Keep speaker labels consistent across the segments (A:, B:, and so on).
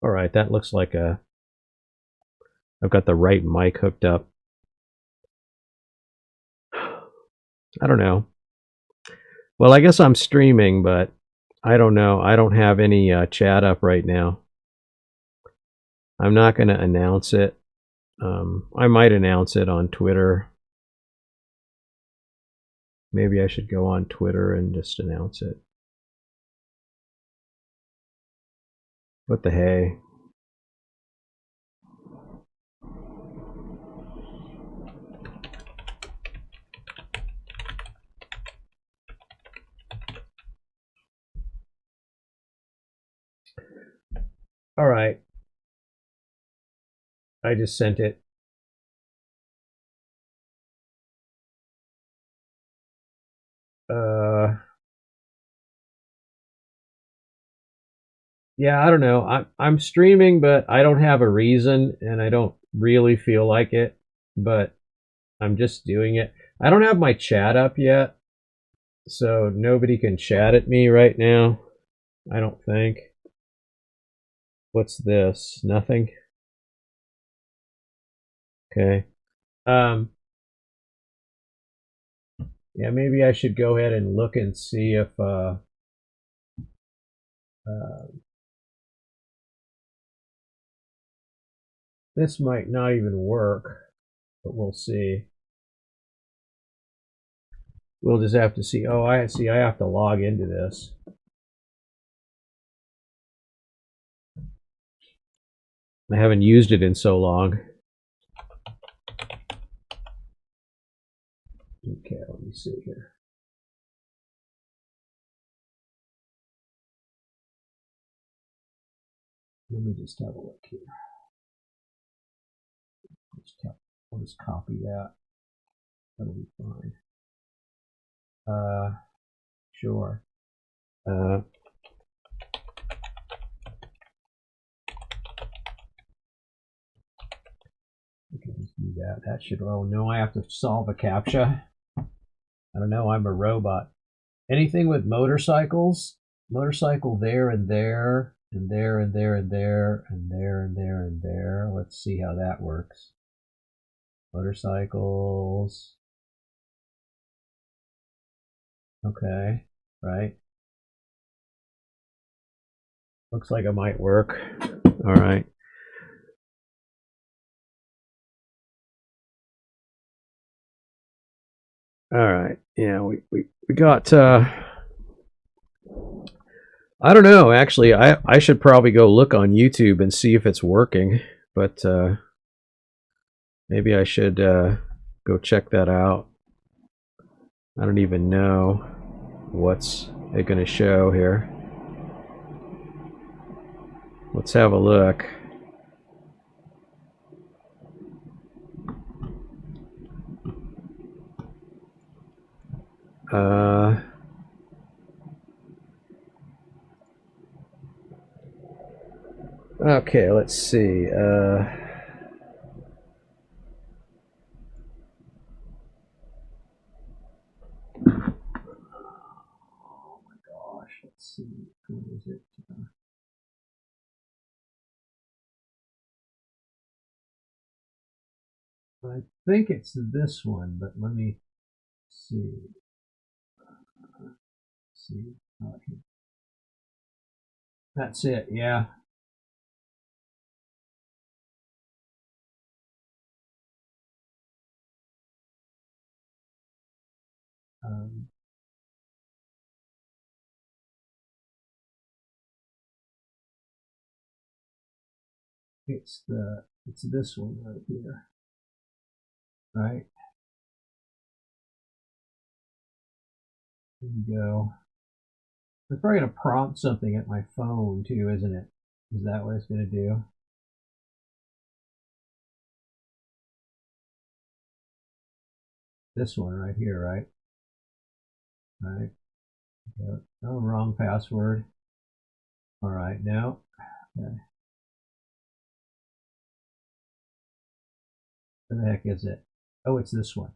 A: All right, that looks like I've got the right mic hooked up. I don't know. Well, I guess I'm streaming, but I don't know. I don't have any chat up right now. I'm not going to announce it. I might announce it on Twitter. Maybe I should go on Twitter and just announce it. What the hey? All right. I just sent it. Yeah, I don't know. I'm streaming, but I don't have a reason, and I don't really feel like it. But I'm just doing it. I don't have my chat up yet, so nobody can chat at me right now. I don't think. What's this? Nothing. Okay. Yeah, maybe I should go ahead and look and see if this might not even work, but we'll see. We'll just have to see. Oh, I see. I have to log into this. I haven't used it in so long. Okay, let me see here. Let me just have a look here. I'll just copy that. That'll be fine. Sure. We can just do that. That should. Oh no, I have to solve a CAPTCHA. I don't know. I'm a robot. Anything with motorcycles? Motorcycle there and there and there and there and there and there and there and there. Let's see how that works. Motorcycles. Okay, right. Looks like it might work. All right. All right. Yeah, we got I don't know, actually. I should probably go look on YouTube and see if it's working, but maybe I should go check that out. I don't even know what's it going to show here. Let's have a look. Okay, let's see. Oh my gosh, let's see. What is it? I think it's this one, but let me see. See. Okay. That's it, yeah. Um, it's this one right here, right? There you go. It's probably gonna prompt something at my phone too, isn't it? Is that what it's gonna do? This one right here, right? Right. Oh, wrong password. All right, now. Okay. Where the heck is it? Oh, it's this one.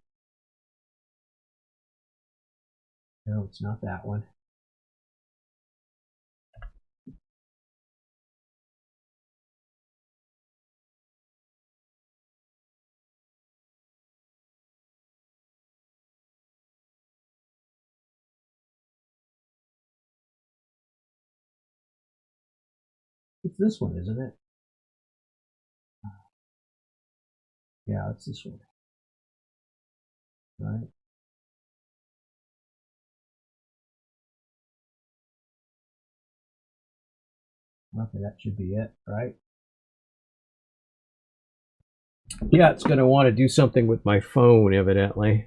A: No, it's not that one. It's this one, isn't it? Yeah, it's this one. Right. Okay, that should be it, right? Yeah, it's going to want to do something with my phone, evidently.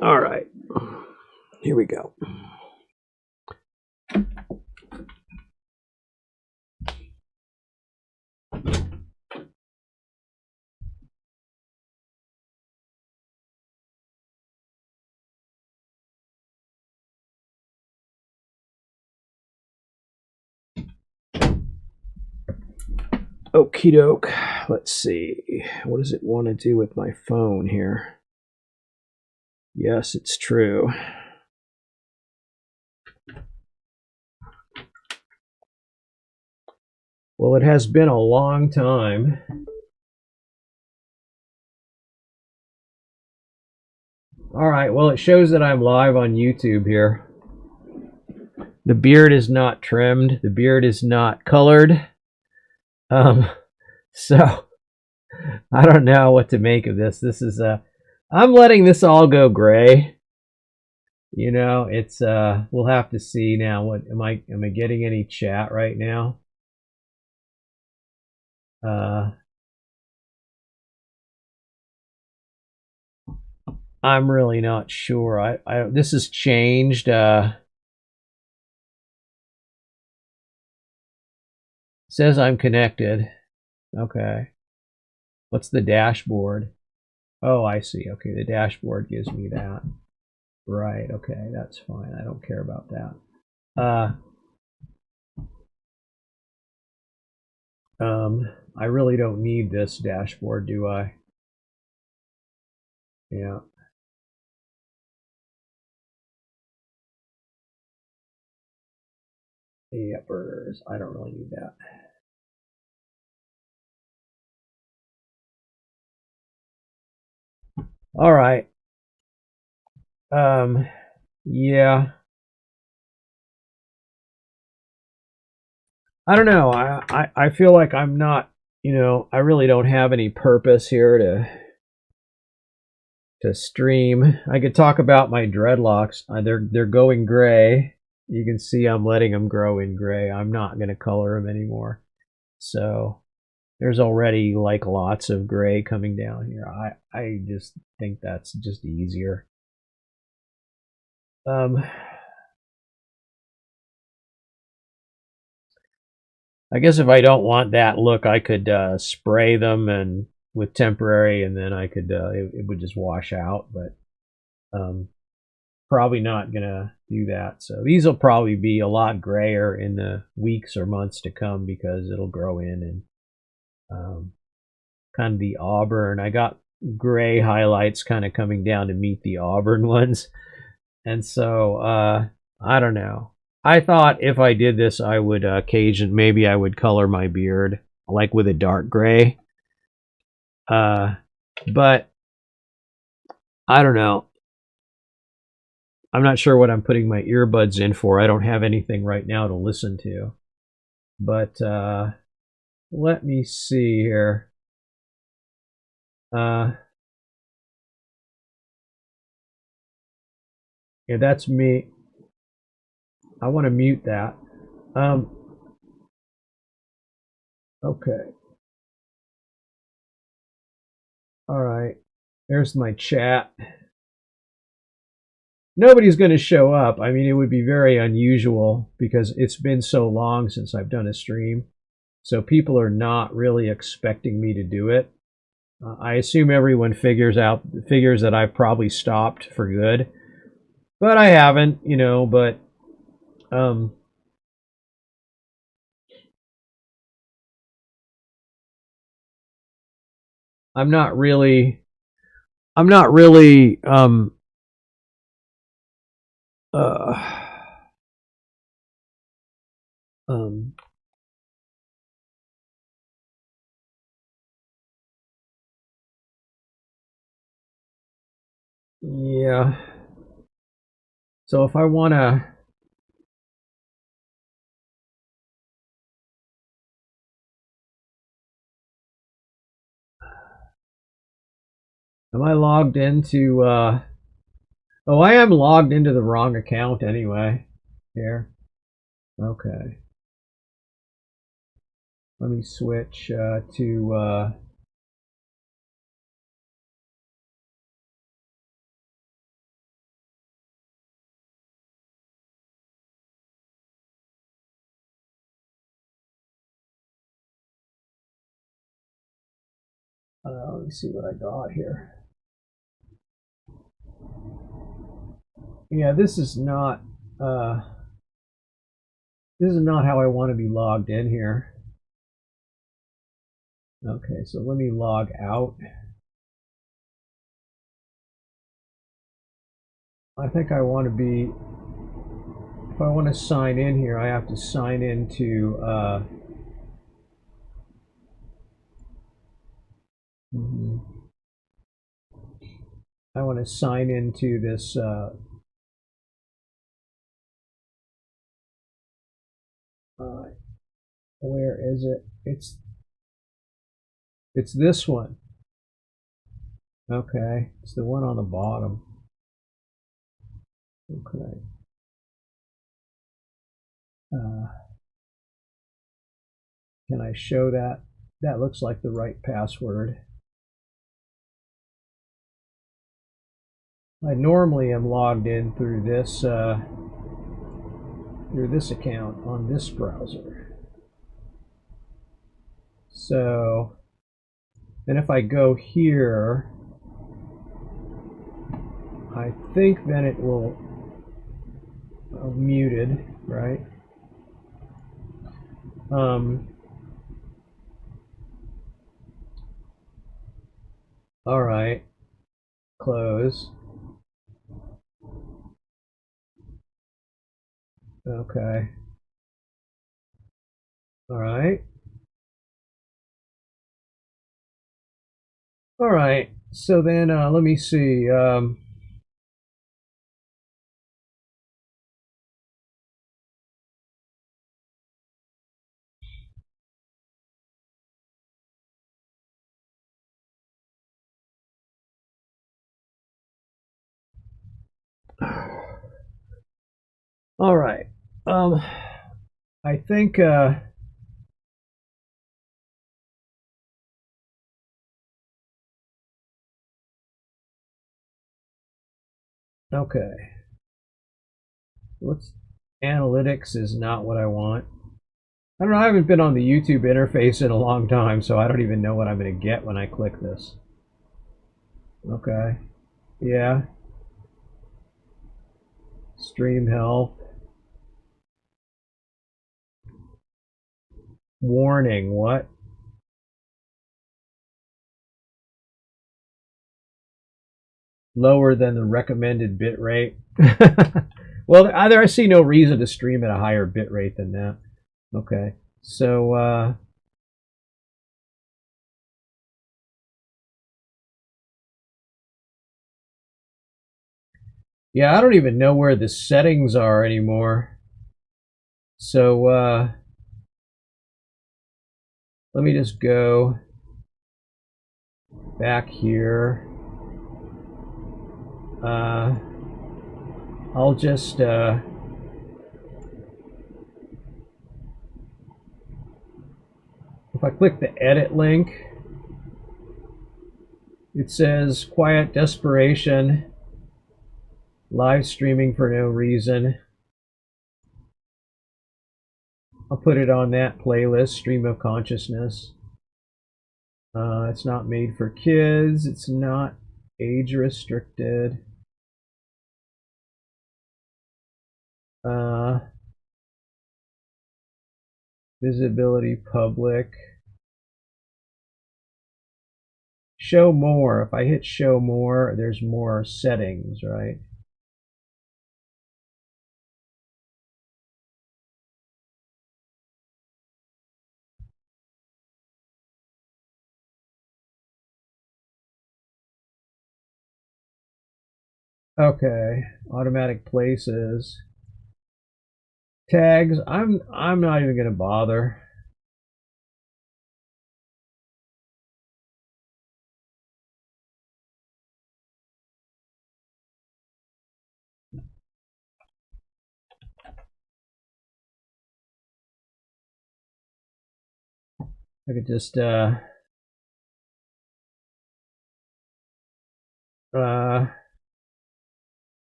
A: All right. Here we go. Okie doke. Let's see. What does it want to do with my phone here? Yes, it's true. Well, it has been a long time. All right, well, it shows that I'm live on YouTube here. The beard is not trimmed. The beard is not colored. So I don't know what to make of this. This is I'm letting this all go gray. You know, it's we'll have to see now. What am I getting any chat right now? I'm really not sure. I this has changed. Says I'm connected. Okay. What's the dashboard? Oh, I see. Okay, the dashboard gives me that. Right. Okay, that's fine. I don't care about that. I really don't need this dashboard, do I? Yeah. Yepers. I don't really need that. All right. Yeah. I don't know. I feel like I'm not, you know, I really don't have any purpose here to stream. I could talk about my dreadlocks. They're going gray. You can see I'm letting them grow in gray. I'm not going to color them anymore. So there's already like lots of gray coming down here. I just think that's just easier. I guess if I don't want that look, I could spray them and with temporary, and then I could it would just wash out. But probably not gonna do that. So these will probably be a lot grayer in the weeks or months to come because it'll grow in and kind of the auburn. I got gray highlights kind of coming down to meet the auburn ones, and so I don't know. I thought if I did this, I would maybe I would color my beard like with a dark gray. But I don't know. I'm not sure what I'm putting my earbuds in for. I don't have anything right now to listen to. But let me see here. Yeah, that's me. I want to mute that. Okay. All right. There's my chat. Nobody's going to show up. I mean, it would be very unusual because it's been so long since I've done a stream. So people are not really expecting me to do it. I assume everyone figures that I've probably stopped for good. But I haven't, you know, but I'm not really uh um yeah. So if I want to Am I logged into, oh, I am logged into the wrong account anyway. Here. Okay. Let me switch to, let me see what I got here. Yeah, this is not how I want to be logged in here. Okay, so let me log out. I think I want to be, if I want to sign in here, I have to sign into, I want to sign into this, where is it? It's this one. Okay, it's the one on the bottom. Okay. Can I show that? That looks like the right password. I normally am logged in through this account on this browser. So, and if I go here, I think then it will muted, right? All right, close. Okay. All right. All right. So then let me see. All right. I think okay. What's analytics is not what I want. I don't know. I haven't been on the YouTube interface in a long time, so I don't even know what I'm going to get when I click this. Okay. Yeah. Stream help. Warning. What? Lower than the recommended bit rate. Well, either I see no reason to stream at a higher bit rate than that. Okay. So, yeah, I don't even know where the settings are anymore. So, let me just go back here. I'll just if I click the edit link, it says quiet desperation, live streaming for no reason. I'll put it on that playlist, stream of consciousness. It's not made for kids. It's not age restricted. Visibility public. Show more. If I hit show more, there's more settings, right? Okay, automatic places. Tags, I'm not even gonna bother. I could just is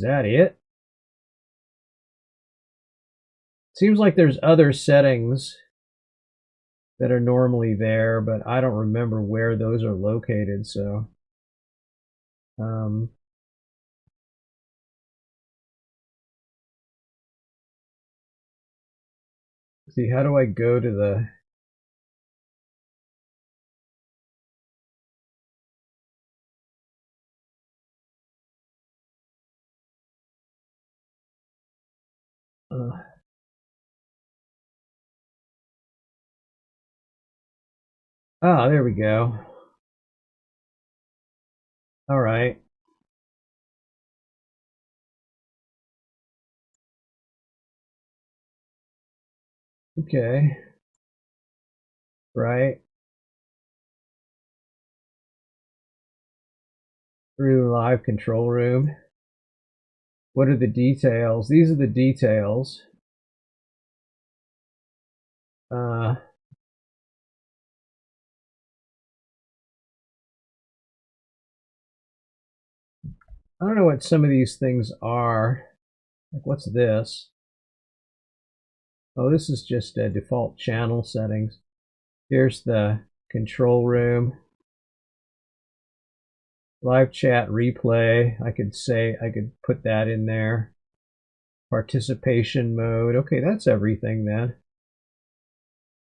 A: that it? Seems like there's other settings that are normally there, but I don't remember where those are located, so see, how do I go to the oh, there we go. All right. Okay. Right. Through the live control room. What are the details? These are the details. I don't know what some of these things are. Like, what's this? Oh, this is just default channel settings. Here's the control room. Live chat replay. I could put that in there. Participation mode. Okay, that's everything then.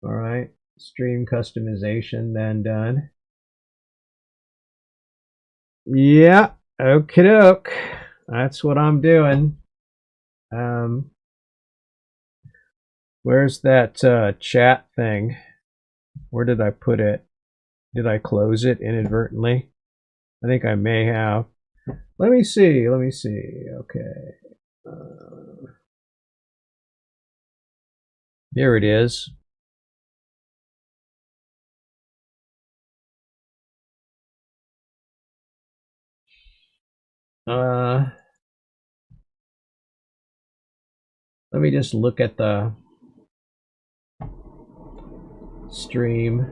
A: All right. Stream customization then done. Yeah. Okie doke. That's what I'm doing. Where's that chat thing? Where did I put it? Did I close it inadvertently? I think I may have. Let me see. Okay. There it is. Let me just look at the stream.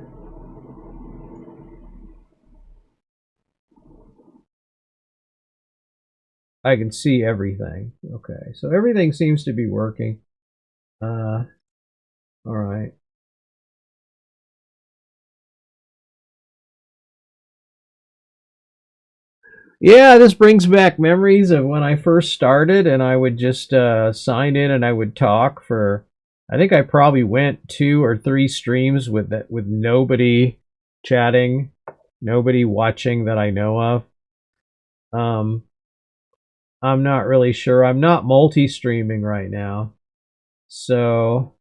A: I can see everything. Okay, so everything seems to be working. All right. Yeah, this brings back memories of when I first started, and I would just sign in and I would talk for. I think I probably went 2 or 3 streams with nobody chatting, nobody watching that I know of. I'm not really sure. I'm not multi-streaming right now, so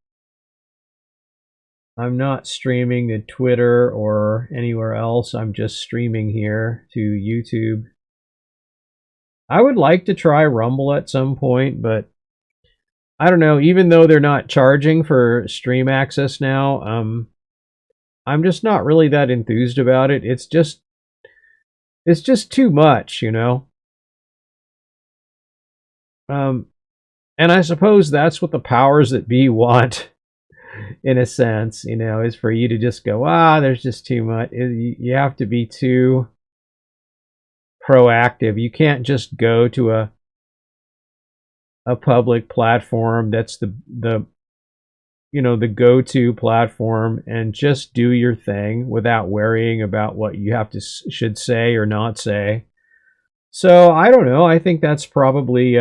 A: I'm not streaming to Twitter or anywhere else. I'm just streaming here to YouTube. I would like to try Rumble at some point, but I don't know. Even though they're not charging for stream access now, I'm just not really that enthused about it. It's just too much, you know. And I suppose that's what the powers that be want, in a sense, you know, is for you to just go, there's just too much. You have to be too proactive. You can't just go to a public platform that's the go-to platform and just do your thing without worrying about what you should say or not say. So I don't know. I think that's probably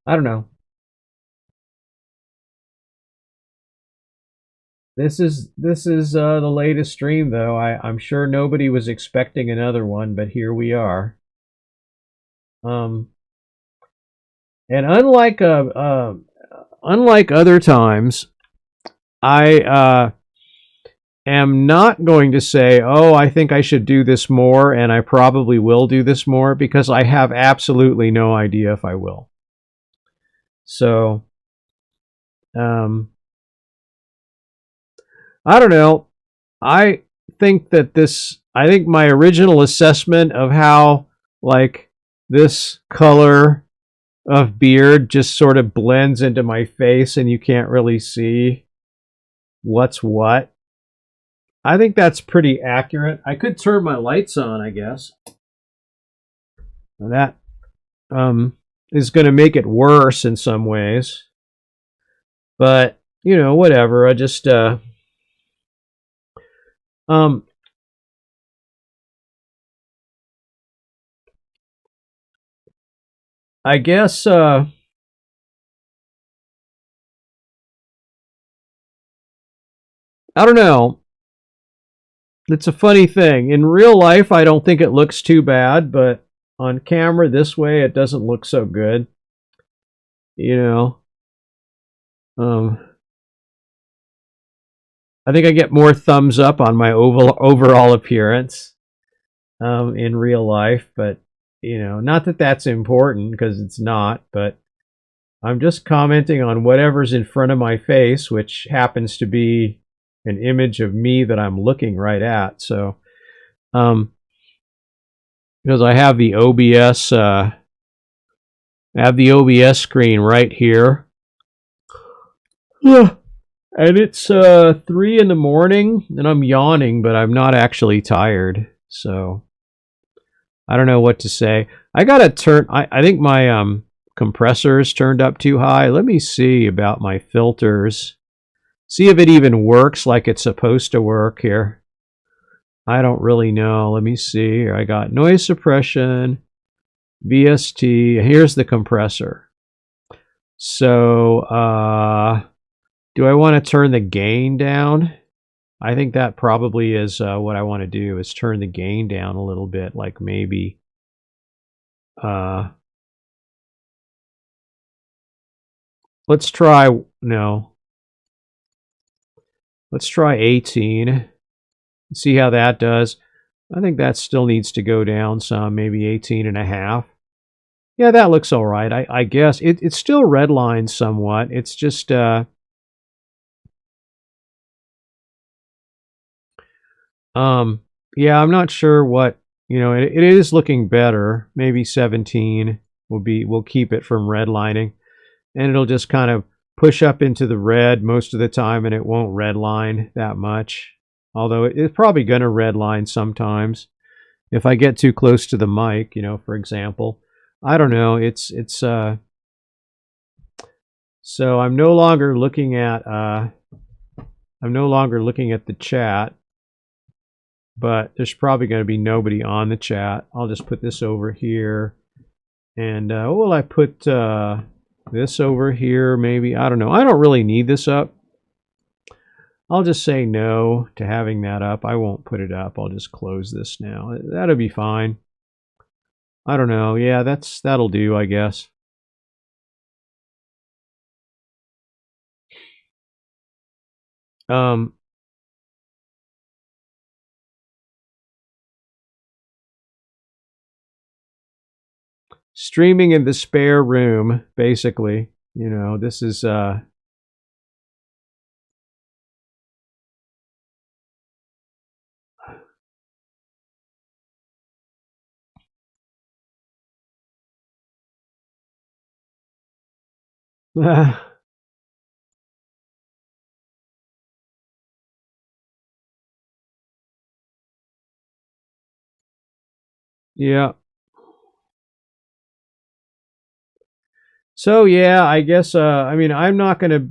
A: I don't know. This is the latest stream, though. I'm sure nobody was expecting another one, but here we are. And unlike other times, I am not going to say, oh, I think I should do this more, and I probably will do this more, because I have absolutely no idea if I will. So, I don't know. I think that I think my original assessment of how, like, this color of beard just sort of blends into my face and you can't really see what's what. I think that's pretty accurate. I could turn my lights on, I guess. And that is going to make it worse in some ways. But, whatever. I just um I guess I don't know. It's a funny thing. In real life, I don't think it looks too bad, but on camera this way, it doesn't look so good. You know, um, I think I get more thumbs up on my overall appearance in real life, but not that that's important because it's not. But I'm just commenting on whatever's in front of my face, which happens to be an image of me that I'm looking right at. So, because I have the OBS, screen right here. And it's 3 in the morning, and I'm yawning, but I'm not actually tired. So I don't know what to say. I gotta turn. I think my compressor is turned up too high. Let me see about my filters. See if it even works like it's supposed to work here. I don't really know. Let me see. I got noise suppression, VST. Here's the compressor. So do I want to turn the gain down? I think that probably is what I want to do, is turn the gain down a little bit, like maybe let's try 18. See how that does. I think that still needs to go down some, maybe 18 and a half. Yeah, that looks all right. I guess it's still redlined somewhat. It's just yeah, I'm not sure what, it is looking better. Maybe 17 we'll keep it from redlining, and it'll just kind of push up into the red most of the time, and it won't redline that much. Although it's probably going to redline sometimes if I get too close to the mic, for example. I don't know. It's so I'm no longer looking at the chat, but there's probably going to be nobody on the chat. I'll just put this over here, and what will I put this over here? Maybe, I don't know. I don't really need this up. I'll just say no to having that up. I won't put it up. I'll just close this now. That'll be fine. I don't know. Yeah, that'll do, I guess. Streaming in the spare room, basically. This is yeah. So yeah, I guess I mean, I'm not gonna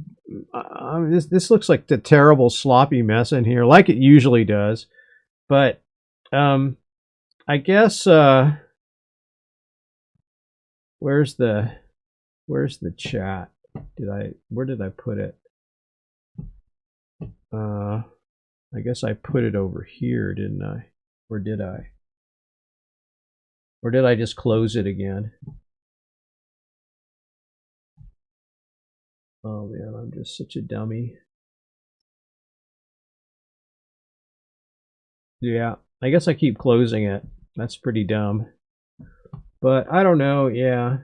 A: this looks like the terrible sloppy mess in here, like it usually does. But I guess where's the chat? Where did I put it? I guess I put it over here, didn't I? Or did I? Or did I just close it again? Oh man, I'm just such a dummy. Yeah, I guess I keep closing it. That's pretty dumb. But I don't know. Yeah.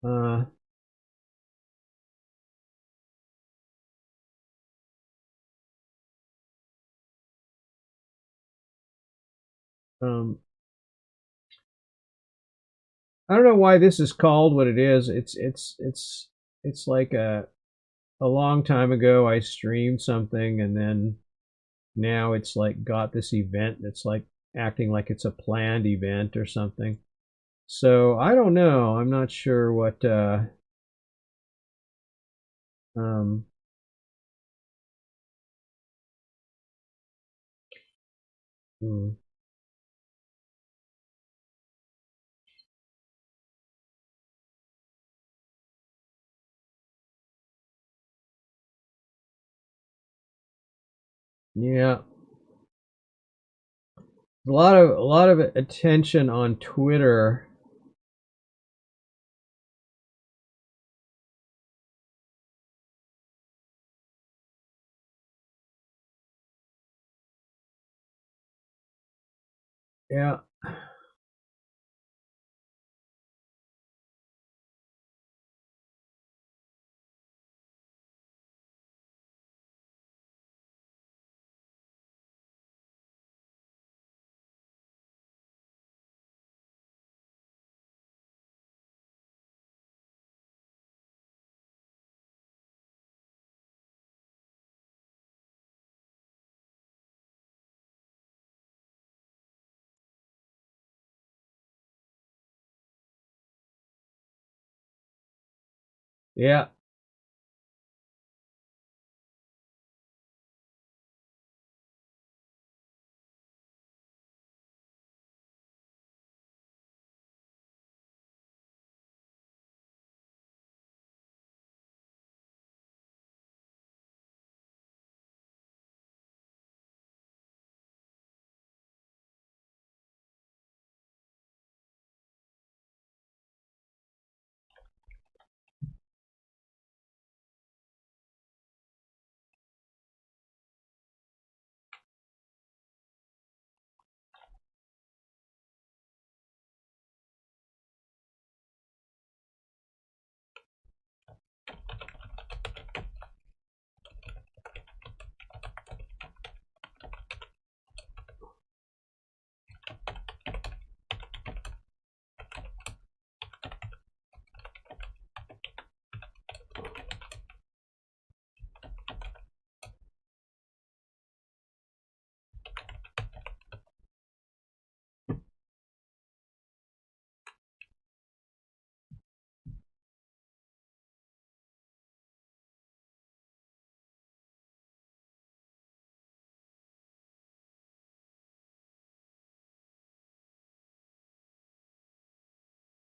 A: Uh, um, I don't know why this is called what it is. It's like a long time ago I streamed something, and then now it's like got this event that's like acting like it's a planned event or something. So I don't know. I'm not sure what um hmm. Yeah. A lot of attention on Twitter. Yeah. Yeah.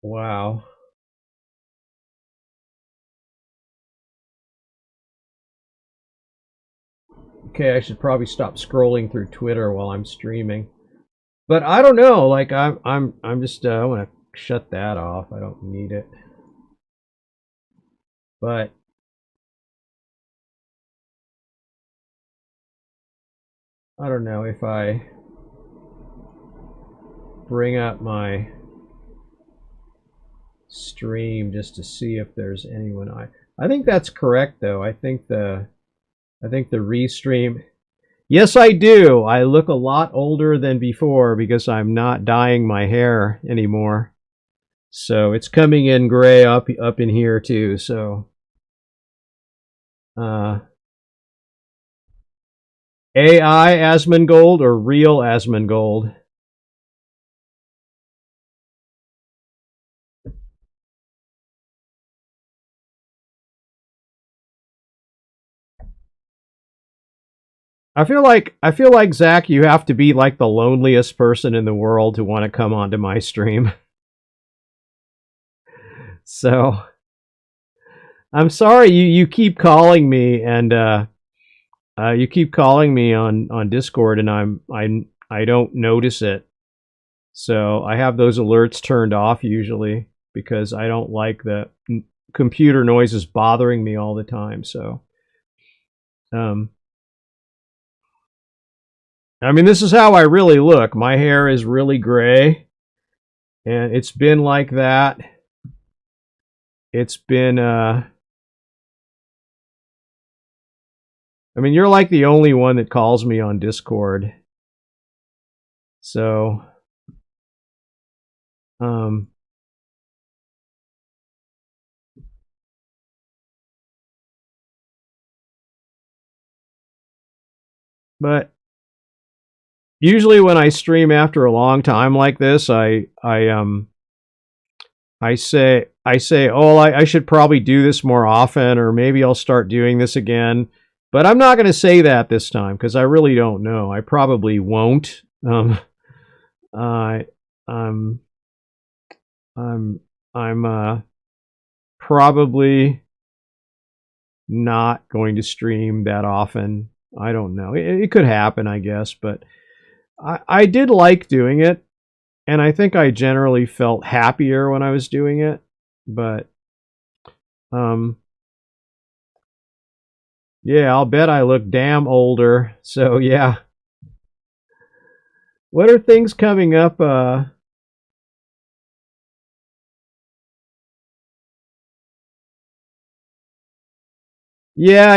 A: Wow. Okay, I should probably stop scrolling through Twitter while I'm streaming. But I don't know. Like I'm just I want to shut that off. I don't need it. But I don't know if I bring up my stream just to see if there's anyone I think that's correct though. I think the restream. Yes, I do. I look a lot older than before because I'm not dyeing my hair anymore. So it's coming in gray up in here too. So uh AI Asmongold or real Asmongold? I feel like Zach, you have to be like the loneliest person in the world to want to come onto my stream. So I'm sorry you keep calling me and you keep calling me on Discord and I don't notice it. So I have those alerts turned off usually because I don't like the computer noises bothering me all the time. So um I mean, this is how I really look. My hair is really gray, and it's been like that. It's been, I mean, you're like the only one that calls me on Discord. So, um, but usually when I stream after a long time like this, I say, oh, I should probably do this more often, or maybe I'll start doing this again. But I'm not going to say that this time because I really don't know. I probably won't. I, I'm, I'm probably not going to stream that often. I don't know. It could happen, I guess, but I did like doing it, and I think I generally felt happier when I was doing it. But yeah, I'll bet I look damn older. So yeah. What are things coming up? Yeah,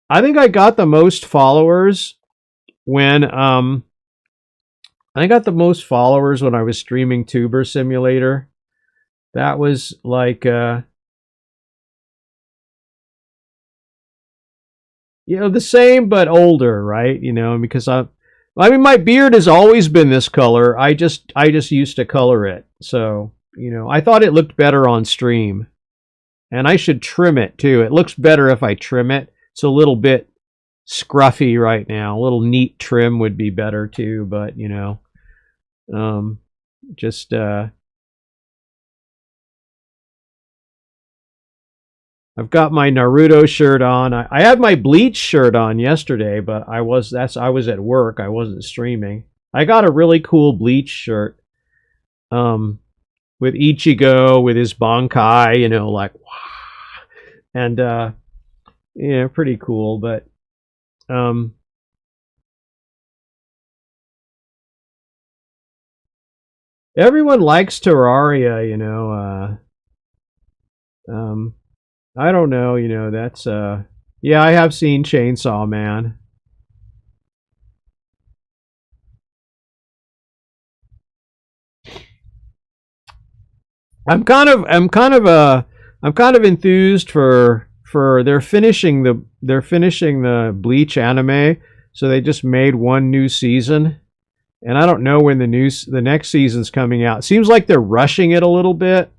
A: I think I got the most followers when I got the most followers when I was streaming Tuber Simulator. That was like the same but older, right? Because I mean my beard has always been this color. I just used to color it. So, I thought it looked better on stream. And I should trim it too. It looks better if I trim it. It's a little bit scruffy right now. A little neat trim would be better too, but um just I've got my Naruto shirt on. I had my Bleach shirt on yesterday, but I was at work. I wasn't streaming. I got a really cool Bleach shirt, with Ichigo with his Bankai, like, and yeah, pretty cool. But everyone likes Terraria, I don't know, that's yeah, I have seen Chainsaw Man. I'm kind of enthused for they're finishing the Bleach anime, so they just made one new season, and I don't know when the next season's coming out. It seems like they're rushing it a little bit,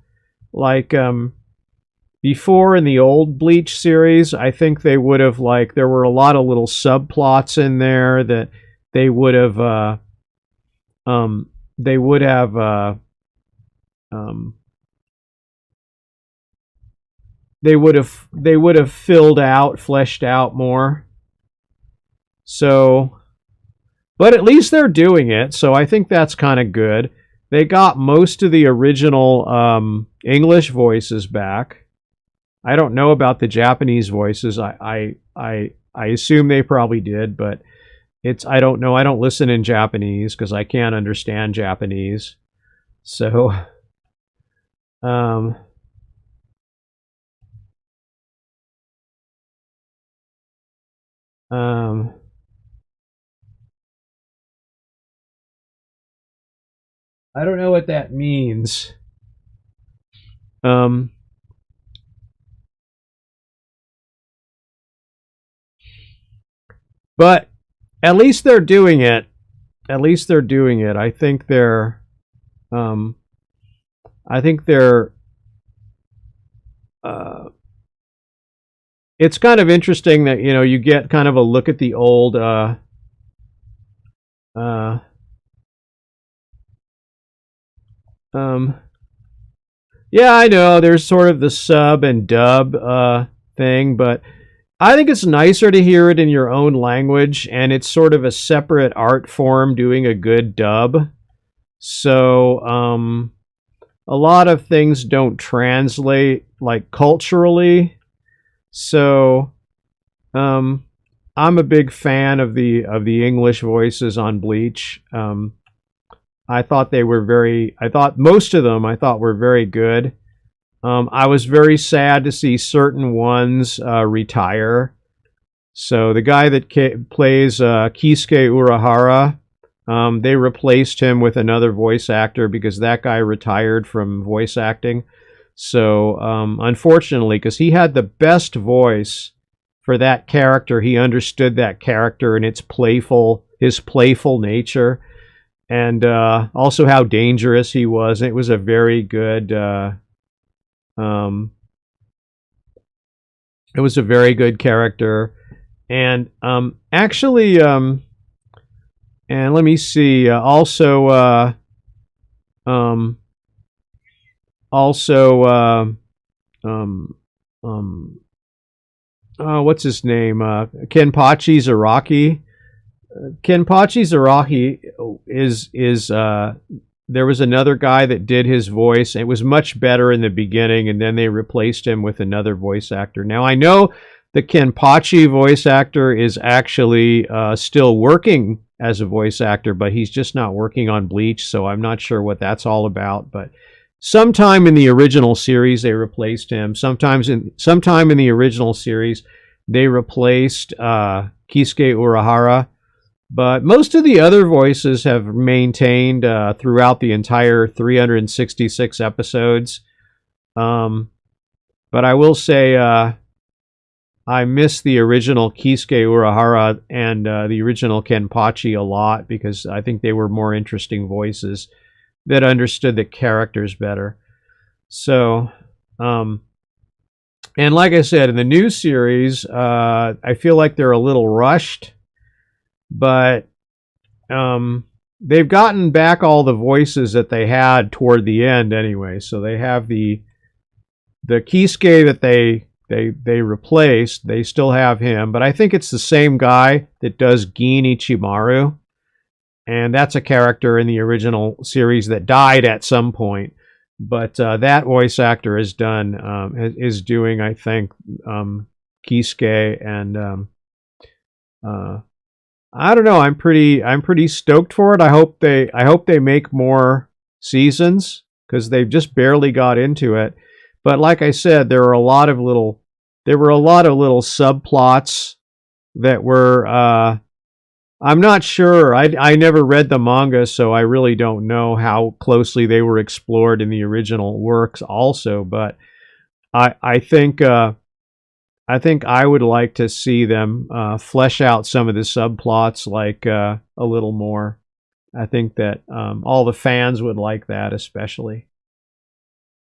A: like before in the old Bleach series. I think they would have, like, there were a lot of little subplots in there that they would have um they would have um they would have fleshed out more. So, but at least they're doing it, so I think that's kind of good. They got most of the original English voices back. I don't know about the Japanese voices. I assume they probably did, but I don't know. I don't listen in Japanese because I can't understand Japanese. So, um, um, I don't know what that means. Um, but at least they're doing it. At least they're doing it. Um, I think they're, uh, it's kind of interesting that, you get kind of a look at the old, uh, um, yeah, I know there's sort of the sub and dub, thing, but I think it's nicer to hear it in your own language, and it's sort of a separate art form doing a good dub. So, a lot of things don't translate, like, culturally. So, I'm a big fan of the English voices on Bleach. I thought they were very. I thought most of them I thought were very good. I was very sad to see certain ones retire. So the guy that plays Kisuke Urahara, they replaced him with another voice actor because that guy retired from voice acting. So unfortunately, because he had the best voice for that character, he understood that character and his playful nature, and also how dangerous he was. It was a very good. Um, it was a very good character, and actually, and let me see. Um, also, what's his name? Kenpachi Zaraki. Kenpachi Zaraki is there was another guy that did his voice. It was much better in the beginning, and then they replaced him with another voice actor. Now I know the Kenpachi voice actor is actually still working as a voice actor, but he's just not working on Bleach, so I'm not sure what that's all about. But sometime in the original series they replaced him. Sometime in the original series they replaced Kisuke Urahara. But most of the other voices have maintained throughout the entire 366 episodes. But I will say I miss the original Kisuke Urahara and the original Kenpachi a lot because I think they were more interesting voices that understood the characters better. So, and like I said, in the new series, I feel like they're a little rushed. But they've gotten back all the voices that they had toward the end anyway. So they have the Kisuke that they replaced. They still have him, but I think it's the same guy that does Gin Ichimaru, and that's a character in the original series that died at some point. But that voice actor is doing, I think, Kisuke, and I don't know. I'm pretty stoked for it. I hope they make more seasons because they've just barely got into it. But like I said, there were a lot of little subplots that were. I'm not sure. I never read the manga, so I really don't know how closely they were explored in the original works. Also, but I think. I think I would like to see them flesh out some of the subplots like a little more. I think that all the fans would like that, especially.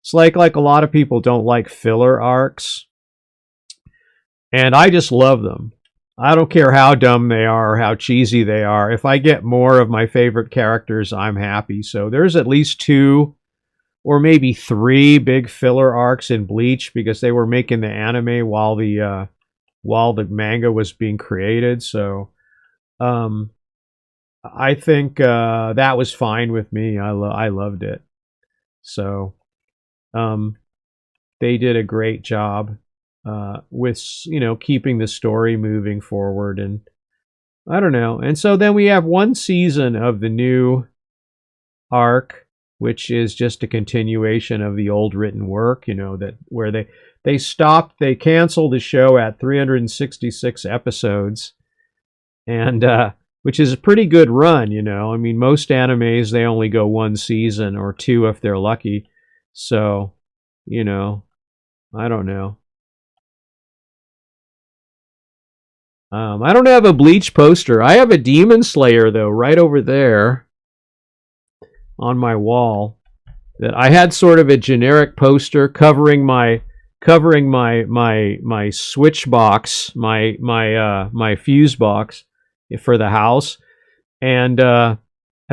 A: It's like a lot of people don't like filler arcs, and I just love them. I don't care how dumb they are or how cheesy they are. If I get more of my favorite characters, I'm happy. So there's at least 2 or maybe 3 big filler arcs in Bleach because they were making the anime while the manga was being created. So I think that was fine with me. I loved it. So they did a great job with keeping the story moving forward, and I don't know. And so then we have 1 season of the new arc, which is just a continuation of the old written work, that where they canceled the show at 366 episodes, and which is a pretty good run, I mean, most animes they only go 1 season or 2 if they're lucky. So, I don't know. I don't have a Bleach poster. I have a Demon Slayer though, right over there on my wall, that I had sort of a generic poster covering my switch box, my fuse box for the house, and I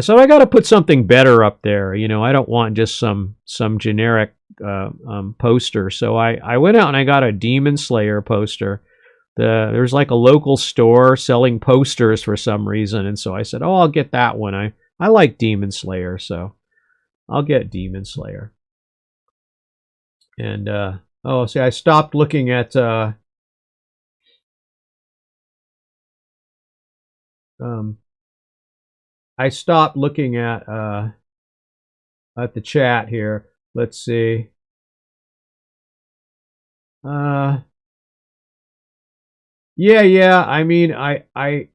A: said I got to put something better up there. I don't want just some generic poster. So I went out and I got a Demon Slayer poster. There's like a local store selling posters for some reason, and so I said, oh, I'll get that one. I like Demon Slayer, so I'll get Demon Slayer. And see, I stopped looking at um, I stopped looking at the chat here. Let's see. Yeah. I mean, I.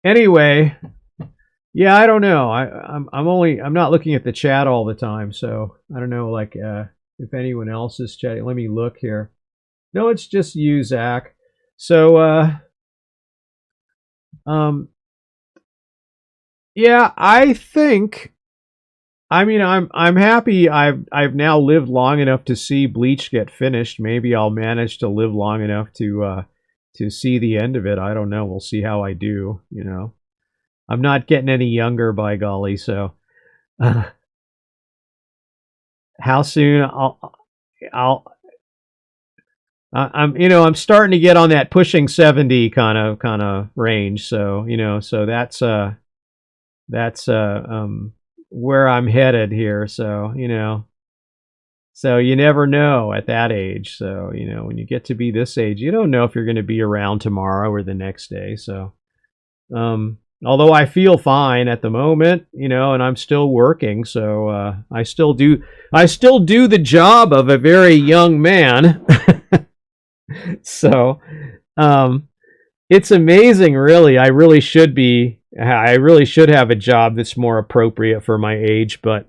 A: Anyway, yeah, I don't know. I'm not looking at the chat all the time, so I don't know. Like, if anyone else is chatting, let me look here. No, it's just you, Zach. So, um, yeah, I think. I mean, I'm happy. I've now lived long enough to see Bleach get finished. Maybe I'll manage to live long enough to see the end of it. I don't know. We'll see how I do. You know, I'm not getting any younger, by golly. So, uh, how soon I'll I'm starting to get on that pushing 70 kind of range. So so that's where I'm headed here. So so you never know at that age. So when you get to be this age, you don't know if you're going to be around tomorrow or the next day. So although I feel fine at the moment, and I'm still working, so I still do the job of a very young man. So it's amazing, really. I really should have a job that's more appropriate for my age, but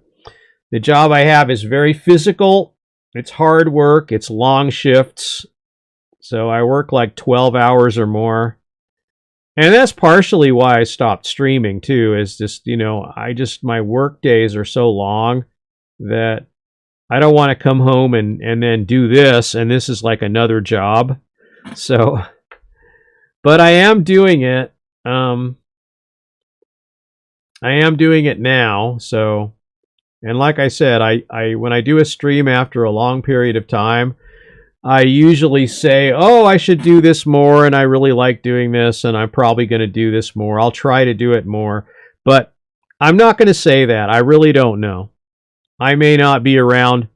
A: the job I have is very physical. It's hard work. It's long shifts. So I work like 12 hours or more. And that's partially why I stopped streaming too, is just, my work days are so long that I don't want to come home and then do this, and this is like another job. So, but I am doing it. I am doing it now. So, and like I said, I when I do a stream after a long period of time, I usually say, oh, I should do this more, and I really like doing this, and I'm probably going to do this more. I'll try to do it more, but I'm not going to say that. I really don't know. I may not be around.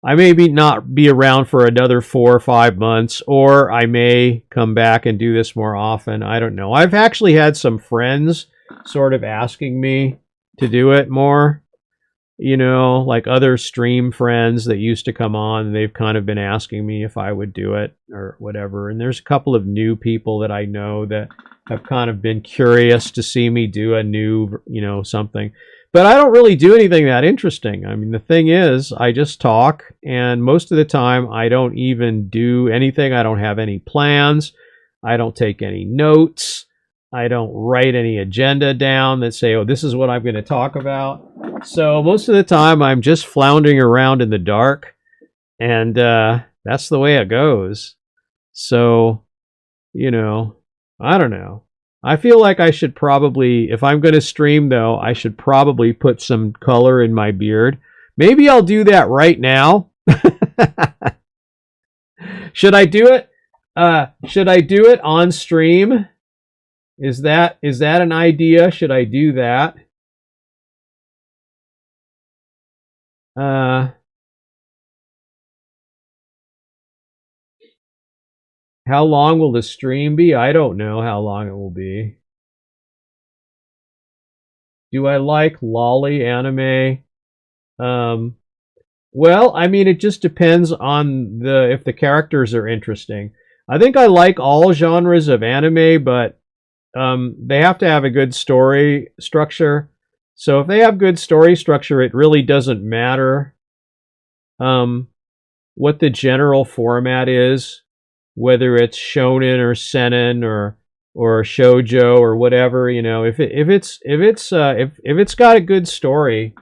A: I may not be around for another 4 or 5 months, or I may come back and do this more often. I don't know. I've actually had some friends sort of asking me to do it more. Like other stream friends that used to come on, they've kind of been asking me if I would do it or whatever. And there's a couple of new people that I know that have kind of been curious to see me do a new, something. But I don't really do anything that interesting. I mean, the thing is, I just talk, and most of the time I don't even do anything. I don't have any plans. I don't take any notes. I don't write any agenda down that say, oh, this is what I'm going to talk about. So most of the time I'm just floundering around in the dark, and that's the way it goes. So, I don't know. I feel like I should probably, if I'm going to stream though, I should probably put some color in my beard. Maybe I'll do that right now. Should I do it? Should I do it on stream? Is that an idea? Should I do that? How long will the stream be? I don't know how long it will be. Do I like lolly anime? Well, I mean, it just depends on if the characters are interesting. I think I like all genres of anime, but they have to have a good story structure. So if they have good story structure, it really doesn't matter what the general format is, whether it's shonen or seinen or shoujo or whatever. If it's got a good story.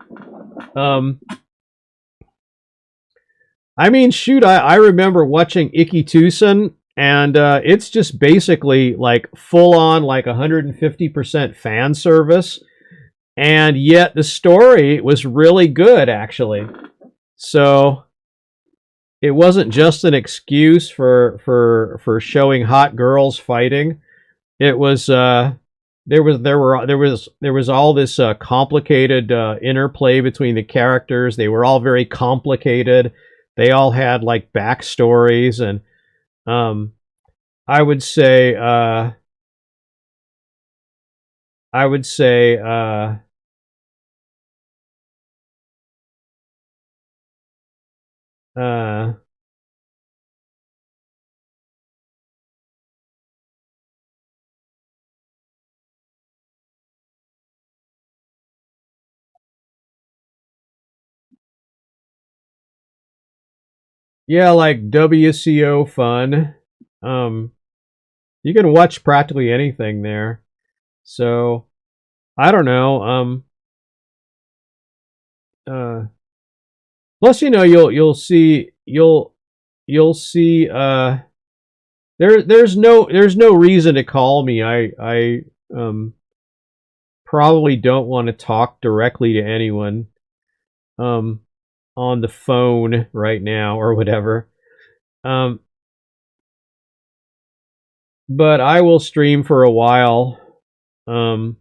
A: I mean, shoot, I remember watching Ikitusen, and it's just basically like full on like 150% fan service, and yet the story was really good actually. So it wasn't just an excuse for showing hot girls fighting. It was there was all this complicated interplay between the characters. They were all very complicated. They all had like backstories, and um, I would say I would say uh, yeah, like WCO fun. Um, you can watch practically anything there. So I don't know. Uh, Plus, you know, you'll see. There's no reason to call me. I probably don't want to talk directly to anyone um on the phone right now or whatever. Um, but I will stream for a while. Um,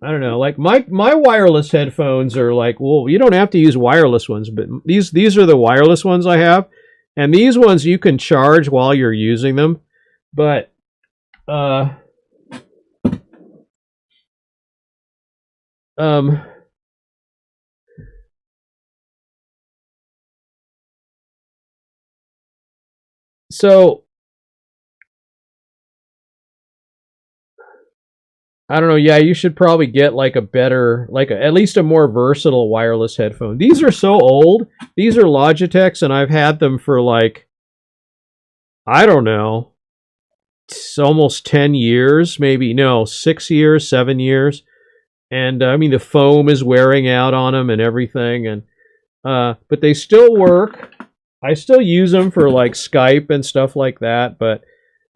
A: I don't know. Like my wireless headphones are like, well, you don't have to use wireless ones, but these are the wireless ones I have, and these ones you can charge while you're using them, but uh um so I don't know. Yeah, you should probably get like a better, like at least a more versatile wireless headphone. These are so old. These are Logitechs, and I've had them for like, I don't know, it's almost 10 years, maybe. No, 6 years, 7 years. And I mean, the foam is wearing out on them and everything. And but they still work. I still use them for like Skype and stuff like that. But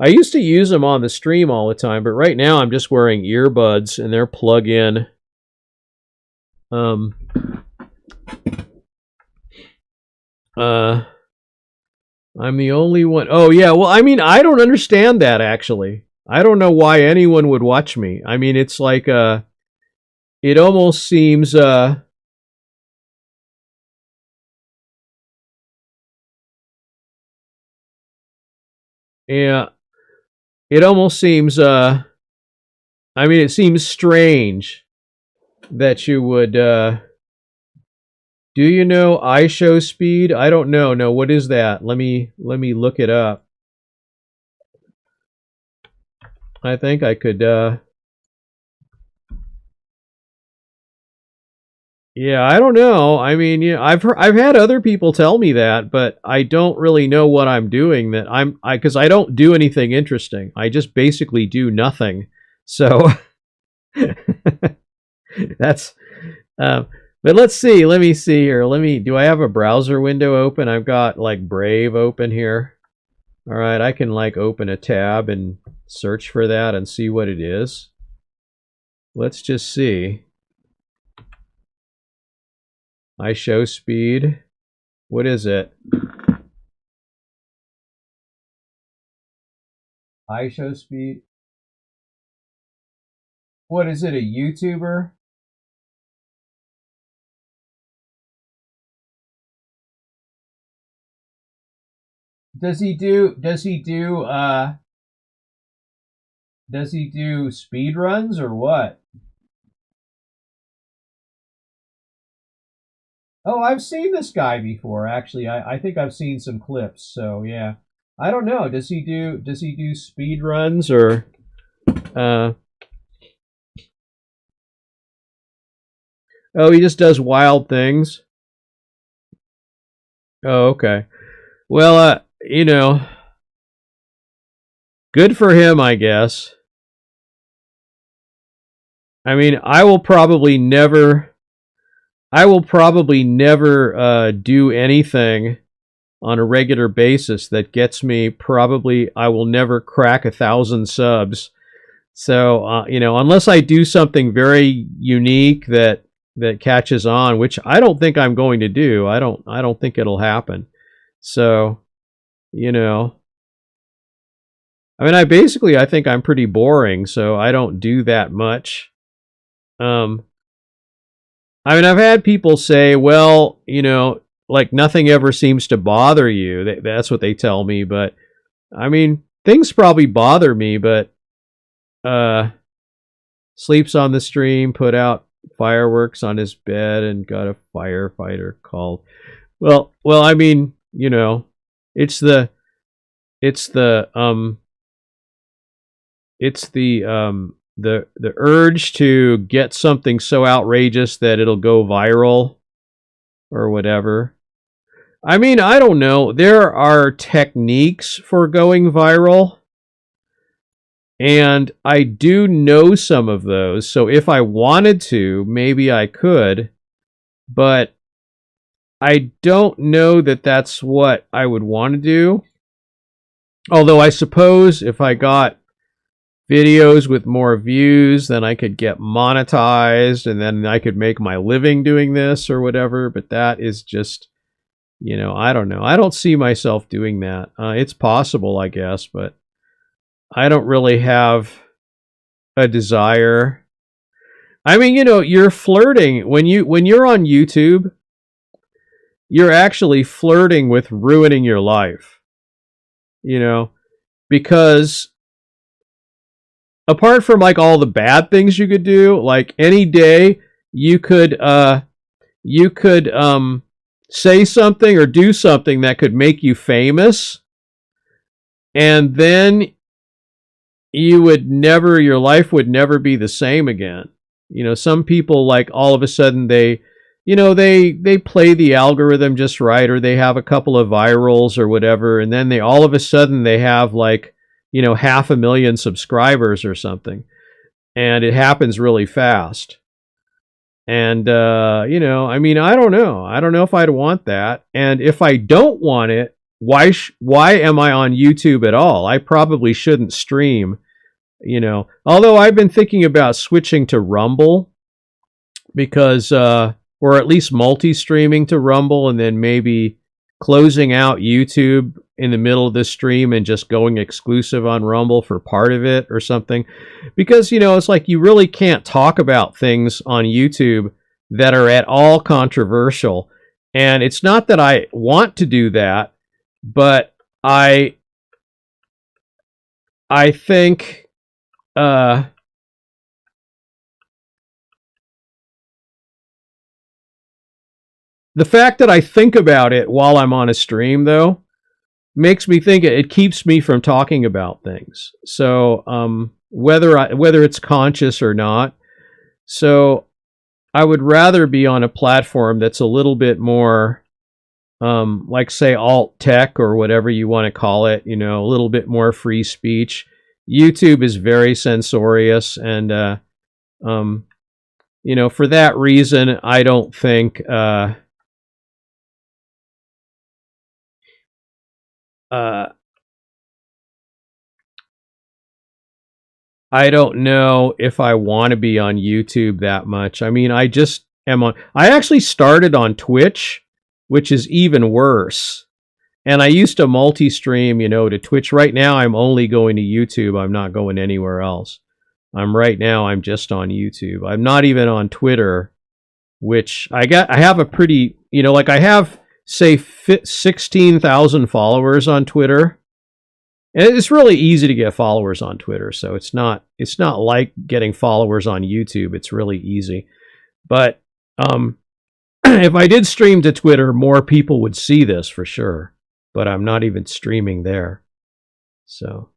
A: I used to use them on the stream all the time, but right now I'm just wearing earbuds and they're plug in. Um, I'm the only one. Oh yeah, well I mean I don't understand that actually. I don't know why anyone would watch me. I mean it's like it almost seems yeah, it almost seems I mean it seems strange that you would do you know iShow speed? I don't know. No, what is that? Let me look it up. I think I could yeah, I don't know. I mean, yeah, I've had other people tell me that, but I don't really know what I'm doing that I cuz I don't do anything interesting. I just basically do nothing. So that's but let's see. Let me see here. Do I have a browser window open? I've got like Brave open here. All right, I can like open a tab and search for that and see what it is. Let's just see. iShow speed. What is it? iShow speed. What is it? A YouTuber? Does he do speed runs or what? Oh, I've seen this guy before actually. I think I've seen some clips. So, yeah. I don't know. Does he do speed runs or uh oh, he just does wild things. Oh, okay. Well, you know, good for him, I guess. I mean, I will probably never do anything on a regular basis that gets me. Probably, I will never crack 1,000 subs. So unless I do something very unique that catches on, which I don't think I'm going to do. I don't think it'll happen. So, I think I'm pretty boring, so I don't do that much. I've had people say, well, like nothing ever seems to bother you. That's what they tell me, but things probably bother me, but sleeps on the stream, put out fireworks on his bed, and got a firefighter called. Well, it's the it's the the urge to get something so outrageous that it'll go viral or whatever. I don't know. There are techniques for going viral, and I do know some of those. So if I wanted to, maybe I could, but I don't know that that's what I would want to do. Although I suppose if I got videos with more views, then I could get monetized, and then I could make my living doing this or whatever. But that is just, I don't know. I don't see myself doing that. It's possible, I guess, but I don't really have a desire. You're flirting when you're on YouTube. You're actually flirting with ruining your life. Because apart from like all the bad things you could do, like any day you could say something or do something that could make you famous, and then your life would never be the same again. Some people, like, all of a sudden they play the algorithm just right, or they have a couple of virals or whatever, and then all of a sudden they have like 500,000 subscribers or something, and it happens really fast. And I don't know if I'd want that. And if I don't want it, why am I on YouTube at all? I probably shouldn't stream. Although I've been thinking about switching to Rumble, because or at least multi-streaming to Rumble, and then maybe closing out YouTube in the middle of the stream and just going exclusive on Rumble for part of it or something. Because, it's like you really can't talk about things on YouTube that are at all controversial. And it's not that I want to do that, but I think the fact that I think about it while I'm on a stream, though, makes me think it keeps me from talking about things. So whether it's conscious or not. So I would rather be on a platform that's a little bit more, like, say, alt tech or whatever you want to call it, a little bit more free speech. YouTube is very censorious, and for that reason, I don't think I don't know if I want to be on YouTube that much. I just am on. I actually started on Twitch, which is even worse. And I used to multi-stream, to Twitch. Right now, I'm only going to YouTube. I'm not going anywhere else. I'm just on YouTube. I'm not even on Twitter, which I have a pretty, I have, say, 16,000 followers on Twitter. And it's really easy to get followers on Twitter, so it's not like getting followers on YouTube. It's really easy. But if I did stream to Twitter, more people would see this for sure. But I'm not even streaming there. So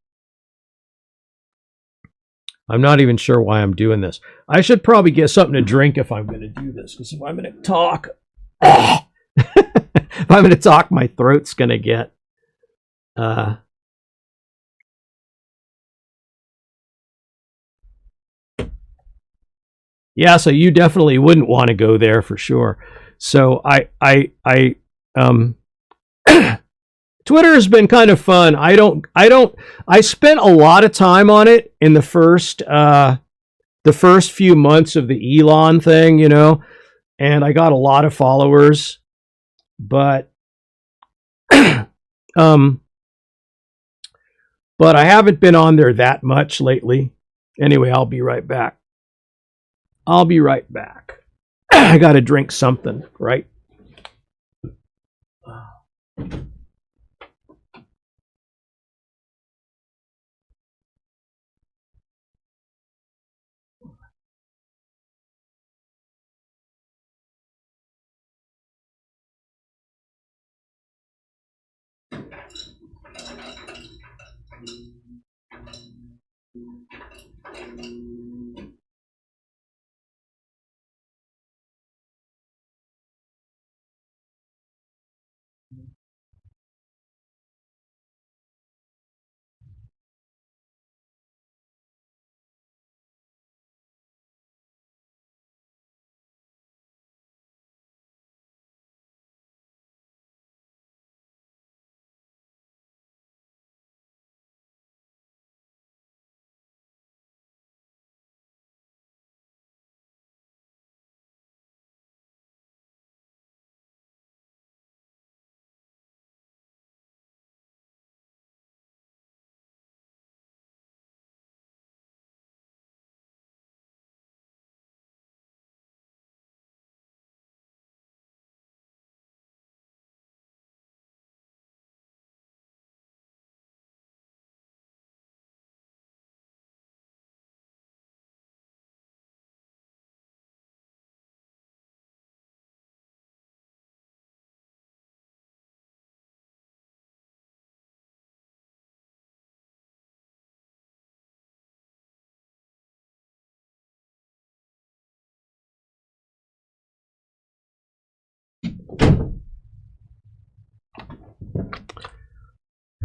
A: I'm not even sure why I'm doing this. I should probably get something to drink if I'm going to do this, because if I'm going to talk, my throat's going to get yeah, so you definitely wouldn't want to go there for sure. So I Twitter has been kind of fun. I spent a lot of time on it in the first few months of the Elon thing, you know, and I got a lot of followers, but but I haven't been on there that much lately. Anyway, I'll be right back. I got to drink something, right?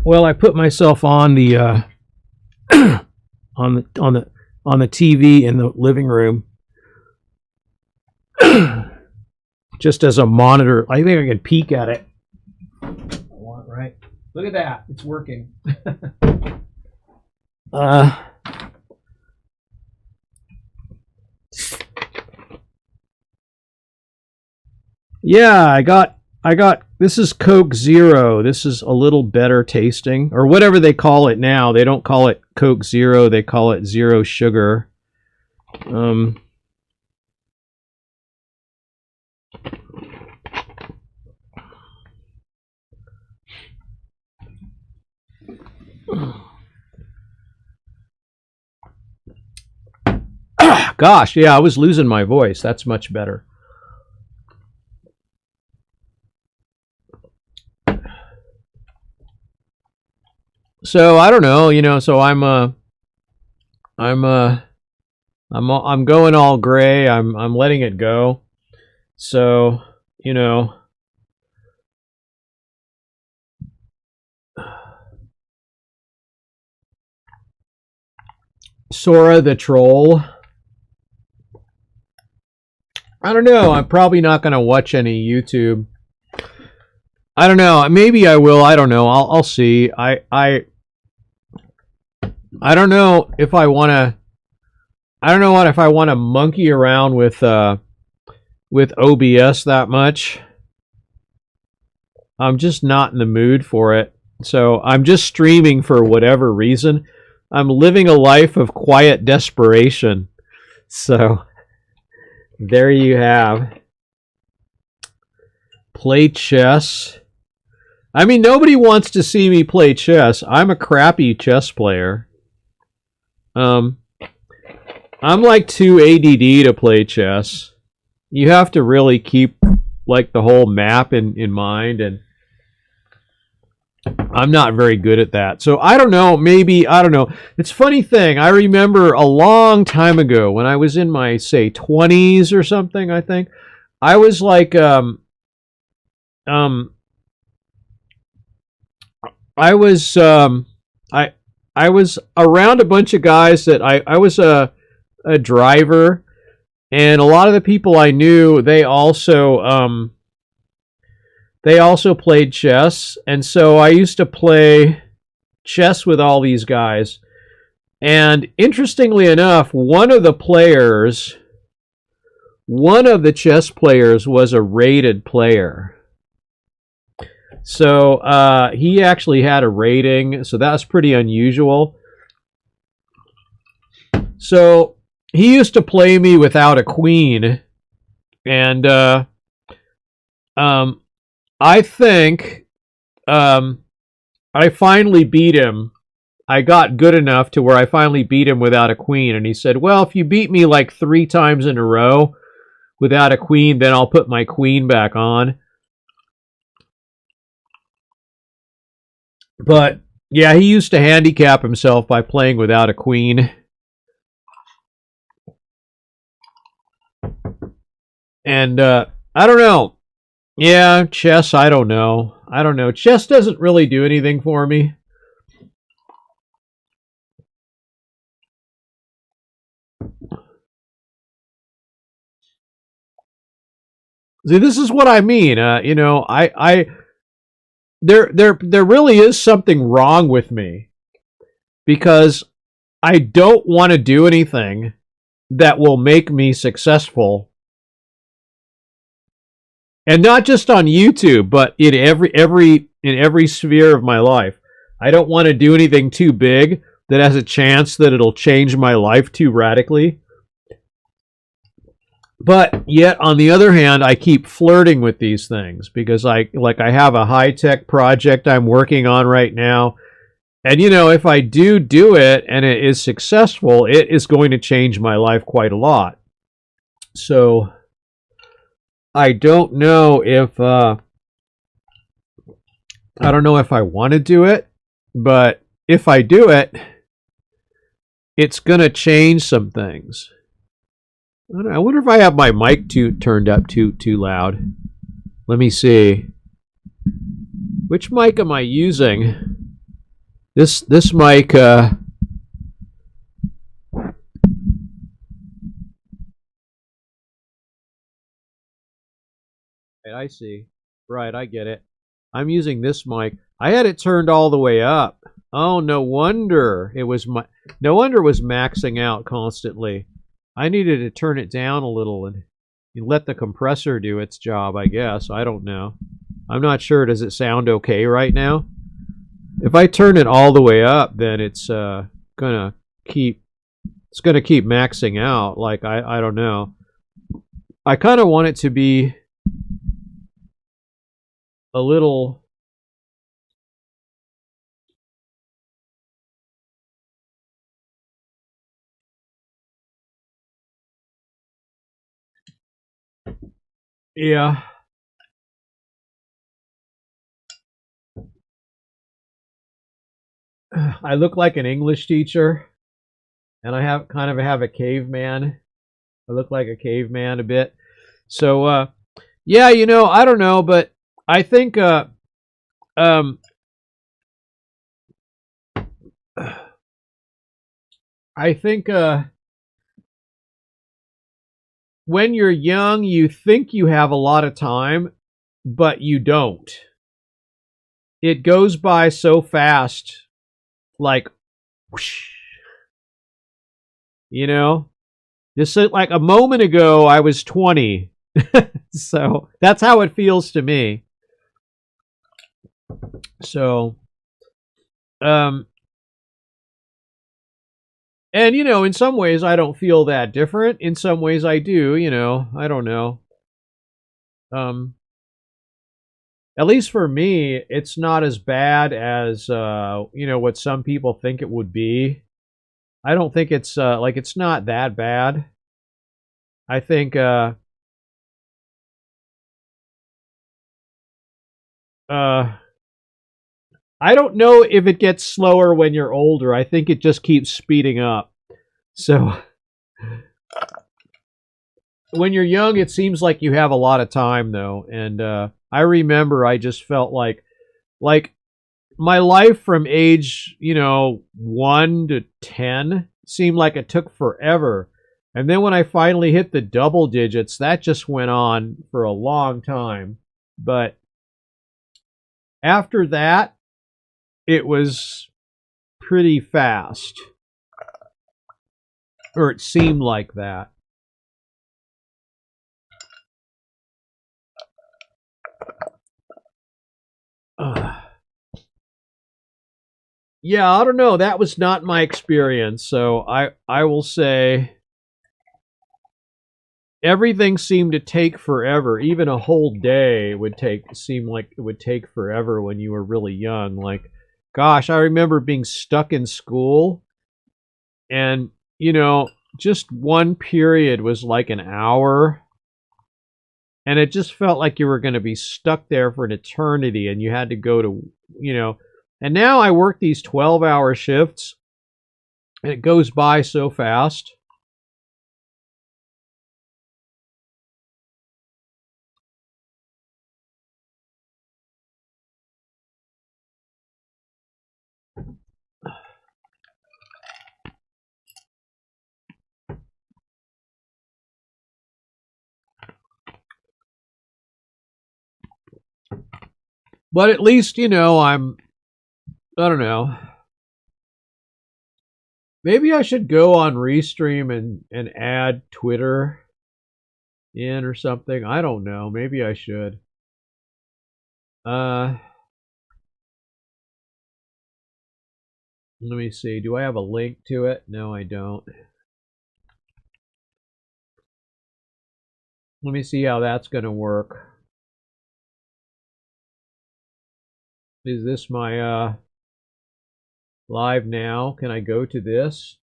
A: Well, I put myself on the on the TV in the living room just as a monitor. I think I can peek at it. Right? Look at that. It's working. Yeah, I got this is Coke Zero. This is a little better tasting, or whatever they call it now. They don't call it Coke Zero, they call it zero sugar. Gosh, yeah, I was losing my voice. That's much better. So I don't know, you know. So I'm going all gray. I'm letting it go. So you know, Sora the troll. I don't know. I'm probably not going to watch any YouTube. I don't know. Maybe I will. I don't know. I'll see. I don't know if I want to. I don't know if I want to monkey around with OBS that much. I'm just not in the mood for it. So I'm just streaming for whatever reason. I'm living a life of quiet desperation. So there you have. Play chess. I mean, nobody wants to see me play chess. I'm a crappy chess player. I'm like too ADD to play chess. You have to really keep like the whole map in mind, and I'm not very good at that. So I don't know, maybe, I don't know. It's a funny thing. I remember a long time ago when I was in my, say, 20s or something, I think. I was like, I was around a bunch of guys that I was a driver, and a lot of the people I knew, they also they also played chess. And so I used to play chess with all these guys. And interestingly enough, one of the chess players was a rated player. So he actually had a rating, so that was pretty unusual. So he used to play me without a queen, and I think I finally beat him. I got good enough to where I finally beat him without a queen, and he said, well, if you beat me like 3 times in a row without a queen, then I'll put my queen back on. But yeah, he used to handicap himself by playing without a queen. And I don't know. Yeah, chess, I don't know. Chess doesn't really do anything for me. See, this is what I mean. There really is something wrong with me because I don't want to do anything that will make me successful, and not just on YouTube, but in every sphere of my life. I don't want to do anything too big that has a chance that it'll change my life too radically. But yet, on the other hand, I keep flirting with these things because I have a high-tech project I'm working on right now. And, if I do it and it is successful, it is going to change my life quite a lot. So I don't know if I want to do it, but if I do it, it's going to change some things. I wonder if I have my mic turned up too loud. Let me see. Which mic am I using? This mic. Right, I see. Right, I get it. I'm using this mic. I had it turned all the way up. Oh, no wonder it was maxing out constantly. I needed to turn it down a little and let the compressor do its job, I guess. I don't know. I'm not sure. Does it sound okay right now? If I turn it all the way up, then it's gonna keep maxing out. Like I don't know. I kind of want it to be a little. Yeah. I look like an English teacher, and I have a caveman. I look like a caveman a bit. So yeah, I don't know, but I think when you're young, you think you have a lot of time, but you don't. It goes by so fast, like, whoosh, just like a moment ago, I was 20. So that's how it feels to me. So, and in some ways I don't feel that different. In some ways I do, I don't know. At least for me, it's not as bad as what some people think it would be. I don't think it's it's not that bad. I think I don't know if it gets slower when you're older. I think it just keeps speeding up. So when you're young, it seems like you have a lot of time, though. And I remember I just felt like my life from age 1 to 10 seemed like it took forever. And then when I finally hit the double digits, that just went on for a long time. But After that, it was pretty fast. Or it seemed like that. Yeah, I don't know. That was not my experience. So I will say everything seemed to take forever. Even a whole day would seem like it would take forever when you were really young. Like, gosh, I remember being stuck in school, and just one period was like an hour, and it just felt like you were going to be stuck there for an eternity, and you had to go to and now I work these 12-hour shifts, and it goes by so fast. But at least, I don't know. Maybe I should go on Restream and add Twitter in or something. I don't know. Maybe I should. Let me see. Do I have a link to it? No, I don't. Let me see how that's going to work. Is this my live now? Can I go to this?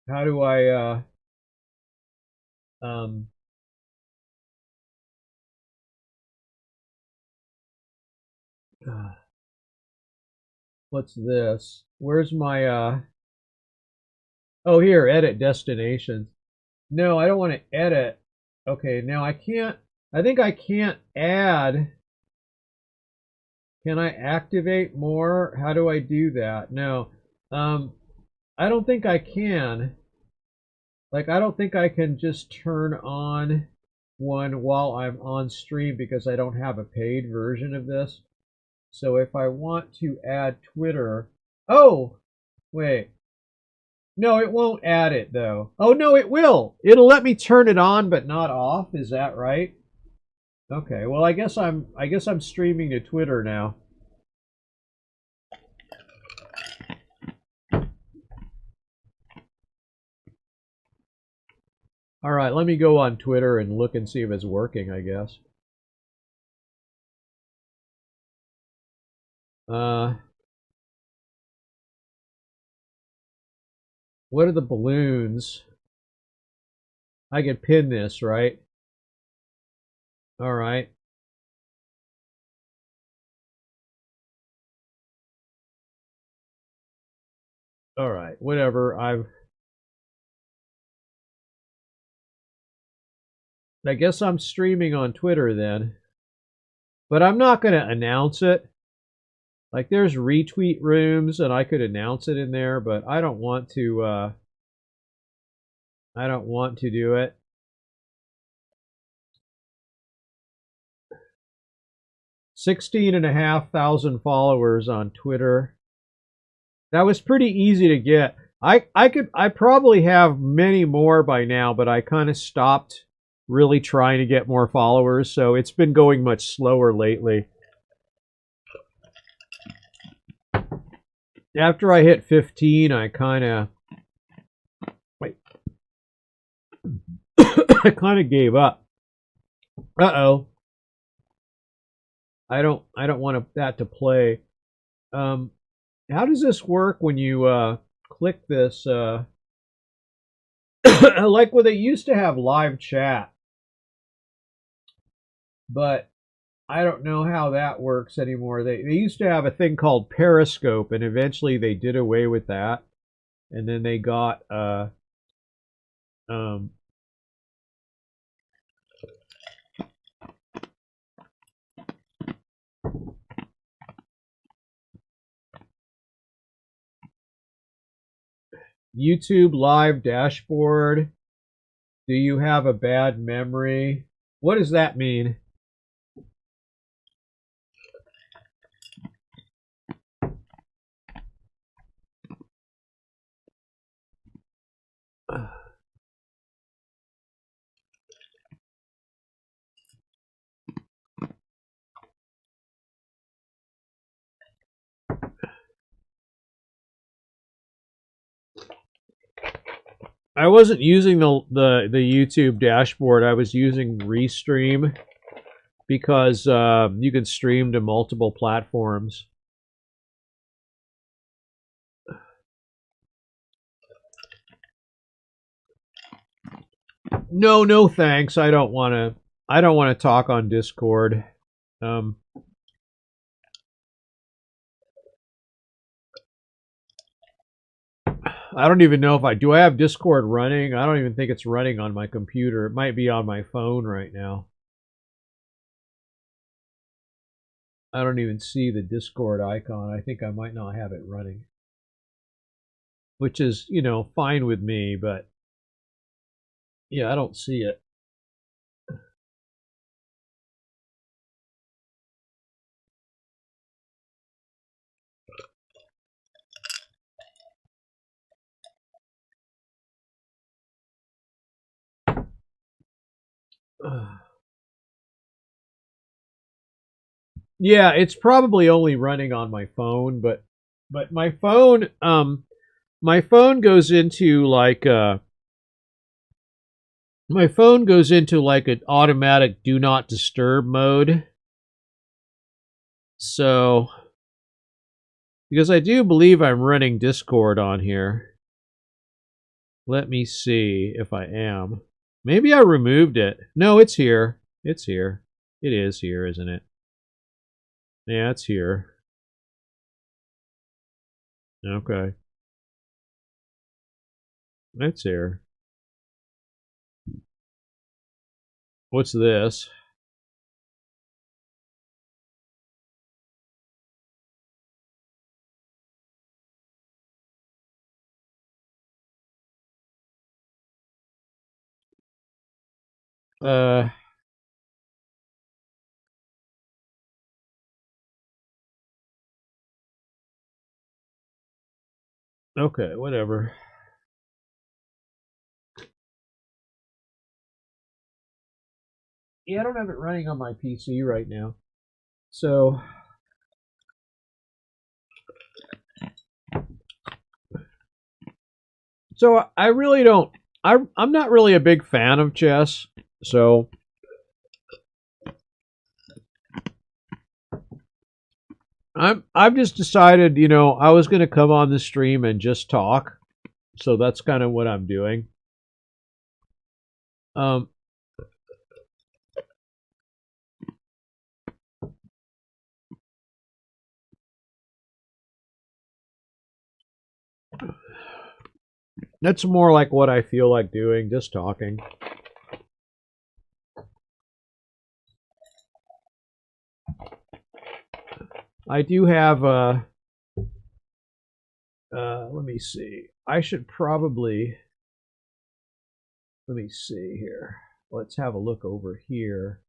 A: How do I um what's this? Where's my oh, here, edit destinations. No, I don't want to edit. Okay, now I can't. I think I can't add. Can I activate more? How do I do that? No. I don't think I can. Like, I don't think I can just turn on one while I'm on stream because I don't have a paid version of this. So if I want to add Twitter, oh, wait. No, it won't add it though. Oh no, it will. It'll let me turn it on but not off. Is that right? Okay. Well, I guess I'm streaming to Twitter now. All right, let me go on Twitter and look and see if it's working, I guess. What are the balloons? I can pin this, right? All right. All right. Whatever. I guess I'm streaming on Twitter then. But I'm not going to announce it. Like, there's retweet rooms and I could announce it in there, but I don't want to do it. 16,500 followers on Twitter. That was pretty easy to get. I probably have many more by now, but I kind of stopped really trying to get more followers, so it's been going much slower lately. After I hit 15, I kind of I kind of gave up. Uh-oh. I don't want that to play. How does this work when you click this like when they used to have live chat, but I don't know how that works anymore. They used to have a thing called Periscope, and eventually they did away with that, and then they got YouTube live dashboard. Do you have a bad memory? What does that mean? I wasn't using the YouTube dashboard. I was using Restream because you can stream to multiple platforms. No, no, thanks. I don't want to. I don't want to talk on Discord. Um, I don't even know if I do. I have Discord running. I don't even think it's running on my computer. It might be on my phone right now. I don't even see the Discord icon. I think I might not have it running, which is, you know, fine with me, but yeah, I don't see it. Yeah, it's probably only running on my phone, but my phone goes into like my phone goes into like an automatic do not disturb mode. So because I do believe I'm running Discord on here. Let me see if I am. Maybe I removed it. No, it's here. It's here. It is here, isn't it? Yeah, it's here. Okay. It's here. What's this? Uh, okay, whatever. Yeah, I don't have it running on my PC right now. So I really don't I'm not really a big fan of chess. So I've just decided, you know, I was going to come on the stream and just talk. So that's kind of what I'm doing. Um that's more like what I feel like doing, just talking. I do have let me see. I should probably let me see here. Let's have a look over here.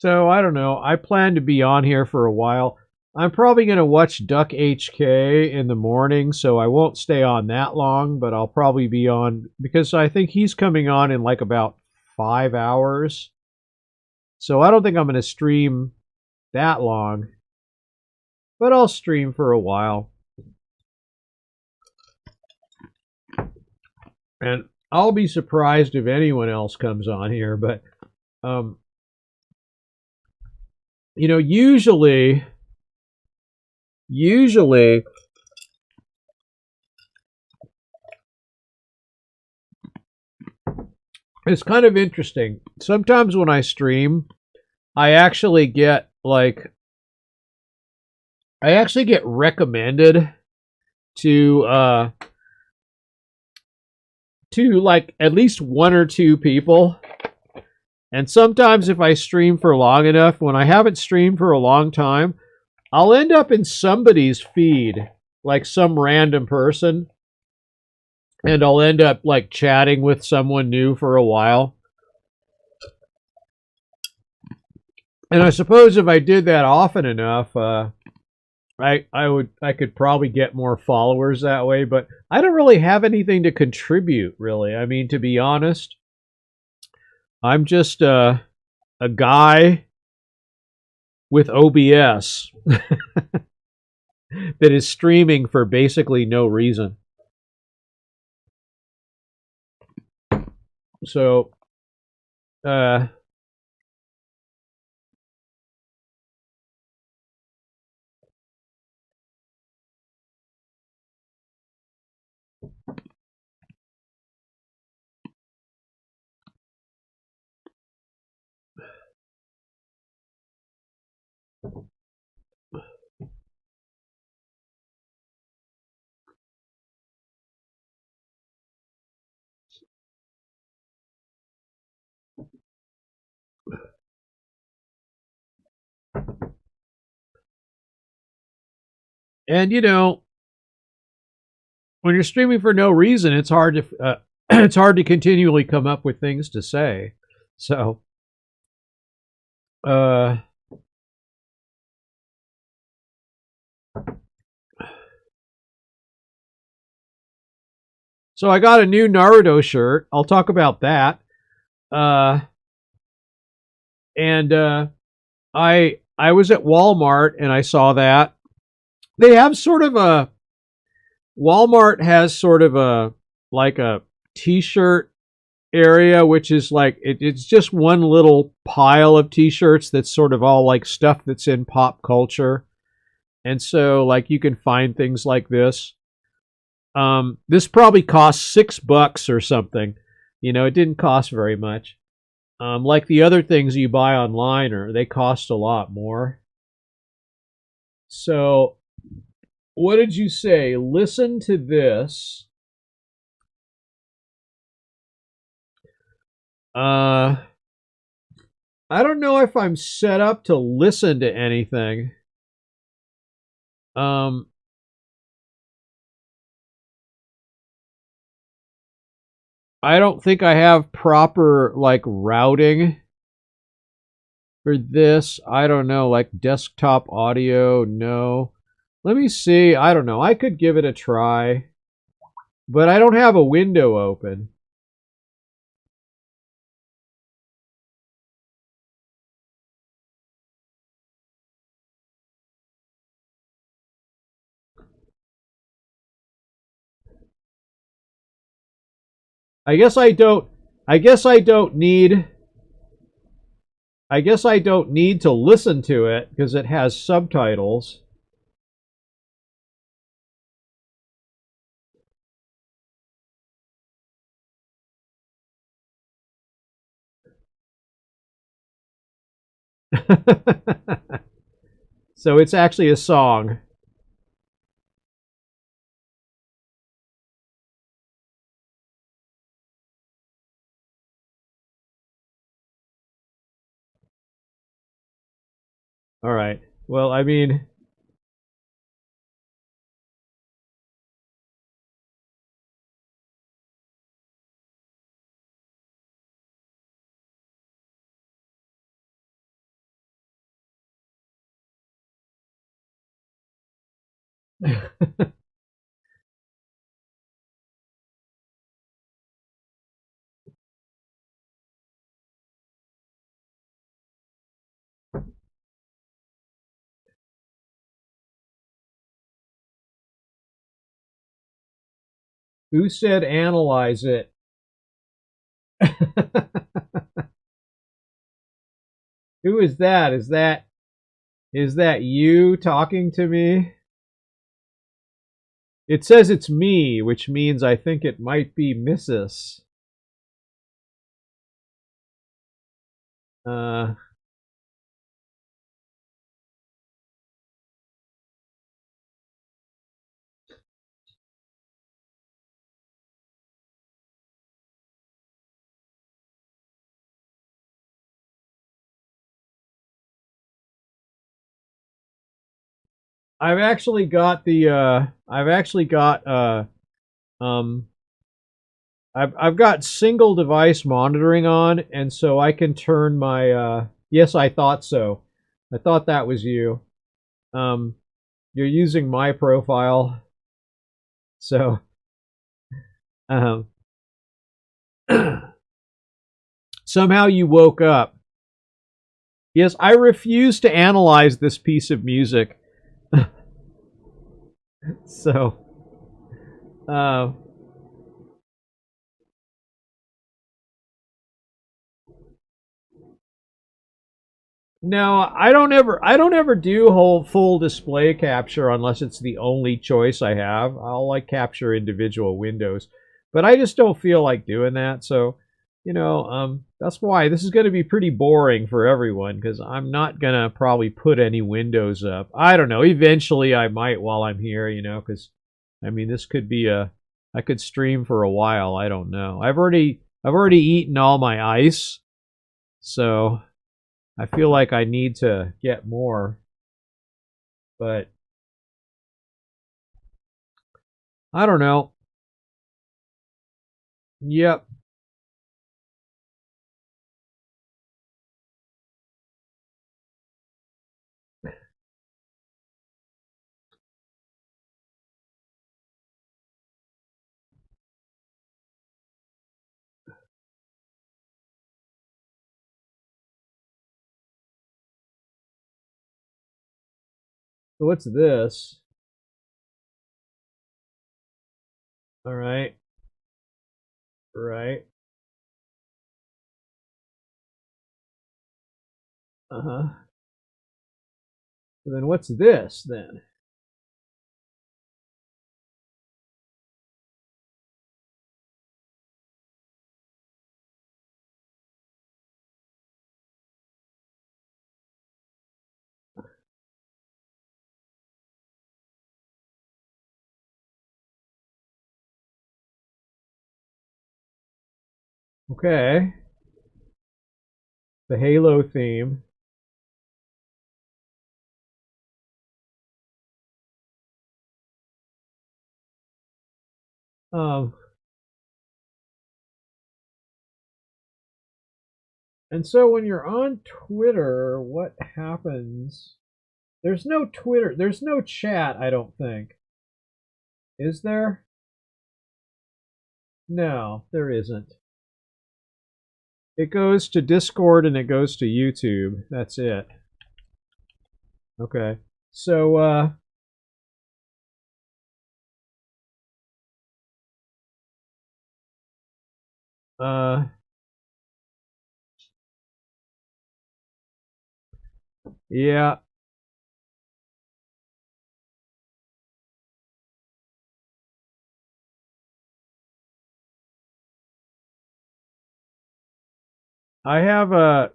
A: So I don't know. I plan to be on here for a while. I'm probably going to watch Duck HK in the morning, so I won't stay on that long, but I'll probably be on because I think he's coming on in like about 5 hours. So I don't think I'm going to stream that long, but I'll stream for a while. And I'll be surprised if anyone else comes on here, but you know, usually it's kind of interesting. Sometimes when I stream, I actually get recommended to to like at least one or two people. And sometimes if I stream for long enough, when I haven't streamed for a long time, I'll end up in somebody's feed, like some random person, and I'll end up like chatting with someone new for a while. And I suppose if I did that often enough, I could probably get more followers that way. But I don't really have anything to contribute, really. I mean, to be honest, I'm just a guy with OBS that is streaming for basically no reason. So, uh, and you know, when you're streaming for no reason, it's hard to it's hard to continually come up with things to say. So, uh, so I got a new Naruto shirt. I'll talk about that. Uh, and I was at Walmart and I saw that they have sort of a Walmart has sort of a like a t-shirt area, which is like it's just one little pile of t-shirts that's sort of all like stuff that's in pop culture. And so like you can find things like this. This probably cost $6 or something. You know, it didn't cost very much. Like the other things you buy online, or they cost a lot more. So, what did you say? Listen to this. Uh, I don't know if I'm set up to listen to anything. Um, I don't think I have proper like routing for this. I don't know, like desktop audio. No. Let me see. I don't know. I could give it a try, but I don't have a window open. I guess I don't. I guess I don't need. I guess I don't need to listen to it because it has subtitles. So it's actually a song. All right. Well, I mean, who said analyze it? Who is that? Is that you talking to me? It says it's me, which means I think it might be Mrs. Uh, I've actually got the I've actually got um I've got single device monitoring on, and so I can turn my yes, I thought so. I thought that was you. Um you're using my profile. So um somehow you woke up. Yes, I refuse to analyze this piece of music. So uh no, I don't ever do whole full display capture unless it's the only choice I have. I'll like capture individual windows, but I just don't feel like doing that. So, that's why this is going to be pretty boring for everyone because I'm not going to probably put any windows up. I don't know. Eventually I might while I'm here, because I mean this could be I could stream for a while. I don't know. I've already eaten all my ice, so I feel like I need to get more, but I don't know. Yep. So what's this? All right. Right. Uh-huh. So then what's this then? Okay. The Halo theme. Um, and so when you're on Twitter, what happens? There's no Twitter. There's no chat, I don't think. Is there? No, there isn't. It goes to Discord and it goes to YouTube. That's it. Okay. So uh yeah, I have a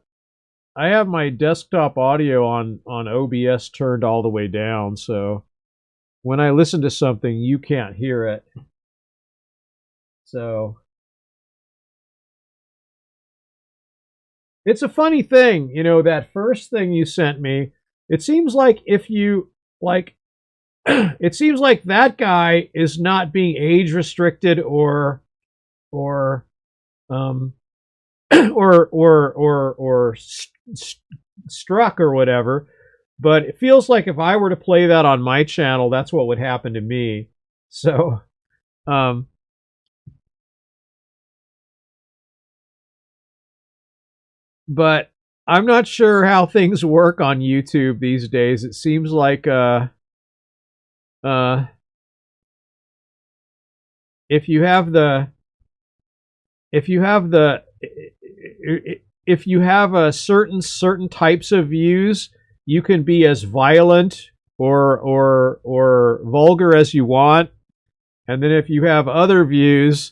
A: I have my desktop audio on OBS turned all the way down, so when I listen to something, you can't hear it. So it's a funny thing, that first thing you sent me. It seems like if you like, it seems like that guy is not being age restricted or um or struck or whatever. But it feels like if I were to play that on my channel, that's what would happen to me. So, um, but I'm not sure how things work on YouTube these days. It seems like uh, if you have the if you have the if you have a certain types of views, you can be as violent or vulgar as you want, and then if you have other views,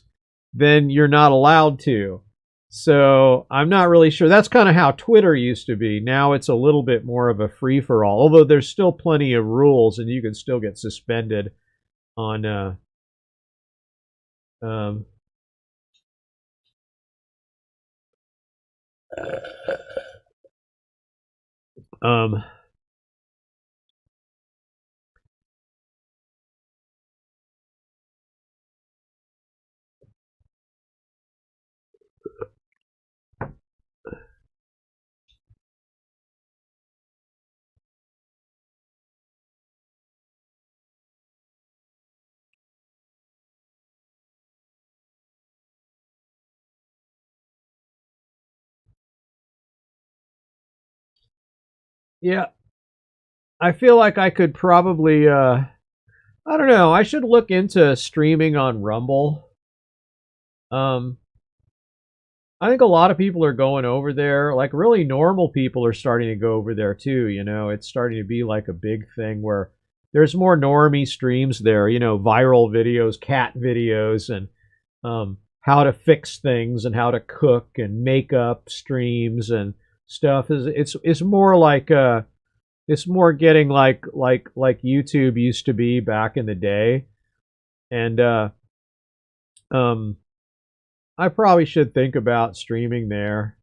A: then you're not allowed to. So I'm not really sure. That's kind of how Twitter used to be. Now it's a little bit more of a free for all, although there's still plenty of rules, and you can still get suspended on um, um, Yeah, I feel like I could probably I don't know, I should look into streaming on Rumble. Um I think a lot of people are going over there. Like really normal people are starting to go over there too, you know. It's starting to be like a big thing where there's more normie streams there, you know, viral videos, cat videos and how to fix things and how to cook and makeup streams and stuff. Is it's more like it's more getting like YouTube used to be back in the day. And um I probably should think about streaming there,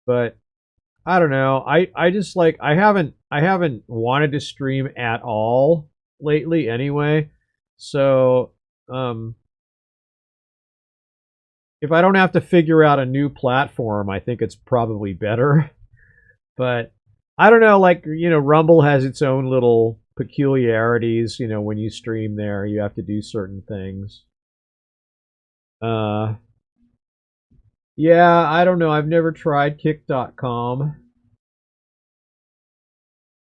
A: but I don't know. I just like I haven't wanted to stream at all lately anyway. So um if I don't have to figure out a new platform, I think it's probably better. But I don't know, like, you know, Rumble has its own little peculiarities, you know, when you stream there, you have to do certain things. Uh yeah, I don't know. I've never tried kick.com.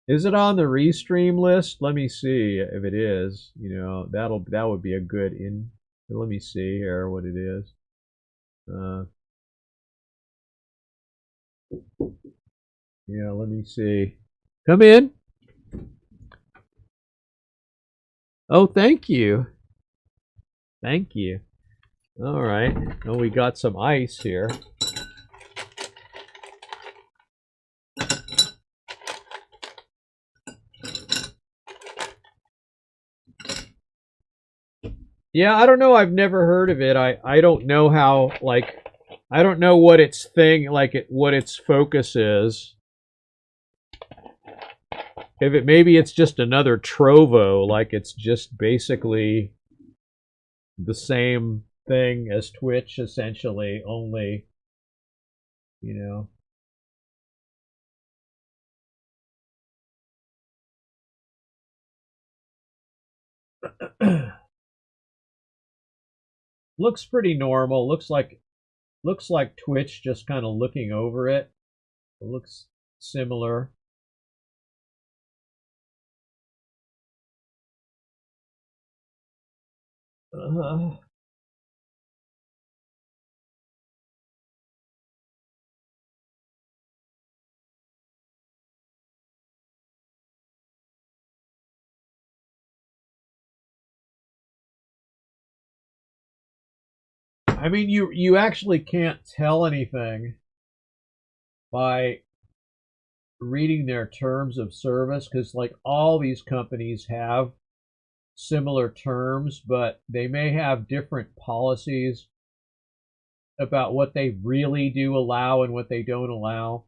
A: Is it on the restream list? Let me see if it is. You know, that would be a good in. Let me see here what it is. Uh, yeah, let me see. Come in. Oh, thank you. Thank you. All right. Oh, we got some ice here. Yeah, I don't know. I've never heard of it. I don't know how like I don't know what its thing like it what its focus is. If it maybe it's just another Trovo, like it's just basically the same thing as Twitch essentially, only you know. Looks pretty normal. Looks like Twitch just kind of looking over it. It looks similar. Uh, I mean, you actually can't tell anything by reading their terms of service because like all these companies have similar terms, but they may have different policies about what they really do allow and what they don't allow.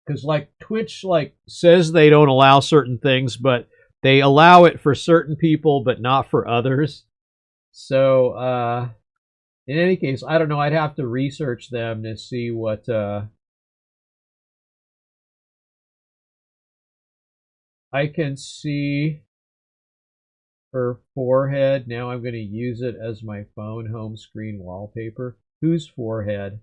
A: Because like Twitch like says they don't allow certain things, but they allow it for certain people, but not for others. So in any case, I don't know. I'd have to research them to see what I can see her forehead. Now I'm going to use it as my phone home screen wallpaper. Whose forehead?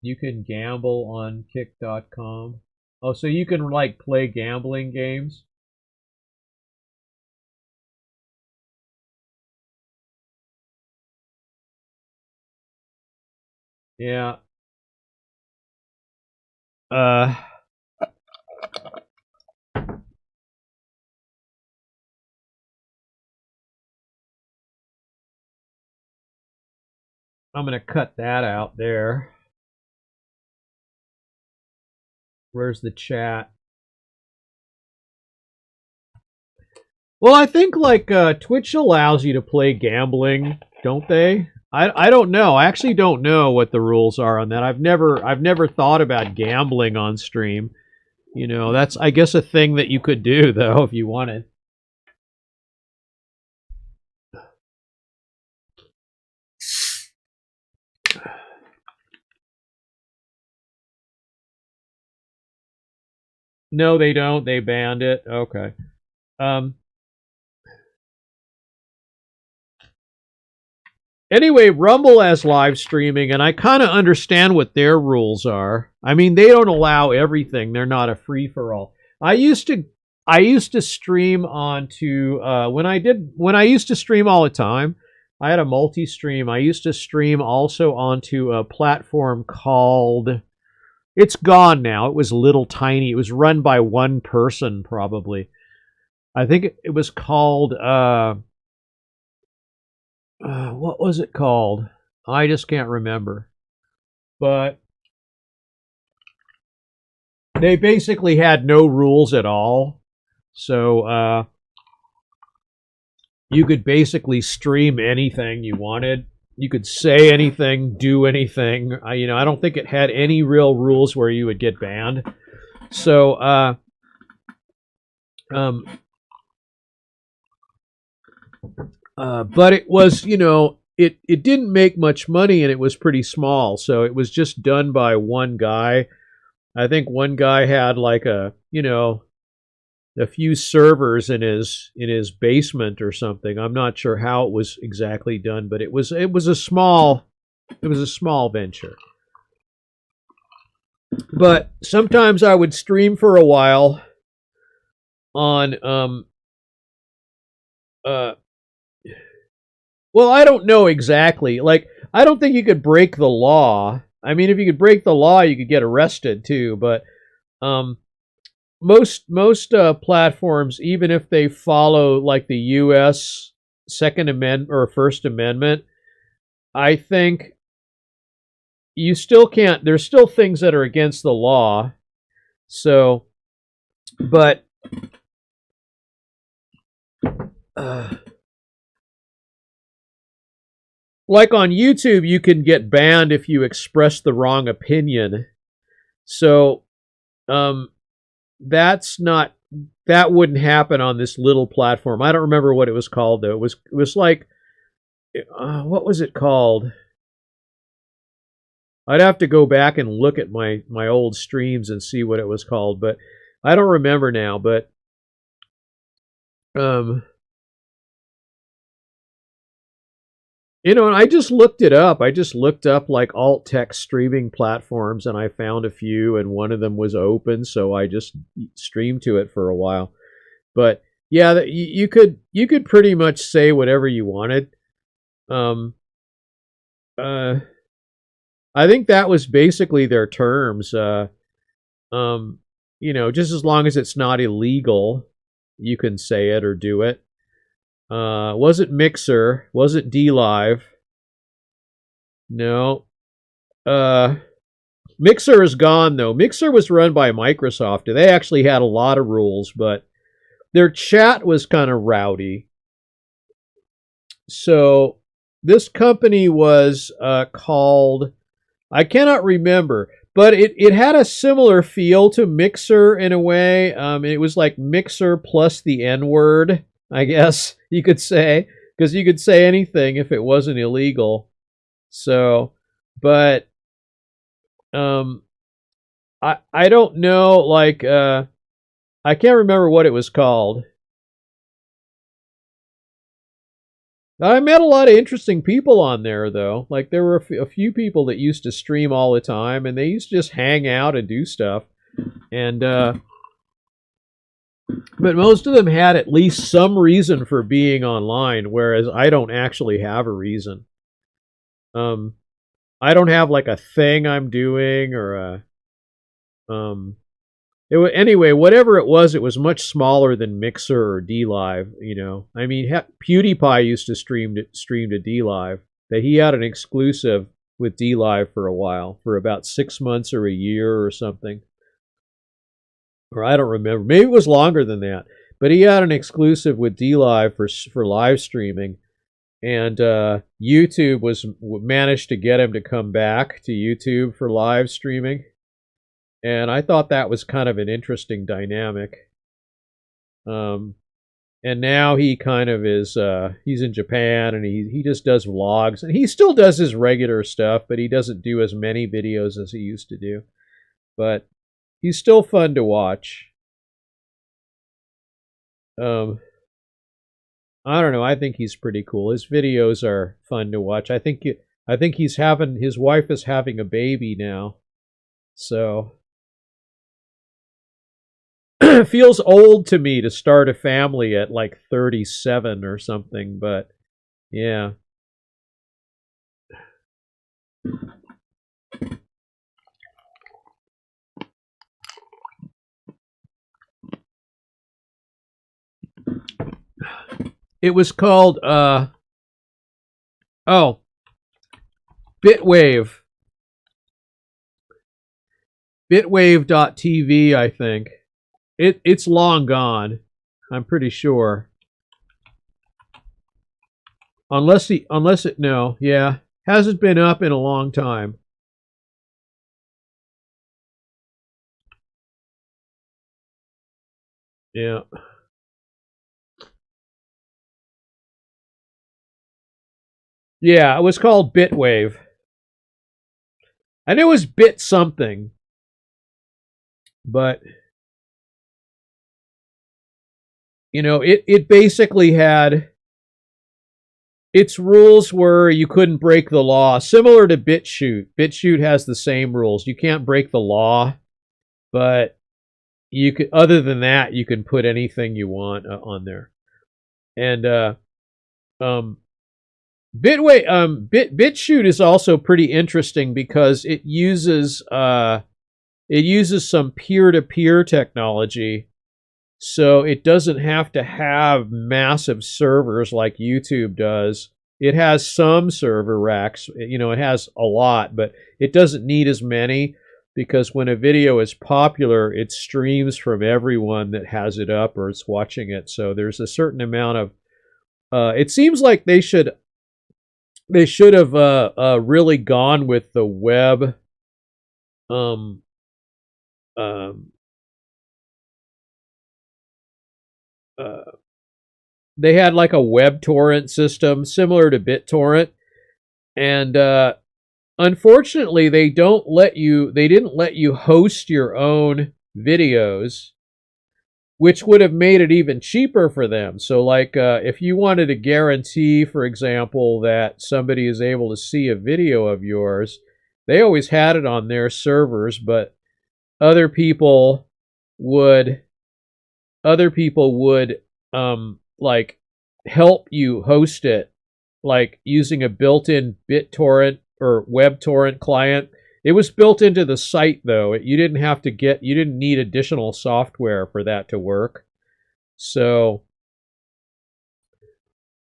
A: You can gamble on kick.com. Oh, so you can like play gambling games? Yeah. Uh I'm going to cut that out there. Where's the chat? Well, I think like Twitch allows you to play gambling, don't they? I don't know. I actually don't know what the rules are on that. I've never thought about gambling on stream. You know, that's I guess a thing that you could do though if you wanted. No, they don't. They banned it. Okay. Um anyway, Rumble has live streaming, and I kind of understand what their rules are. I mean, they don't allow everything. They're not a free for all. I used to stream onto when I used to stream all the time. I had a multi-stream. I used to stream also onto a platform called. It's gone now. It was little tiny. It was run by one person probably. I think it was called. What was it called? I just can't remember. But they basically had no rules at all. So you could basically stream anything you wanted. You could say anything, do anything. I don't think it had any real rules where you would get banned. So but it was, it didn't make much money, and it was pretty small. So it was just done by one guy. I think one guy had like a few servers in his basement or something. I'm not sure how it was exactly done, but it was a small venture. But sometimes I would stream for a while on well, I don't know exactly. Like, I don't think you could break the law. I mean, if you could break the law, you could get arrested too. But most platforms, even if they follow like the U.S. Second Amendment or First Amendment, I think you still can't. There's still things that are against the law. So, but like on YouTube, you can get banned if you express the wrong opinion. So, that wouldn't happen on this little platform. I don't remember what it was called though. It was like, what was it called? I'd have to go back and look at my old streams and see what it was called, but I don't remember now. But and I just looked it up. I just looked up like alt text streaming platforms, and I found a few, and one of them was open, so I just streamed to it for a while. But yeah, you could pretty much say whatever you wanted. I think that was basically their terms. Just as long as it's not illegal, you can say it or do it. Wasn't Mixer? Wasn't DLive? No. Mixer is gone though. Mixer was run by Microsoft, and they actually had a lot of rules, but their chat was kind of rowdy. So this company was called, I cannot remember, but it had a similar feel to Mixer in a way. It was like Mixer plus the N-word, I guess you could say, because you could say anything if it wasn't illegal. So, but I don't know, like I can't remember what it was called. I met a lot of interesting people on there, though. Like, there were a few people that used to stream all the time, and they used to just hang out and do stuff. And but most of them had at least some reason for being online, whereas I don't actually have a reason. I don't have like a thing I'm doing or a anyway, whatever it was much smaller than Mixer or DLive. I mean, PewDiePie used to stream to DLive. That he had an exclusive with DLive for a while, for about 6 months or a year or something, or I don't remember. Maybe it was longer than that. But he had an exclusive with DLive for live streaming, and YouTube managed to get him to come back to YouTube for live streaming. And I thought that was kind of an interesting dynamic. And now he kind of is, he's in Japan, and he just does vlogs. And he still does his regular stuff, but he doesn't do as many videos as he used to do. But he's still fun to watch. I don't know. I think he's pretty cool. His videos are fun to watch. I think he's having his wife is having a baby now, so it feels old to me to start a family at like 37 or something. But yeah, it was called oh, Bitwave. Bitwave.tv, I think. It's long gone. I'm pretty sure. Unless it no, yeah. Hasn't been up in a long time. Yeah. Yeah, it was called Bitwave. And it was Bit something, but it basically had its rules were you couldn't break the law, similar to BitChute. BitChute has the same rules. You can't break the law, but you could. Other than that, you can put anything you want on there. And um, BitChute is also pretty interesting because it uses some peer-to-peer technology, so it doesn't have to have massive servers like YouTube does. It has some server racks, it has a lot, but it doesn't need as many because when a video is popular, it streams from everyone that has it up or is watching it. So there's a certain amount of it seems like they should have really gone with the web um um uh, they had like a web torrent system similar to BitTorrent, and unfortunately they didn't let you host your own videos, which would have made it even cheaper for them. So like if you wanted to guarantee, for example, that somebody is able to see a video of yours, they always had it on their servers, but other people would like help you host it, like using a built-in BitTorrent or WebTorrent client. It was built into the site though. You didn't need additional software for that to work. So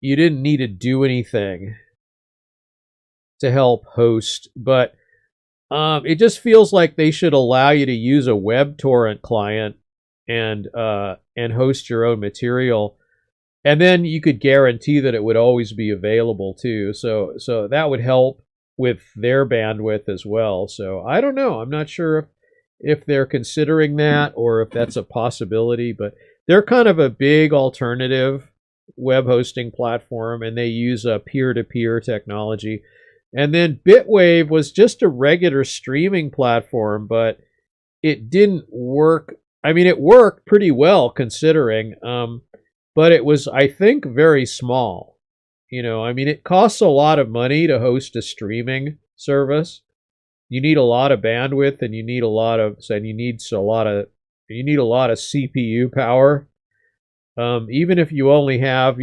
A: you didn't need to do anything to help host, but it just feels like they should allow you to use a WebTorrent client and host your own material, and then you could guarantee that it would always be available too. So that would help with their bandwidth as well. So I don't know. I'm not sure if they're considering that or if that's a possibility, but they're kind of a big alternative web hosting platform, and they use a peer-to-peer technology. And then Bitwave was just a regular streaming platform, but it didn't work. I mean, it worked pretty well considering, but it was, I think, very small. I mean, it costs a lot of money to host a streaming service. You need a lot of bandwidth, and you need a lot of CPU power. Even if you only have,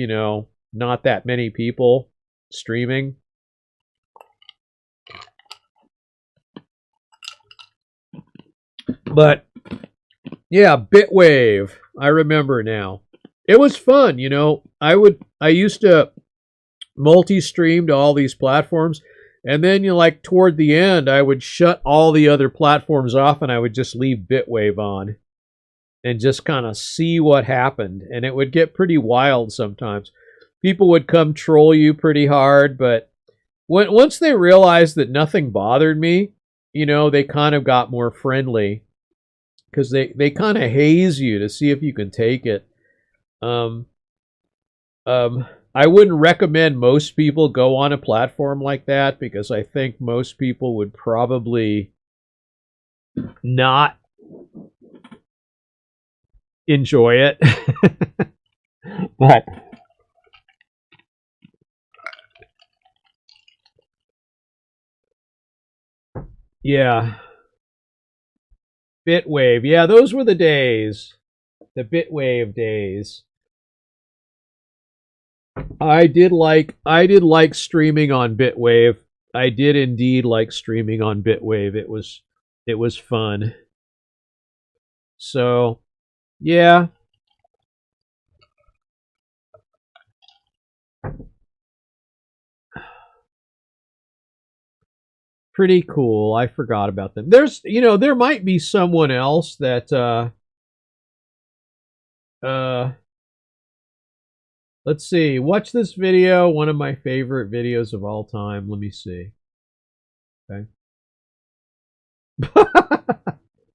A: not that many people streaming. But yeah, Bitwave. I remember now. It was fun, I used to multi-stream to all these platforms, and then like toward the end I would shut all the other platforms off and I would just leave Bitwave on and just kind of see what happened, and it would get pretty wild sometimes. People would come troll you pretty hard, but once they realized that nothing bothered me, they kind of got more friendly because they kind of haze you to see if you can take it. Um, I wouldn't recommend most people go on a platform like that because I think most people would probably not enjoy it. But Yeah. Bitwave. Yeah, those were the days. The Bitwave days. I did like streaming on Bitwave. I did indeed like streaming on Bitwave. It was fun. So, yeah, pretty cool. I forgot about them. There might be someone else that uh let's see. Watch this video, one of my favorite videos of all time. Let me see. Okay.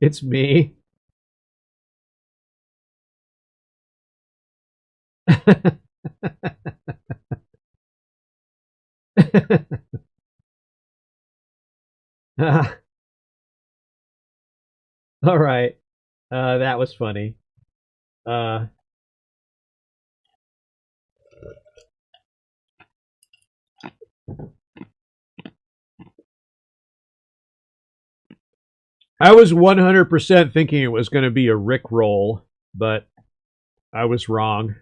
A: It's me. All right. That was funny. Uh, I was 100% thinking it was going to be a Rick roll, but I was wrong.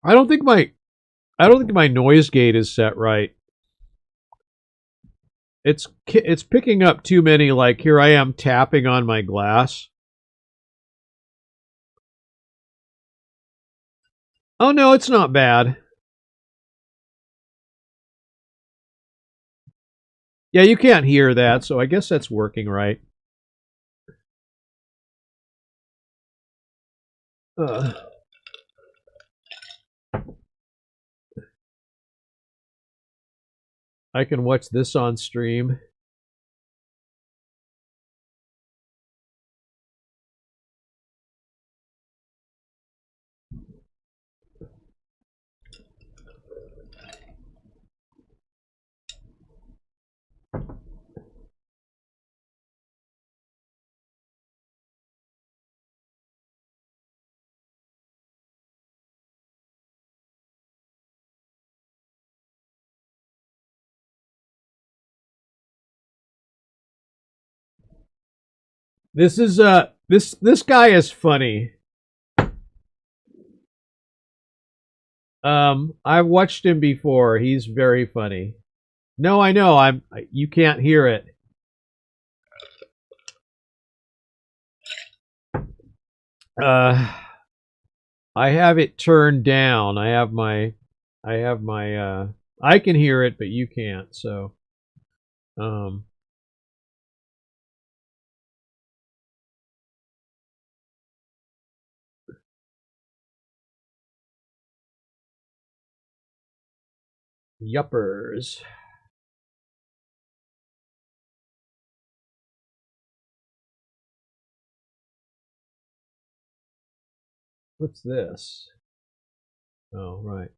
A: I don't think my noise gate is set right. It's picking up too many. Like here I am tapping on my glass. Oh no, it's not bad. Yeah, you can't hear that, so I guess that's working right. Uh, I can watch this on stream. This guy is funny. I've watched him before. He's very funny. No, I know. You can't hear it. Uh I have it turned down. I have my I can hear it but you can't. So um yuppers. What's this? Oh, right.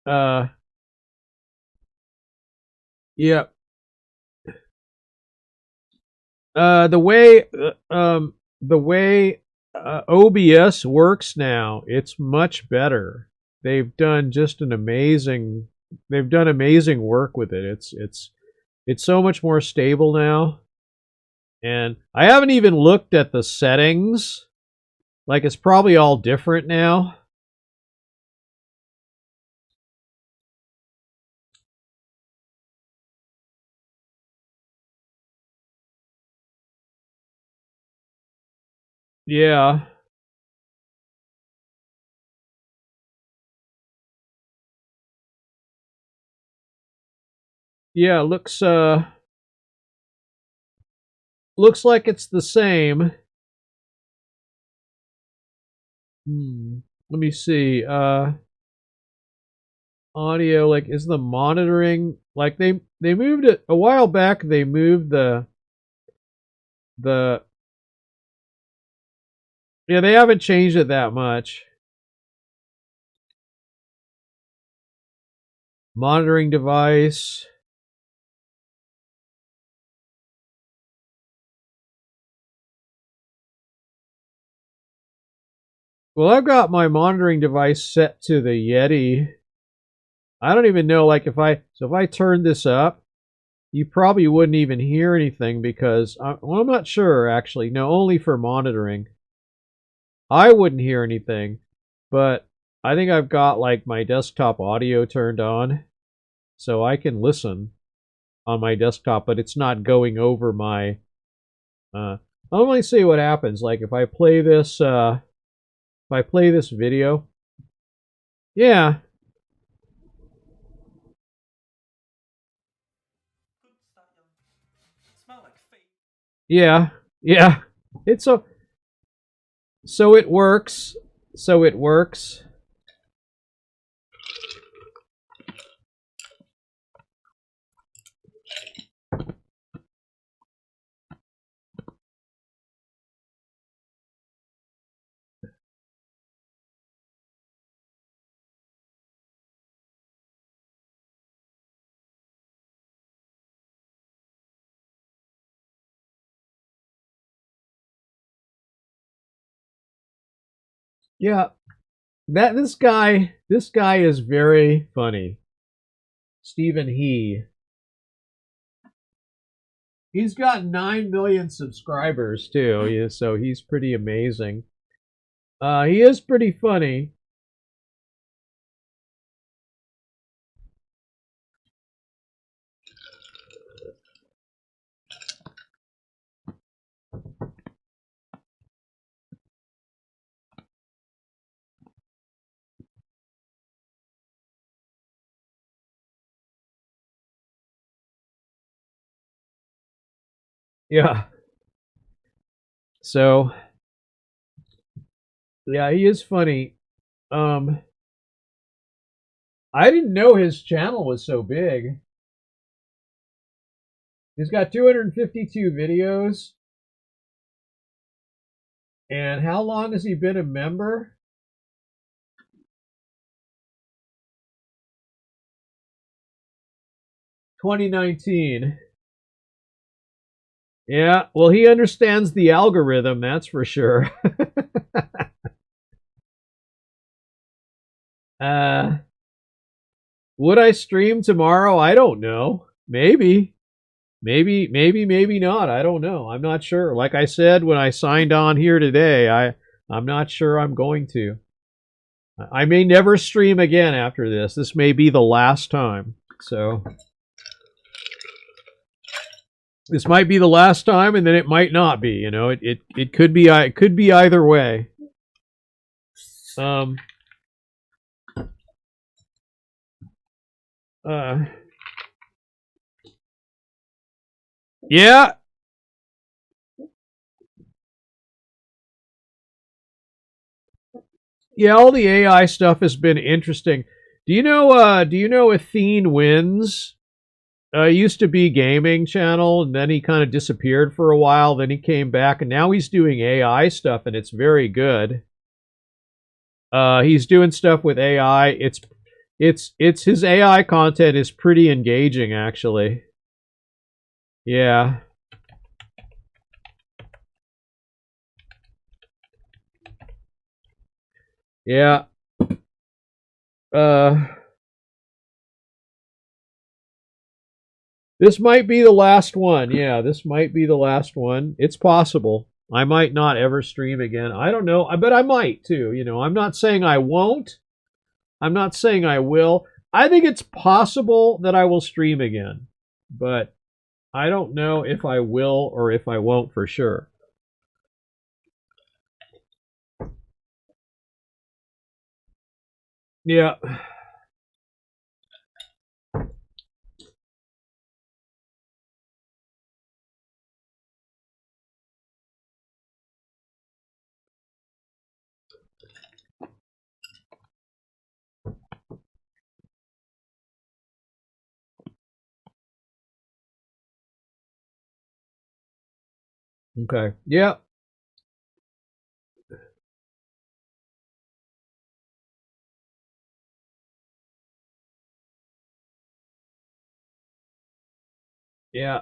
A: Uh yep. The way OBS works now, it's much better. They've done just an amazing they've done amazing work with it. It's so much more stable now. And I haven't even looked at the settings. Like it's probably all different now. Yeah. Yeah, looks like it's the same. Let me see. Audio, like, is the monitoring, like, they moved it a while back. They moved the yeah, they haven't changed it that much. Monitoring device. Well, I've got my monitoring device set to the Yeti. I don't even know, like, if I turn this up, you probably wouldn't even hear anything because, well, I'm not sure, actually. No, only for monitoring. I wouldn't hear anything, but I think I've got, like, my desktop audio turned on, so I can listen on my desktop, but it's not going over my, I'll only see what happens. Like, if I play this, video, yeah, yeah, yeah. It's a So it works. So it works. Yeah, this guy is very funny. Stephen he's got 9 million subscribers too. Yeah, so he's pretty amazing. He is pretty funny. Yeah. So yeah, he is funny. Um, I didn't know his channel was so big. He's got 252 videos. And how long has he been a member? 2019. Yeah, well, he understands the algorithm, that's for sure. uh, would I stream tomorrow? I don't know. Maybe. Maybe not. I don't know. I'm not sure. Like I said when I signed on here today, I'm not sure I'm going to. I may never stream again after this. This may be the last time. So this might be the last time, and then it might not be. You know, it could be either way. Um. Yeah. Yeah. All the AI stuff has been interesting. Do you know? Do you know Athene Wins? Used to be gaming channel, and then he kind of disappeared for a while. Then he came back, and now he's doing AI stuff, and it's very good. He's doing stuff with AI. It's his AI content is pretty engaging, actually. Yeah, yeah. Uh, this might be the last one. Yeah, this might be the last one. It's possible. I might not ever stream again. I don't know, but I might too. You know, I'm not saying I won't. I'm not saying I will. I think it's possible that I will stream again, but I don't know if I will or if I won't for sure. Yeah. Okay. Yeah. Yeah.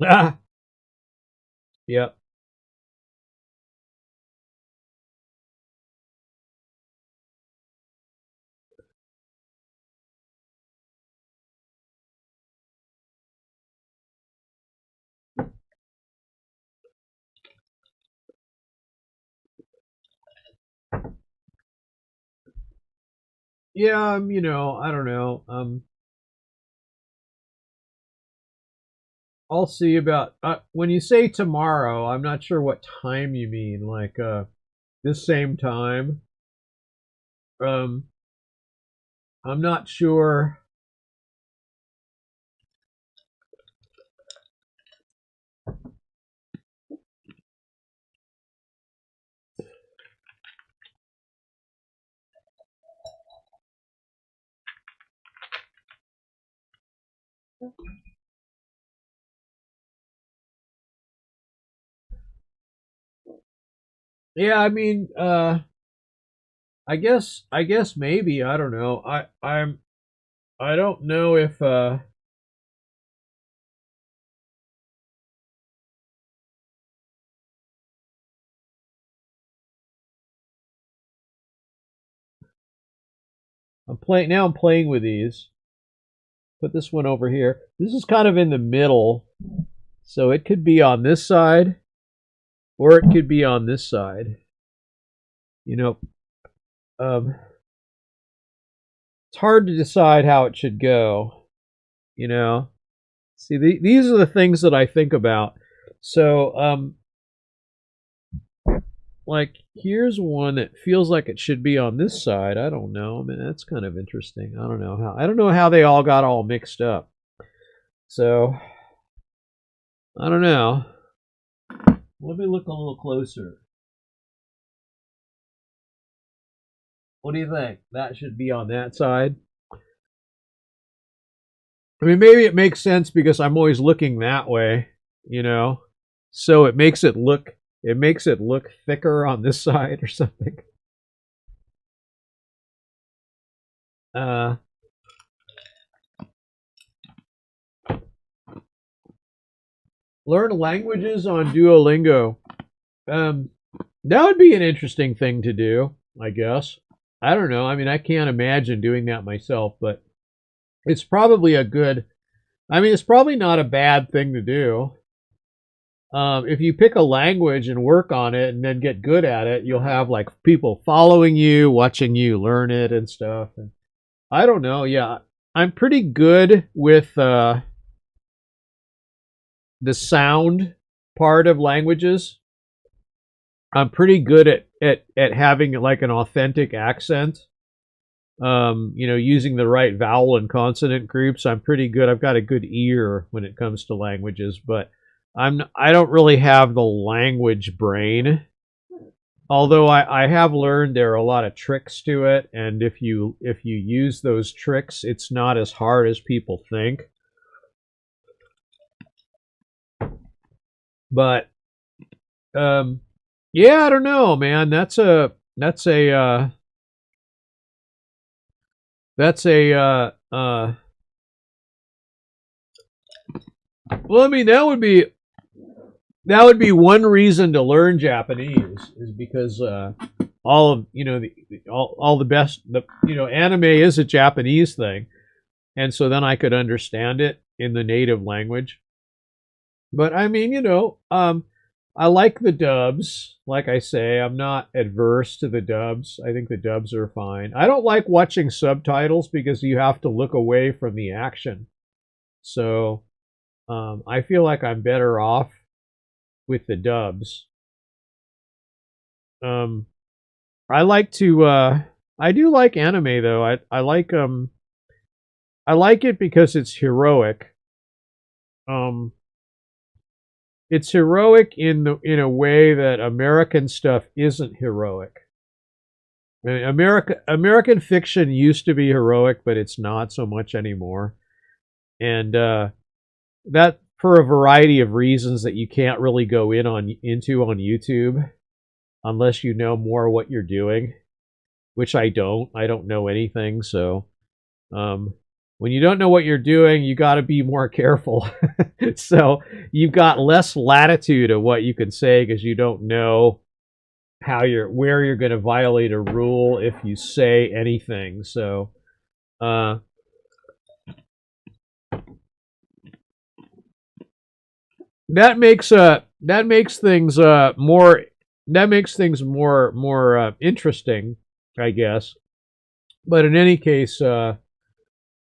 A: Ah, yep. Yeah, I don't know. I'll see about when you say tomorrow, I'm not sure what time you mean. Like this same time. Um, I'm not sure. Yeah, I mean, I guess maybe, I don't know. I don't know if I'm playing with these. Put this one over here. This is kind of in the middle. So it could be on this side or it could be on this side. You know, um it's hard to decide how it should go, you know. See, these are the things that I think about. So, like here's one that feels like it should be on this side. I don't know. I mean, that's kind of interesting. I don't know how they all got all mixed up. So I don't know. Let me look a little closer. What do you think? That should be on that side. I mean, maybe it makes sense because I'm always looking that way, you know. So it makes it look thicker on this side or something. Uh, learn languages on Duolingo. Um, that would be an interesting thing to do, I guess. I don't know. I mean, I can't imagine doing that myself, but it's probably a good. I mean, it's probably not a bad thing to do. If you pick a language and work on it and then get good at it, you'll have like people following you, watching you learn it and stuff. And I don't know. Yeah, I'm pretty good with the sound part of languages. I'm pretty good at having like an authentic accent. Using the right vowel and consonant groups. I'm pretty good. I've got a good ear when it comes to languages, but I don't really have the language brain. Although I have learned there are a lot of tricks to it, and if you use those tricks, it's not as hard as people think. But um, yeah, I don't know, man. That's a well, I mean that would be one reason to learn Japanese is because all of all the best anime is a Japanese thing, and so then I could understand it in the native language. But I mean, I like the dubs. Like I say, I'm not adverse to the dubs. I think the dubs are fine. I don't like watching subtitles because you have to look away from the action. So I feel like I'm better off with the dubs. Um, I like to. I do like anime though. I like it because it's heroic. Um, it's heroic in a way that American stuff isn't heroic. I mean, American fiction used to be heroic, but it's not so much anymore. And that for a variety of reasons that you can't really go into on YouTube unless you know more what you're doing. which I don't. I don't know anything, so um, when you don't know what you're doing, you got to be more careful. So you've got less latitude of what you can say because you don't know where you're going to violate a rule if you say anything. So uh, that makes things more interesting, I guess. But in any case,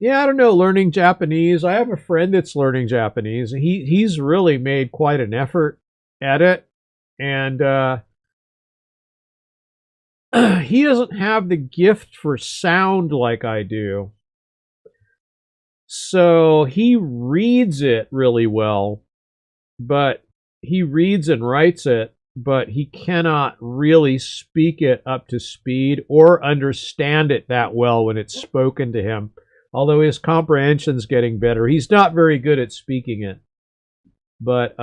A: yeah, I don't know. Learning Japanese. I have a friend that's learning Japanese. He's really made quite an effort at it, and he doesn't have the gift for sound like I do. So he reads it really well, but he reads and writes it, but he cannot really speak it up to speed or understand it that well when it's spoken to him. Although his comprehension's getting better, he's not very good at speaking it. But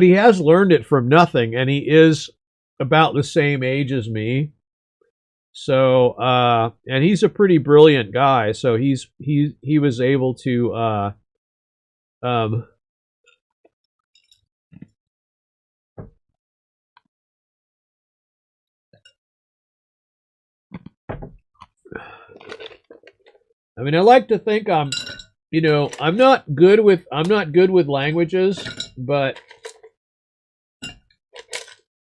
A: he has learned it from nothing, and he is about the same age as me. So and he's a pretty brilliant guy. So he was able to um, I mean, I like to think I'm not good with languages, but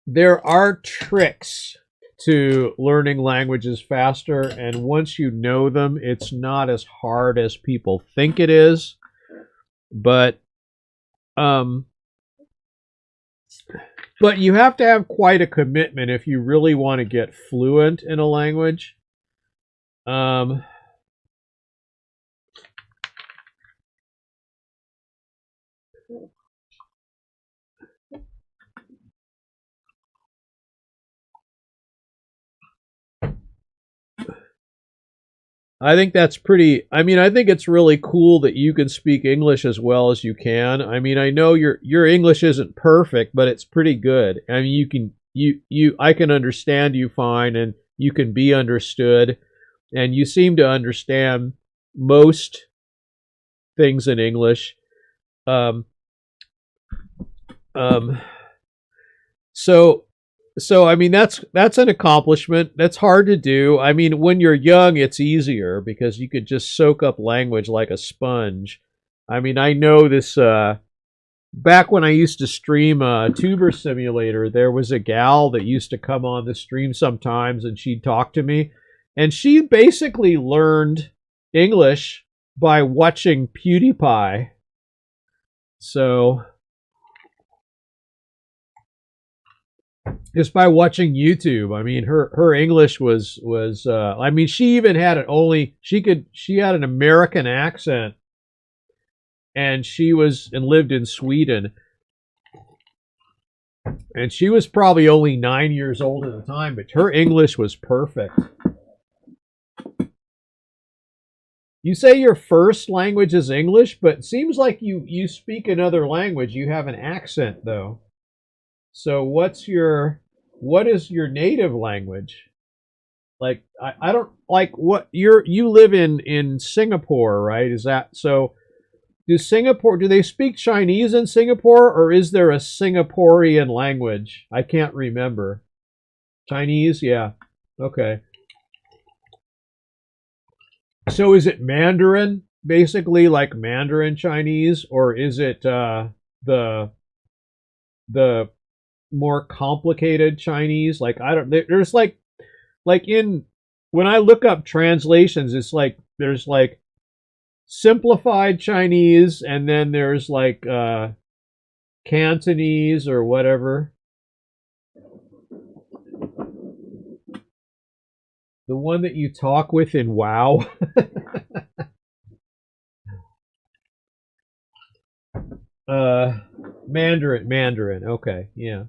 A: there are tricks to learning languages faster, and once you know them, it's not as hard as people think it is. But you have to have quite a commitment if you really want to get fluent in a language. I think that's pretty. I mean, I think it's really cool that you can speak English as well as you can. I mean, I know your English isn't perfect, but it's pretty good. I mean, I can understand you fine, and you can be understood, and you seem to understand most things in English. Um, um, so I mean that's an accomplishment. That's hard to do. I mean, when you're young, it's easier because you could just soak up language like a sponge. I mean, I know this. Back when I used to stream Tuber Simulator, there was a gal that used to come on the stream sometimes, and she'd talk to me, and she basically learned English by watching PewDiePie. So just by watching YouTube. I mean, her English was I mean, she even had she had an American accent, and lived in Sweden, and she was probably only 9 years old at the time, but her English was perfect. You say your first language is English, but it seems like you speak another language. You have an accent though. So what is your native language? Like I don't like what you live in Singapore, right? Is that so? Do they speak Chinese in Singapore, or is there a Singaporean language? I can't remember. Chinese, yeah. Okay. So is it Mandarin, basically like Mandarin Chinese, or is it the more complicated Chinese? Like I don't. There's like when I look up translations, it's like there's like simplified Chinese, and then there's like Cantonese or whatever. The one that you talk with in WoW. Mandarin. Okay, yeah.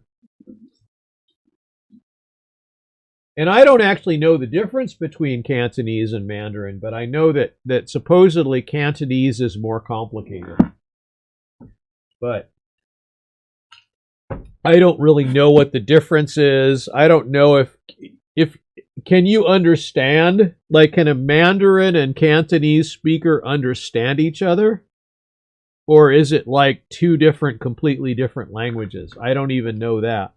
A: And I don't actually know the difference between Cantonese and Mandarin, but I know that supposedly Cantonese is more complicated. but I don't really know what the difference is. I don't know if can you understand? Like, can a Mandarin and Cantonese speaker understand each other? Or is it like two different, completely different languages? I don't even know that.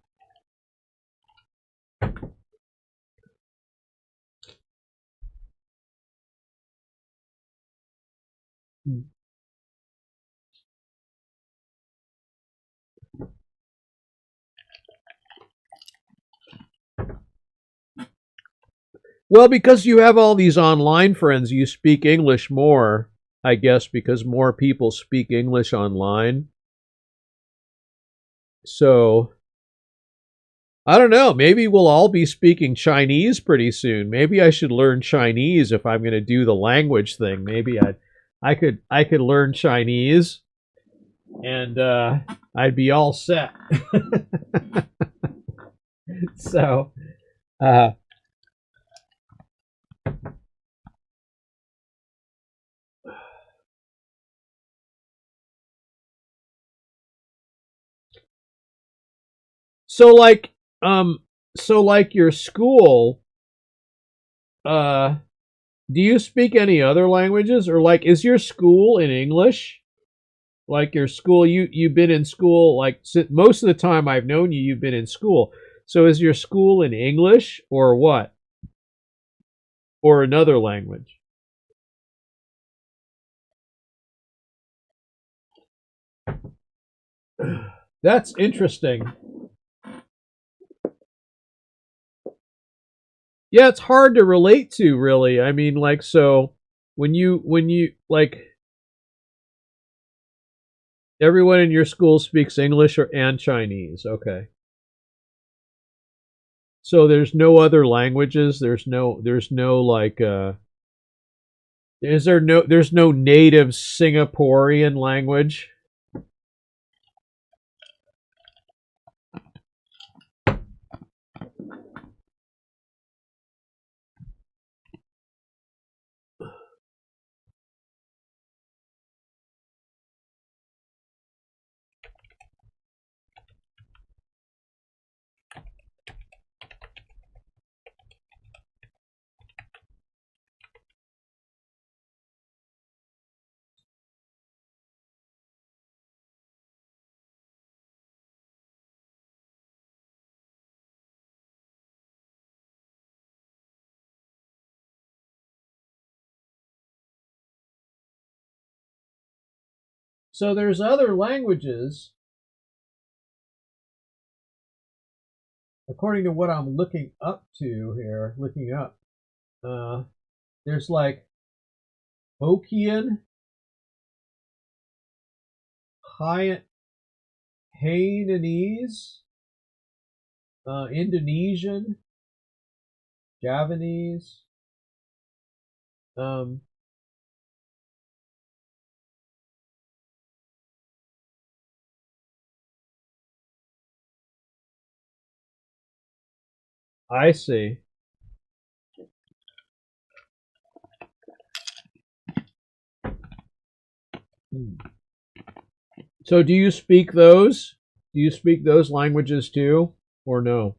A: Well, because you have all these online friends, you speak English more, I guess, because more people speak English online. So, I don't know. Maybe we'll all be speaking Chinese pretty soon. Maybe I should learn Chinese if I'm going to do the language thing. Maybe I could learn Chinese and I'd be all set. So, uh, so like um so like your school, uh do you speak any other languages, or like is your school in English? Like your school, you've been in school like most of the time I've known you, you've been in school. So is your school in English or what? Or another language? That's interesting. Yeah, it's hard to relate to, really. I mean, like, so when you like everyone in your school speaks English or and Chinese. Okay. So there's no other languages. There's no like is there no there's no native Singaporean language? So there's other languages according to what I'm looking up to here, looking up. Uh there's like Hokkien, Hainanese, Indonesian, Javanese. Um, I see. Hmm. So do you speak those? Do you speak those languages too, or no?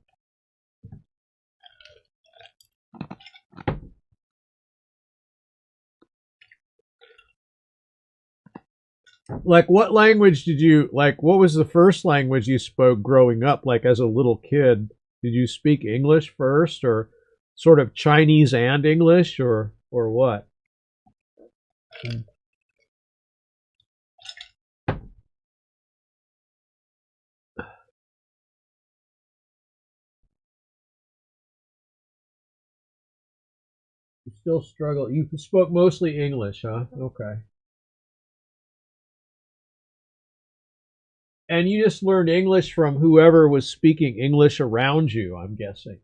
A: Like, what language did you like? What was the first language you spoke growing up? Like as a little kid, did you speak English first, or sort of Chinese and English, or what? Hmm. You still struggle. You spoke mostly English, huh? Okay. And you just learned English from whoever was speaking English around you, I'm guessing.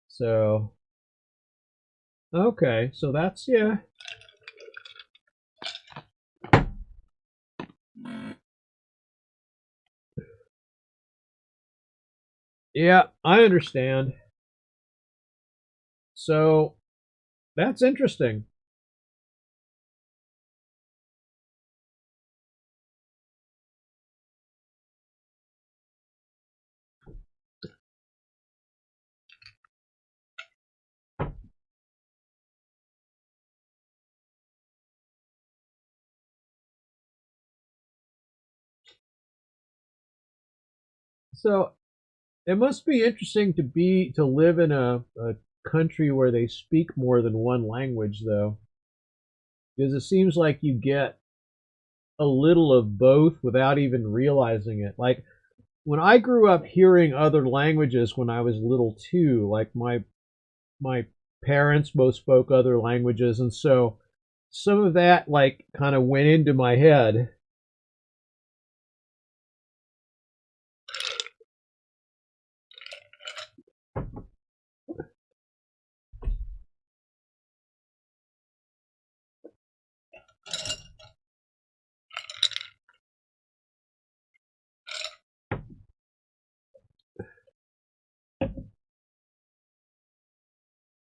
A: So, okay. So that's, yeah. Yeah, I understand. So, that's interesting. So it must be interesting to live in a country where they speak more than one language, though, because it seems like you get a little of both without even realizing it. Like when I grew up hearing other languages when I was little too, like my parents both spoke other languages, and so some of that like kind of went into my head.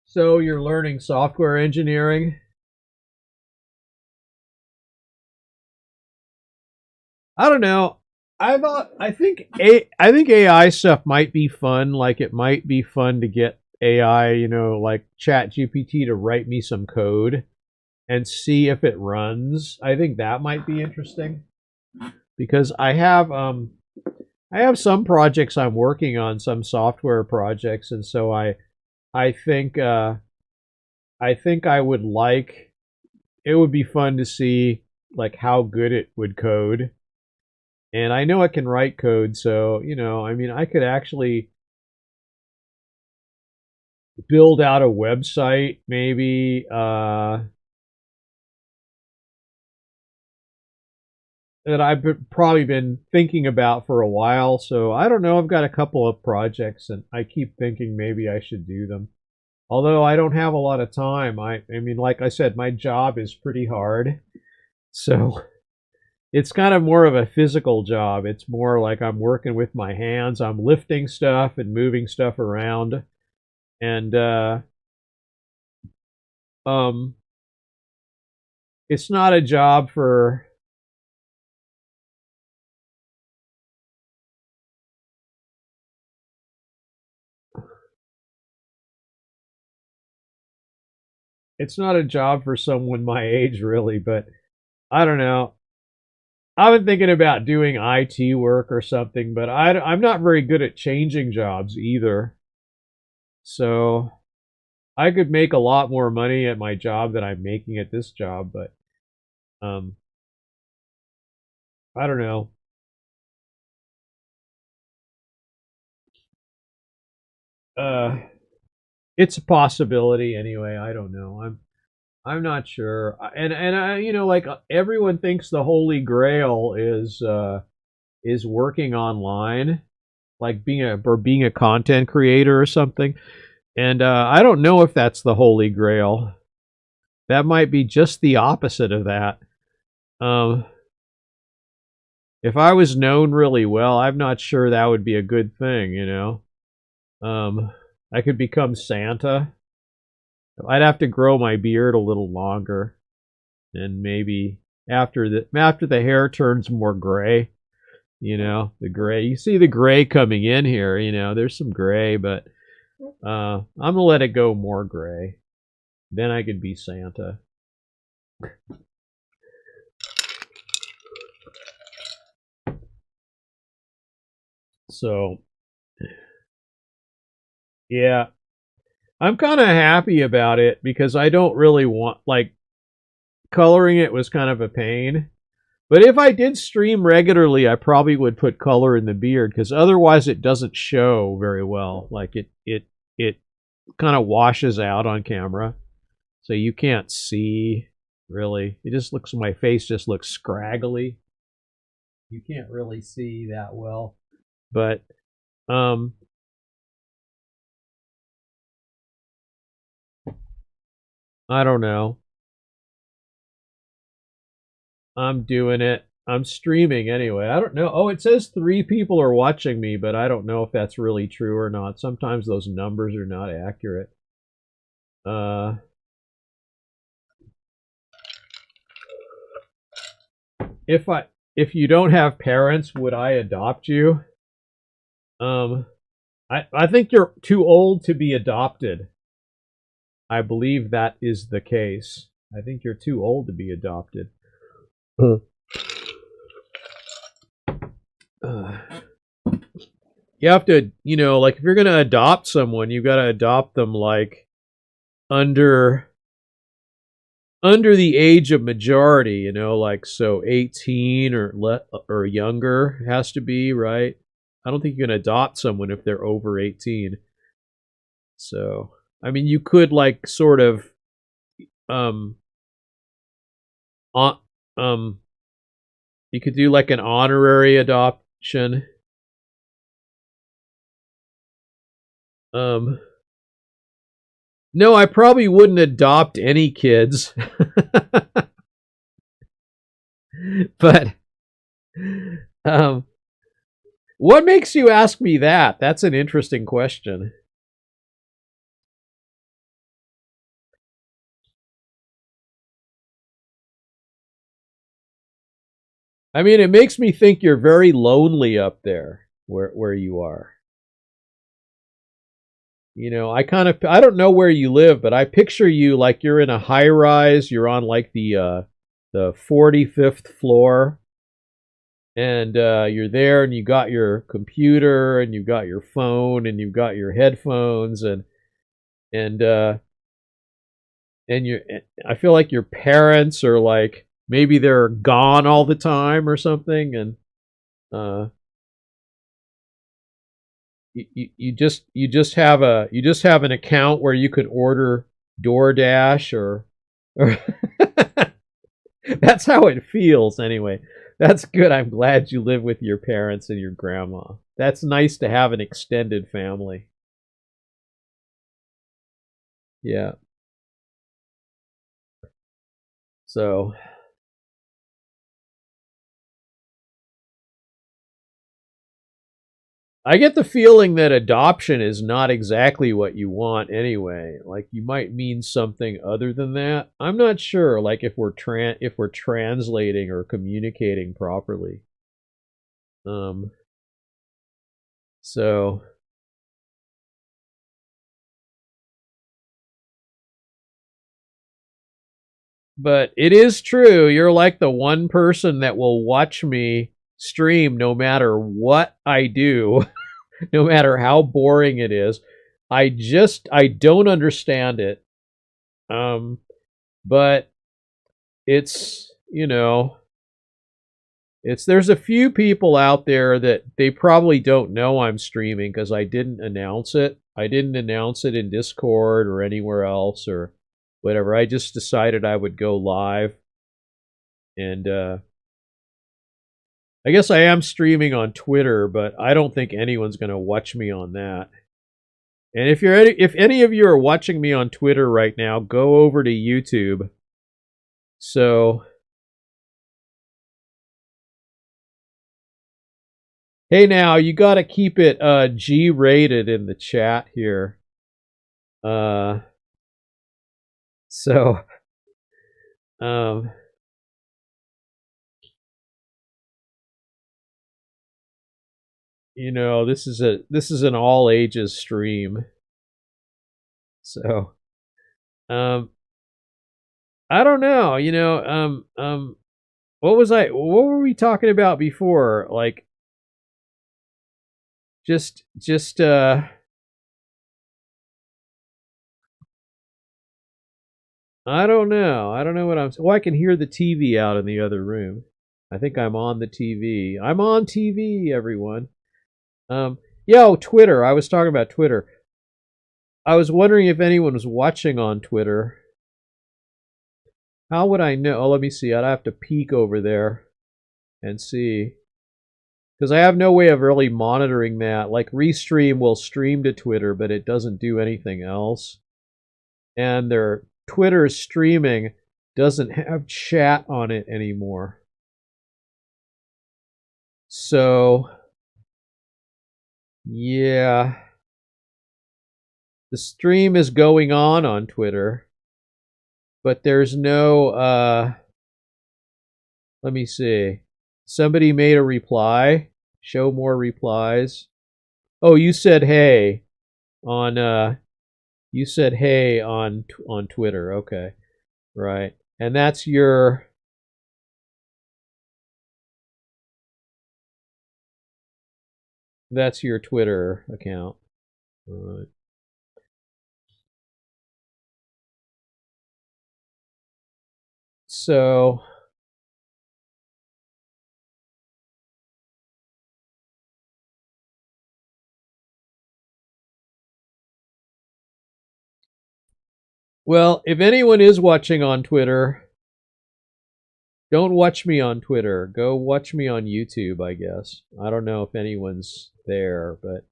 A: So you're learning software engineering. I don't know. I think AI stuff might be fun. Like it might be fun to get AI, like Chat GPT to write me some code and see if it runs. I think that might be interesting because I have some projects I'm working on, some software projects, and so I think I think I would like it would be fun to see like how good it would code. And I know it can write code, so I mean, I could actually build out a website, maybe that I've probably been thinking about for a while. So I don't know. I've got a couple of projects, and I keep thinking maybe I should do them. Although I don't have a lot of time. I mean, like I said, my job is pretty hard, so it's kind of more of a physical job. It's more like I'm working with my hands. I'm lifting stuff and moving stuff around, and um, it's not a job for. It's not a job for someone my age, really. But I don't know. I've been thinking about doing IT work or something, but I'm not very good at changing jobs either. So I could make a lot more money at my job than I'm making at this job, but um, I don't know. Uh, it's a possibility anyway. I don't know. I'm not sure. And I, like everyone thinks the holy grail is working online, like being a content creator or something. And I don't know if that's the holy grail. That might be just the opposite of that. Um, if I was known really well, I'm not sure that would be a good thing. Um, I could become Santa. I'd have to grow my beard a little longer, and maybe after the hair turns more gray, the gray. You see the gray coming in here. There's some gray, but I'm gonna let it go more gray. Then I could be Santa. So yeah, I'm kind of happy about it because I don't really want like coloring it was kind of a pain. But if I did stream regularly, I probably would put color in the beard because otherwise it doesn't show very well. Like it kind of washes out on camera, so you can't see really. It just looks my face just looks scraggly. You can't really see that well. But um, I don't know. I'm doing it. I'm streaming anyway. I don't know. Oh, it says 3 people are watching me, but I don't know if that's really true or not. Sometimes those numbers are not accurate. Uh, if I if you don't have parents, would I adopt you? Um, I think you're too old to be adopted. I believe that is the case. I think you're too old to be adopted. Uh, you have to, like if you're going to adopt someone, you got to adopt them like under the age of majority, like so 18 or younger has to be, right? I don't think you can adopt someone if they're over 18. So, I mean, you could like sort of um on you could do like an honorary adoption. Um no, I probably wouldn't adopt any kids. But um what makes you ask me that? That's an interesting question. I mean, it makes me think you're very lonely up there where you are. I don't know where you live, but I picture you like you're in a high rise, you're on like the 45th floor, and you're there and you got your computer and you got your phone and you've got your headphones and uh and you I feel like your parents are like maybe they're gone all the time or something, and uh you just have an account where you could order DoorDash or that's how it feels anyway. That's good. I'm glad you live with your parents and your grandma. That's nice to have an extended family. Yeah. So I get the feeling that adoption is not exactly what you want anyway. Like you might mean something other than that. I'm not sure. Like if we're translating or communicating properly. Um. So, but it is true. You're like the one person that will watch me stream no matter what I do, no matter how boring it is. I don't understand it. Um, but it's, there's a few people out there that they probably don't know I'm streaming because I didn't announce it. I didn't announce it in Discord or anywhere else or whatever. I just decided I would go live, and I guess I am streaming on Twitter, but I don't think anyone's going to watch me on that. And if any of you are watching me on Twitter right now, go over to YouTube. So, hey now, you got to keep it G rated in the chat here. Uh so um this is an all ages stream. So, um I don't know, what were we talking about before? Like just I don't know. I don't know what I'm. Oh, I can hear the TV out in the other room. I think I'm on the TV. I'm on TV, everyone. Yo, Twitter. I was talking about Twitter. I was wondering if anyone was watching on Twitter. How would I know? Oh, let me see. I'd have to peek over there and see. Because I have no way of really monitoring that. Like, Restream will stream to Twitter, but it doesn't do anything else. And their Twitter streaming doesn't have chat on it anymore. So, yeah. The stream is going on Twitter, but there's no let me see. Somebody made a reply. Show more replies. Oh, you said hey on on Twitter. Okay. Right. And that's your That's your Twitter account. All right. So, well, if anyone is watching on Twitter, don't watch me on Twitter. Go watch me on YouTube, I guess. I don't know if anyone's there, but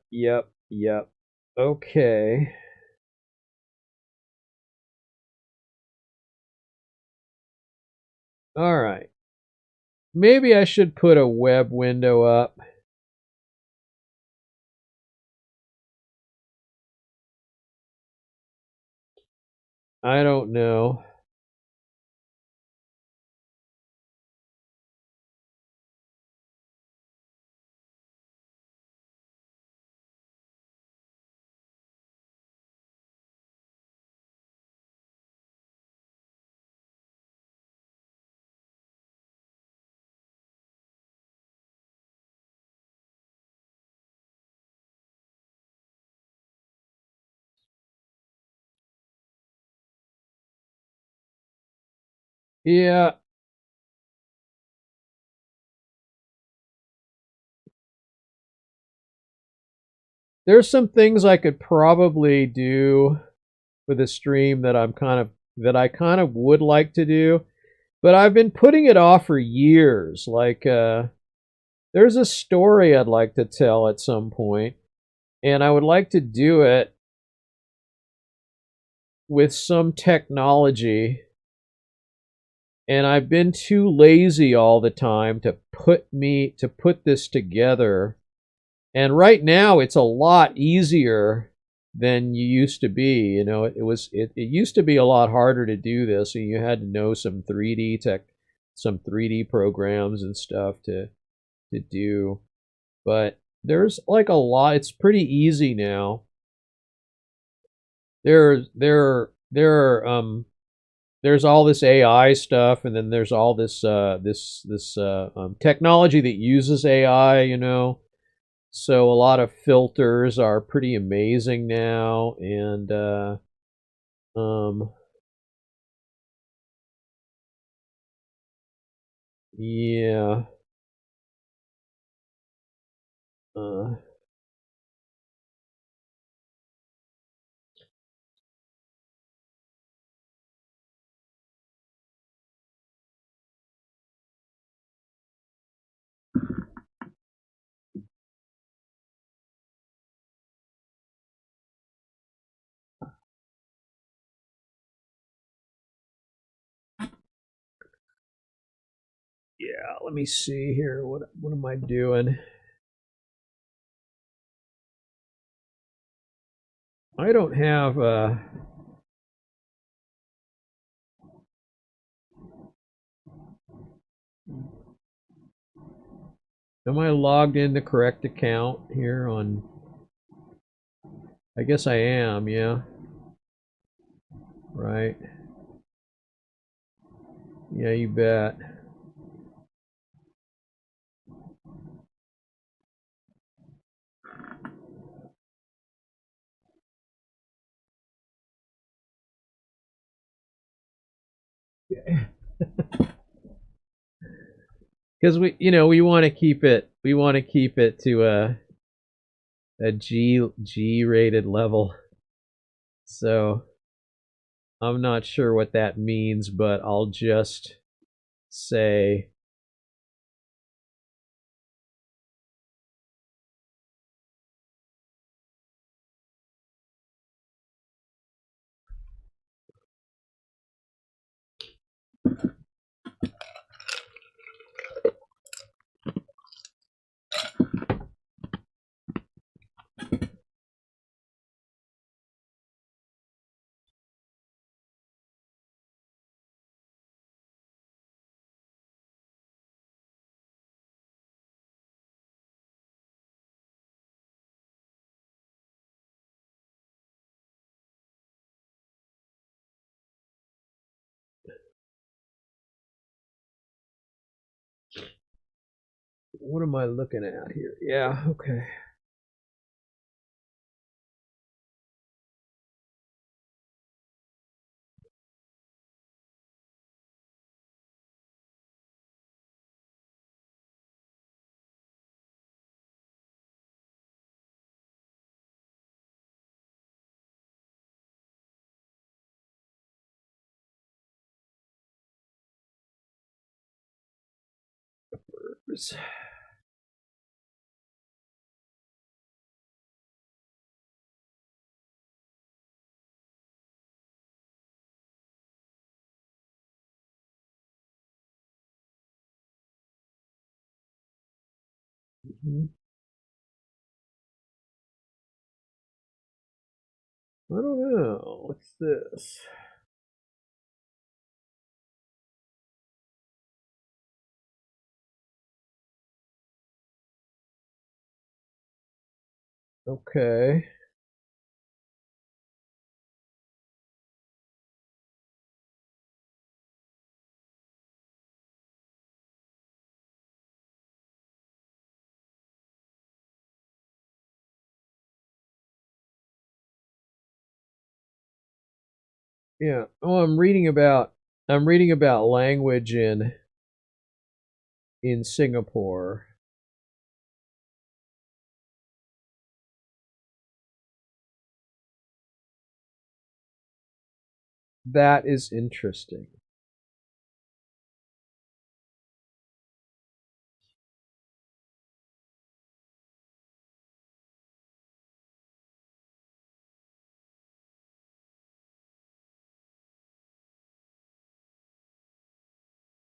A: yep, yep. Okay. All right. Maybe I should put a web window up. I don't know. Yeah, there's some things I could probably do with a stream that I kind of would like to do, but I've been putting it off for years. Like there's a story I'd like to tell at some point, and I would like to do it with some technology, and I've been too lazy all the time to put this together. And right now it's a lot easier than you used to be. You know, it used to be a lot harder to do this, and you had to know some 3D programs and stuff to do. But there's like a lot. It's pretty easy now. There are there's all this AI stuff, and then there's all this technology that uses AI. You know, so a lot of filters are pretty amazing now, and um, yeah, uh, yeah. Let me see here. What am I doing? I don't have. Am I logged in the correct account here on? I guess I am. Yeah. Right. Yeah, you bet. Because we want to keep it. We want to keep it to a G rated level. So I'm not sure what that means, but I'll just say What am I looking at here? Yeah, okay. Mhm. I don't know. What's this? Okay. Yeah. Oh, I'm reading about language in Singapore. That is interesting.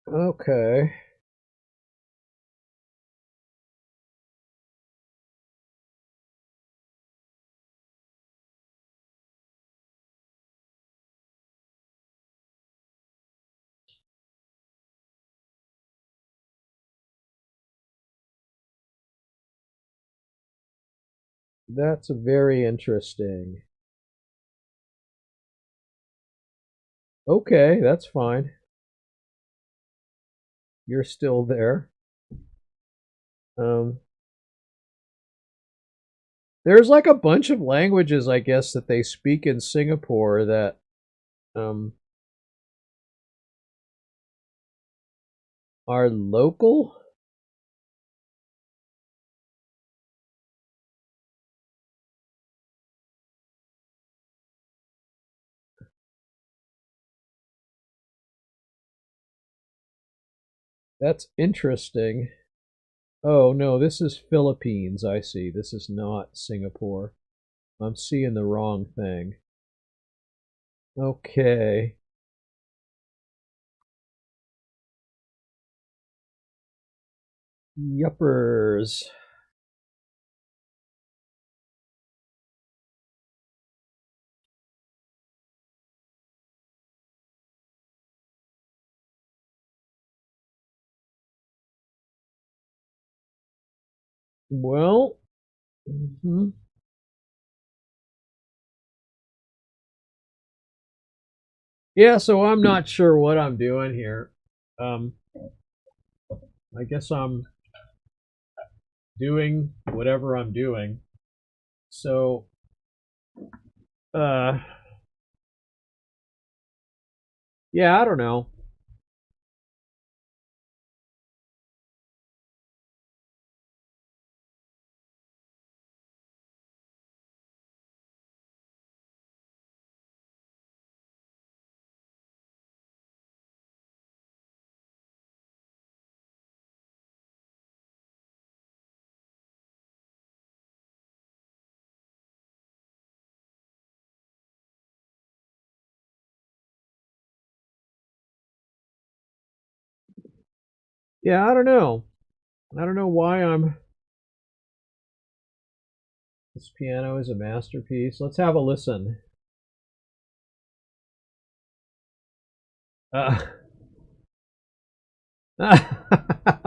A: Okay. That's very interesting. Okay, that's fine. You're still there. Um, there's like a bunch of languages, I guess, that they speak in Singapore that um, are local. That's interesting. Oh no, this is Philippines. I see. This is not Singapore. I'm seeing the wrong thing. Okay. Yuppers. Well, mhm. Yeah, so I'm not sure what I'm doing here. Um, I guess I'm doing whatever I'm doing. So, uh, yeah, I don't know. Yeah, I don't know. I don't know why I'm. This piano is a masterpiece. Let's have a listen. Uh,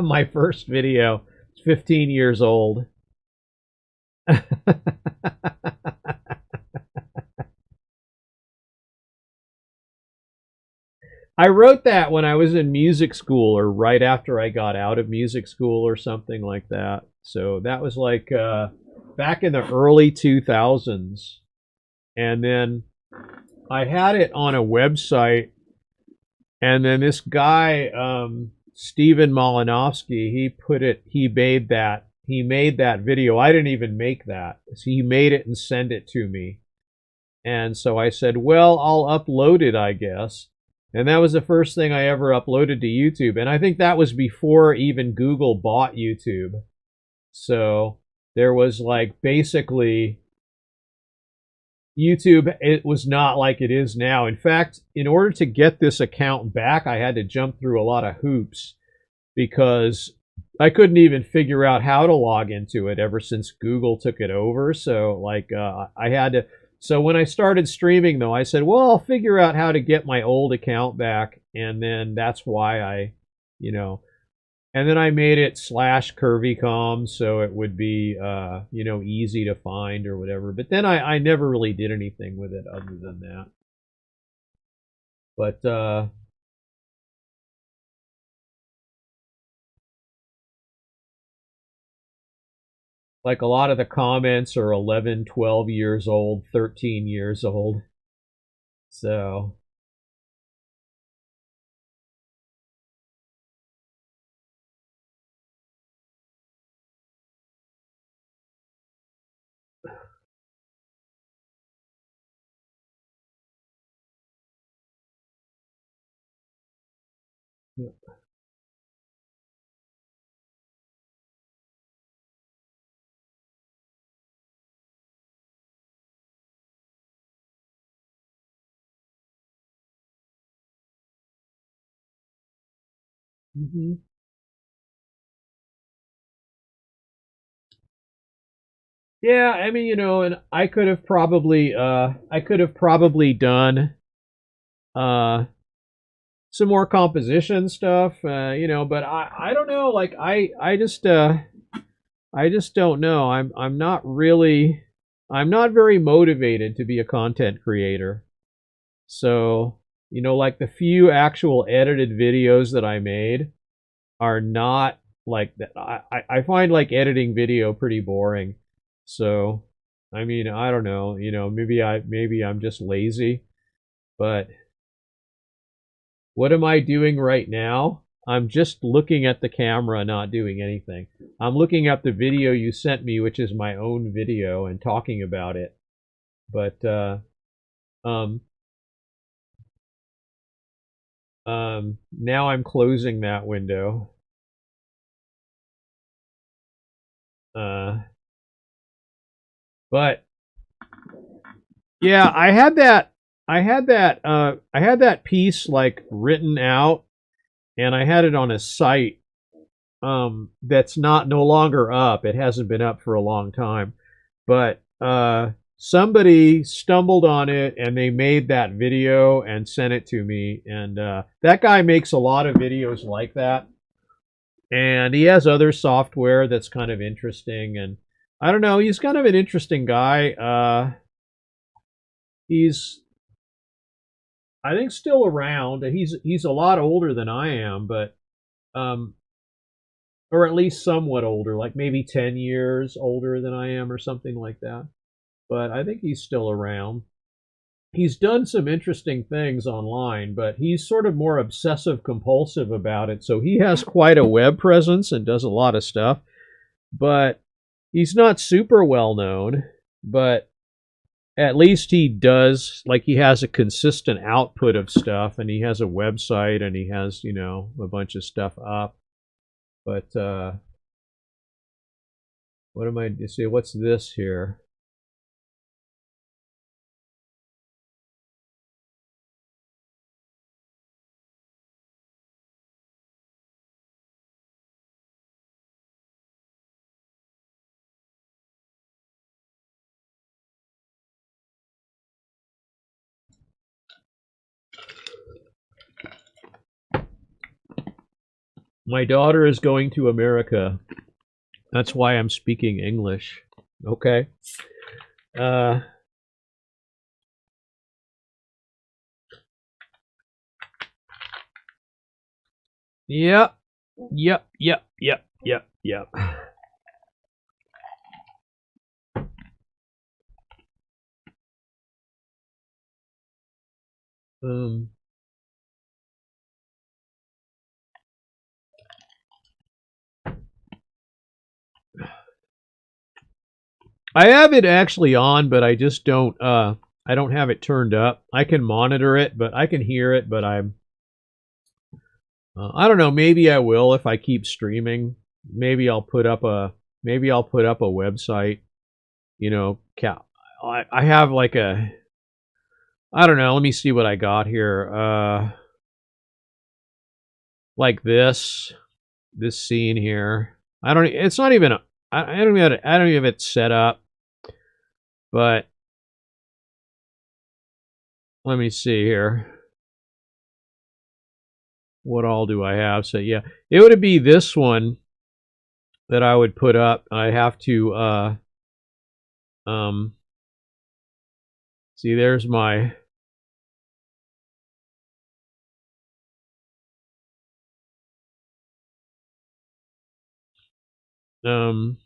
A: my first video. It's 15 years old. I wrote that when I was in music school, or right after I got out of music school, or something like that. So that was like back in the early 2000s. And then I had it on a website, and then this guy, Steven Malinovsky, he made that video. I didn't even make that. So he made it and sent it to me. And so I said, well, I'll upload it, I guess. And that was the first thing I ever uploaded to YouTube. And I think that was before even Google bought YouTube. So there was like basically YouTube, it was not like it is now. In fact, in order to get this account back, I had to jump through a lot of hoops because I couldn't even figure out how to log into it ever since Google took it over. So like I had to. So when I started streaming, though, I said, well, I'll figure out how to get my old account back. And then that's why you know, and then I made it /curvycom so it would be, easy to find or whatever. But then I never really did anything with it other than that. But like a lot of the comments are 11, 12 years old, 13 years old. So yeah. Mm-hmm. Yeah, I mean, and I could have probably done uh some more composition stuff, but I don't know, like I just don't know. I'm not very motivated to be a content creator. So, like the few actual edited videos that I made are not like that. I find like editing video pretty boring. So, I mean, I don't know, maybe I'm just lazy, but what am I doing right now? I'm just looking at the camera, not doing anything. I'm looking at the video you sent me, which is my own video, and talking about it. But um, now I'm closing that window. Uh, but yeah, I had that piece like written out, and I had it on a site that's not no longer up. It hasn't been up for a long time, but somebody stumbled on it and they made that video and sent it to me. And that guy makes a lot of videos like that, and he has other software that's kind of interesting. And I don't know, he's kind of an interesting guy. He's, I think, still around. He's a lot older than I am, but um, or at least somewhat older, like maybe 10 years older than I am or something like that. But I think he's still around. He's done some interesting things online, but he's sort of more obsessive compulsive about it. So he has quite a web presence and does a lot of stuff, but he's not super well known. But at least he does, like, he has a consistent output of stuff, and he has a website, and he has, a bunch of stuff up. But what am I see? What's this here? My daughter is going to America. That's why I'm speaking English. Okay. Uh, Yep. Yep. Yep. Yep. Yep. Yep. Um. I have it actually on, but I just don't. I don't have it turned up. I can monitor it, but I can hear it, but I'm. I don't know. Maybe I will if I keep streaming. Maybe I'll put up a. Maybe I'll put up a website. You know, I have like a. I don't know. Let me see what I got here. Like this scene here. I don't. It's not even. I don't even. I don't even have it set up. But let me see here. What all do I have? So yeah, it would be this one that I would put up. I have to um see. There's my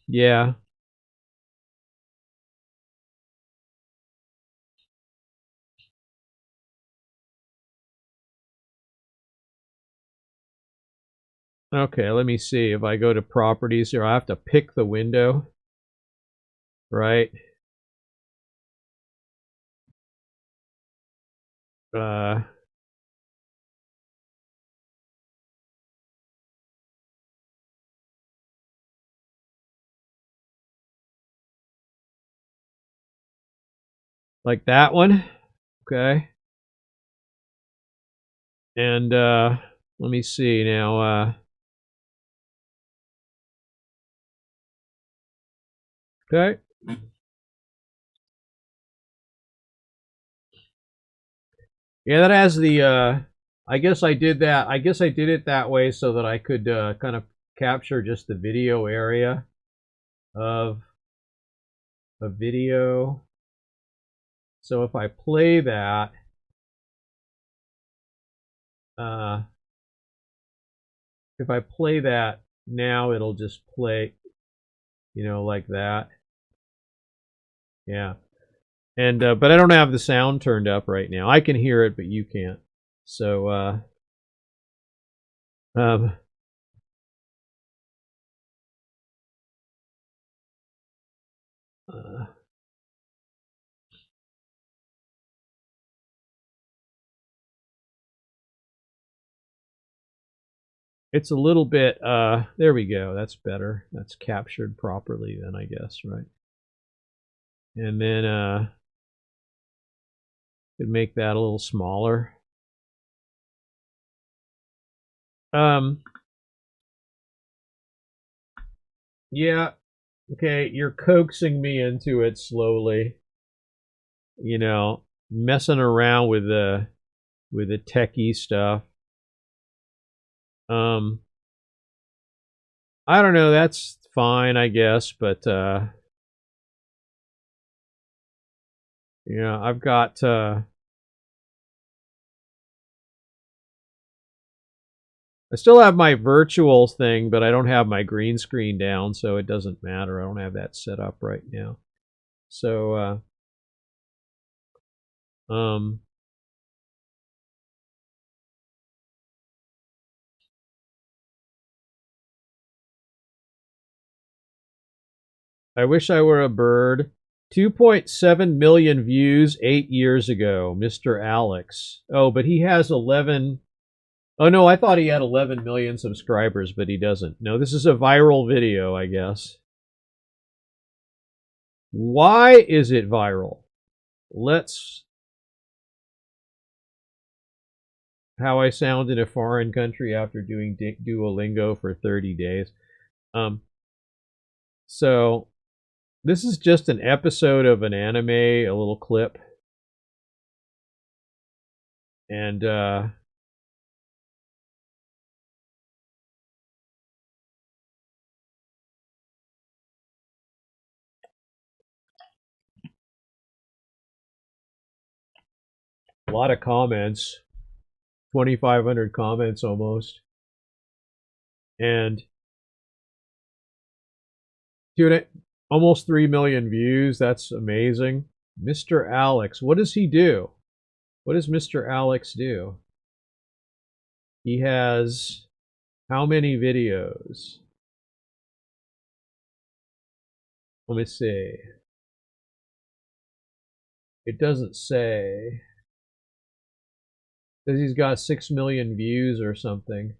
A: yeah. Okay, let me see. If I go to properties here, I have to pick the window, right? Uh like that one. Okay. And let me see now. Okay. Yeah, that has the I guess I did that. I guess I did it that way so that I could kind of capture just the video area of a video. So if I play that, uh, if I play that now, it'll just play, like that. Yeah. And but I don't have the sound turned up right now. I can hear it, but you can't. So um, uh, it's a little bit. There we go. That's better. That's captured properly. Then I guess, right? And then could make that a little smaller. Um, yeah. Okay, you're coaxing me into it slowly. Messing around with the techie stuff. Um, I don't know. That's fine, I guess, but I've got. I still have my virtual thing, but I don't have my green screen down, so it doesn't matter. I don't have that set up right now. So, um, I wish I were a bird. 2.7 million views 8 years ago, Mr. Alex. Oh, but he has 11. Oh, no, I thought he had 11 million subscribers, but he doesn't. No, this is a viral video, I guess. Why is it viral? Let's. How I sound in a foreign country after doing Duolingo for 30 days. Um, so this is just an episode of an anime, a little clip, and a lot of comments, 2,500 comments almost. And dude, almost 3 million views. That's amazing. Mr. Alex, what does he do? What does Mr. Alex do? He has how many videos? Let me see. It doesn't say. Says he's got 6 million views or something.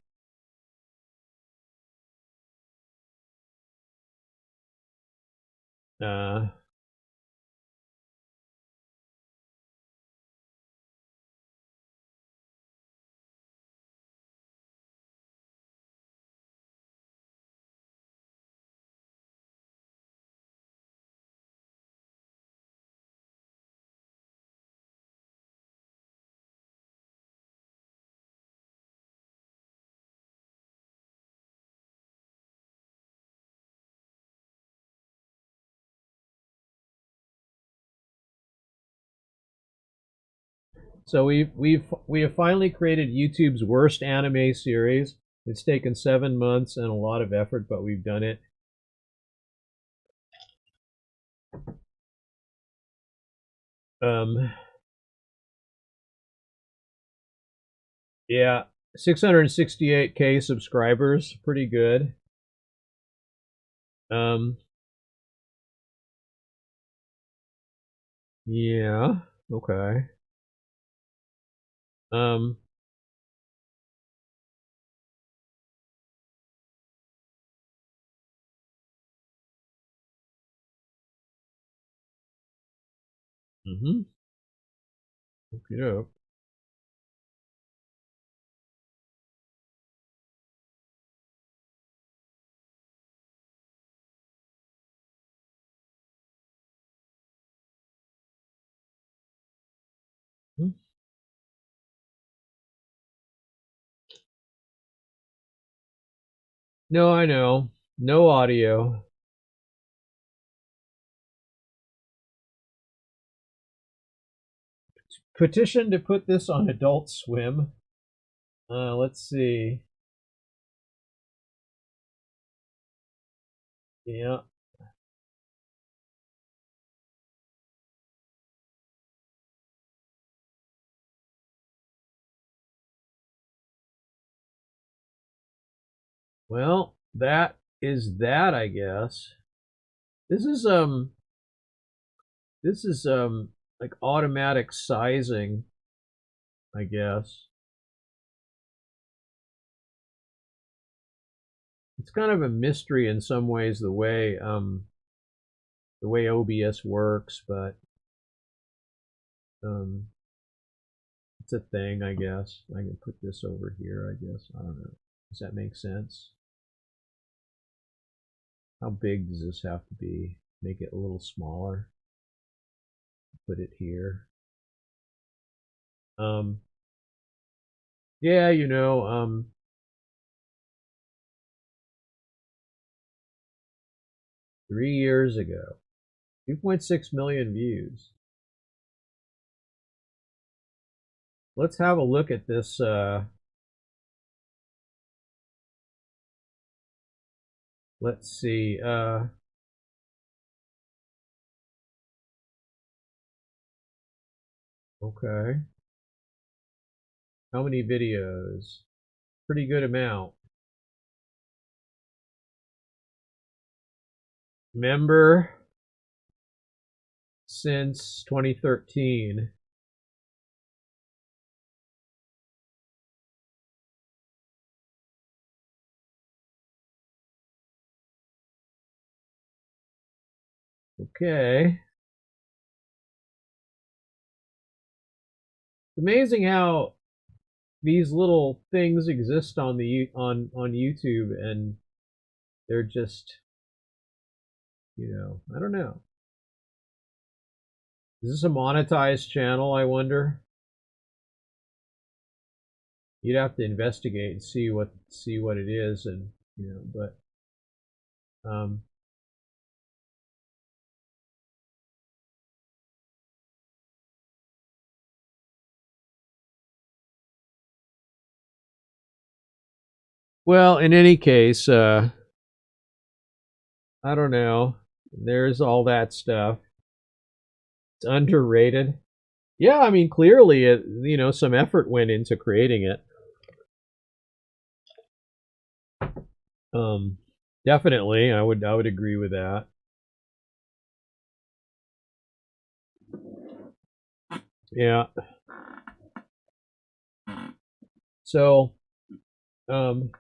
A: Uh, so we have finally created YouTube's worst anime series. It's taken 7 months and a lot of effort, but we've done it. Um, yeah, 668K subscribers, pretty good. Um, yeah, okay. Um, mm-hmm. Okay. No, I know. No audio. Petition to put this on Adult Swim. Let's see. Yeah. Well, that is that, I guess. This is this is like automatic sizing, I guess. It's kind of a mystery in some ways the way OBS works, but um it's a thing, I guess. I can put this over here, I guess. I don't know. Does that make sense? How big does this have to be? Make it a little smaller. Put it here. Um, yeah, 3 years ago, 2.6 million views. Let's have a look at this. Let's see. Okay. How many videos? Pretty good amount. Member since 2013. Okay. It's amazing how these little things exist on the on YouTube, and they're just, I don't know. Is this a monetized channel, I wonder? You'd have to investigate and see what it is, and but um Well, in any case, I don't know. There's all that stuff. It's underrated. Yeah, I mean, clearly, some effort went into creating it. Um, Definitely, I would agree with that. Yeah. So, um,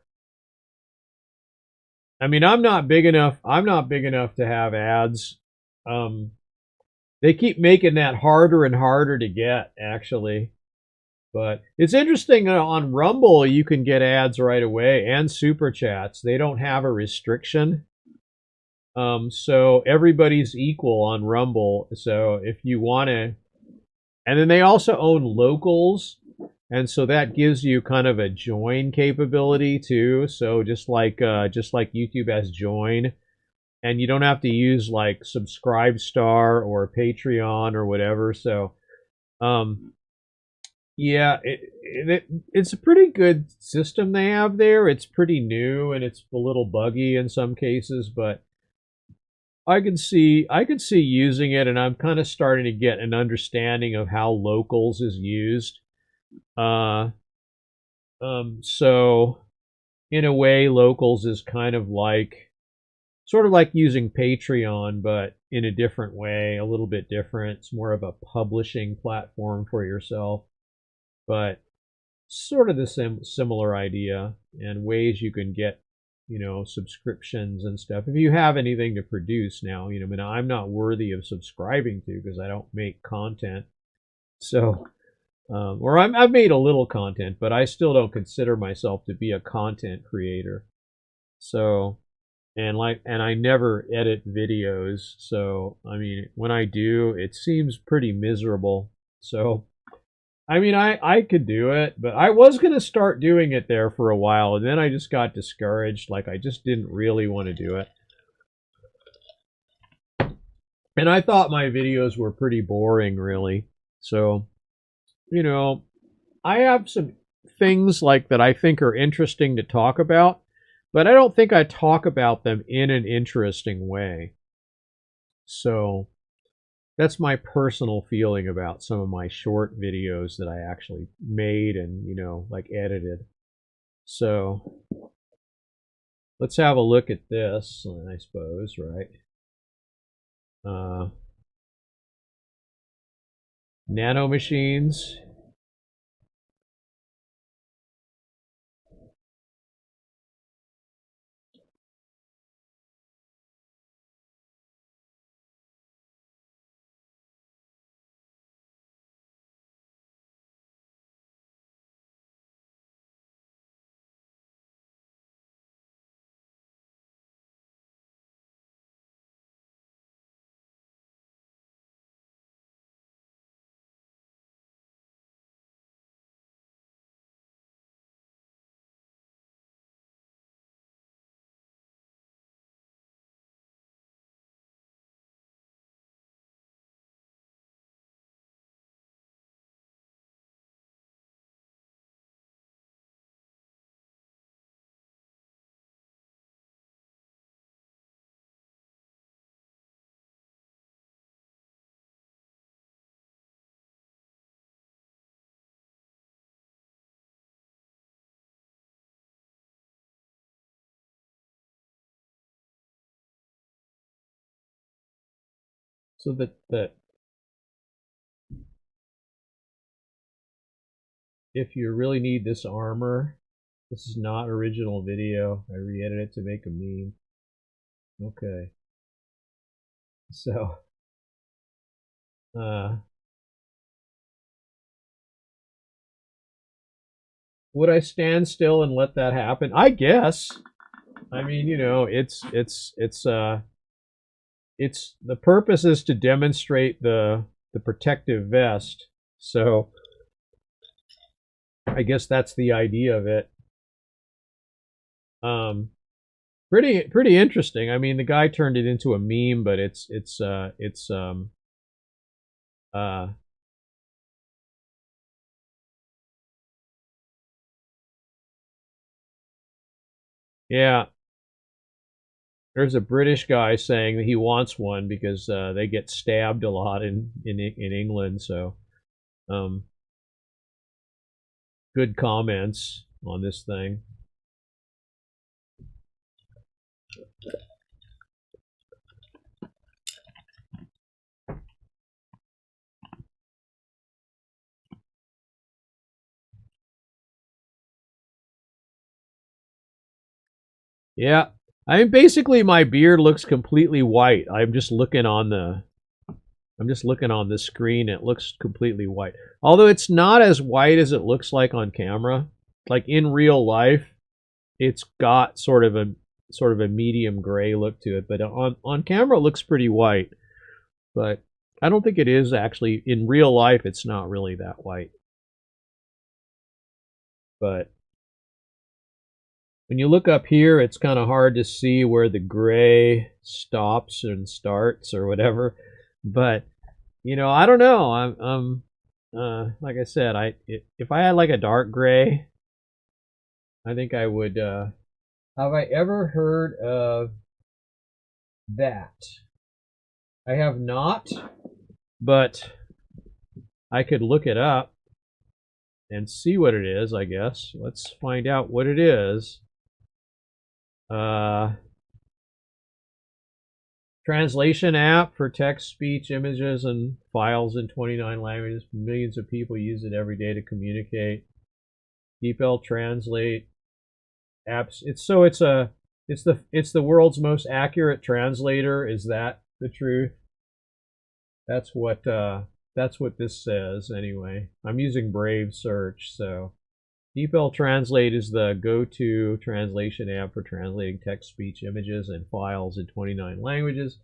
A: I mean, I'm not big enough. I'm not big enough to have ads. Um, they keep making that harder and harder to get, actually. But it's interesting on Rumble, you can get ads right away and super chats. They don't have a restriction. So everybody's equal on Rumble. So if you want to, and then they also own locals, and so that gives you kind of a join capability too. So just like YouTube has join, and you don't have to use like Subscribestar or Patreon or whatever. So um, yeah, it's a pretty good system they have there. It's pretty new and it's a little buggy in some cases, but I could see using it, and I'm kind of starting to get an understanding of how locals is used. Uh, so in a way, locals is kind of like sort of like using Patreon, but in a different way, a little bit different. It's more of a publishing platform for yourself, but sort of the similar idea and ways you can get subscriptions and stuff if you have anything to produce. Now I mean, I'm not worthy of subscribing to because I don't make content. So or I've made a little content, but I still don't consider myself to be a content creator. So and I never edit videos, so I mean, when I do, it seems pretty miserable. So I mean, I could do it, but I was going to start doing it there for a while, and then I just got discouraged. Like, I just didn't really want to do it. And I thought my videos were pretty boring, really. So, you know, I have some things like that I think are interesting to talk about, but I don't think I talk about them in an interesting way. So, that's my personal feeling about some of my short videos that I actually made and, like edited. So, let's have a look at this, I suppose, right? Uh, Nano machines. So that if you really need this armor, this is not original video. I re-edited it to make a meme. Okay. So, uh, would I stand still and let that happen? I guess. I mean, it's the purpose is to demonstrate the protective vest. So, I guess that's the idea of it. Um, pretty interesting. I mean, the guy turned it into a meme, but uh Yeah, there's a British guy saying that he wants one because they get stabbed a lot in England. So, um, good comments on this thing. Yeah, I mean, basically, my beard looks completely white. I'm just looking on the screen. It looks completely white. Although it's not as white as it looks like on camera. Like in real life, it's got sort of a medium gray look to it, but on camera it looks pretty white. But I don't think it is actually in real life. It's not really that white. But when you look up here, it's kind of hard to see where the gray stops and starts or whatever. But I don't know. Like I said, if I had like a dark gray, I think I would. Have I ever heard of that? I have not, but I could look it up and see what it is. I guess let's find out what it is. Uh, Translation app for text, speech, images, and files in 29 languages. Millions of people use it every day to communicate. DeepL Translate apps. It's the world's most accurate translator. Is that the truth? That's what this says anyway. I'm using Brave Search, so DeepL Translate is the go-to translation app for translating text, speech, images, and files in 29 languages.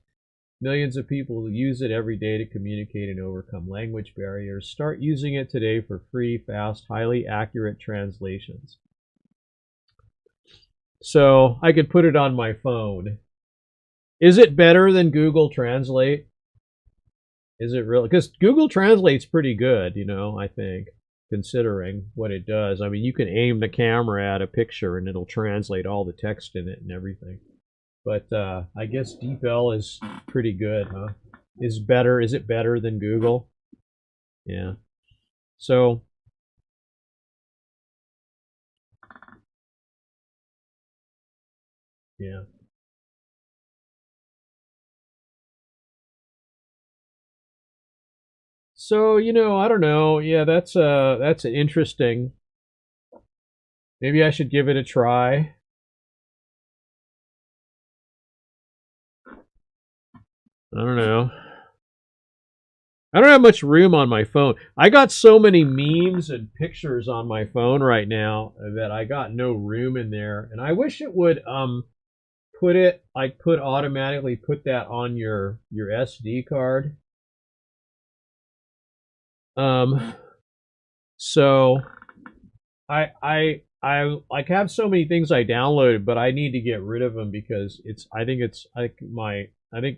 A: Millions of people use it every day to communicate and overcome language barriers. Start using it today for free, fast, highly accurate translations. So I could put it on my phone. Is it better than Google Translate? Is it really? Because Google Translate's pretty good, I think, considering what it does. I mean, you can aim the camera at a picture and it'll translate all the text in it and everything. But I guess DeepL is pretty good, huh? Is it better than Google? Yeah. So, yeah. So, I don't know. Yeah, that's interesting. Maybe I should give it a try. I don't know. I don't have much room on my phone. I got so many memes and pictures on my phone right now that I got no room in there. And I wish it would put automatically put that on your SD card. Um so I like have so many things I downloaded, but I need to get rid of them because I think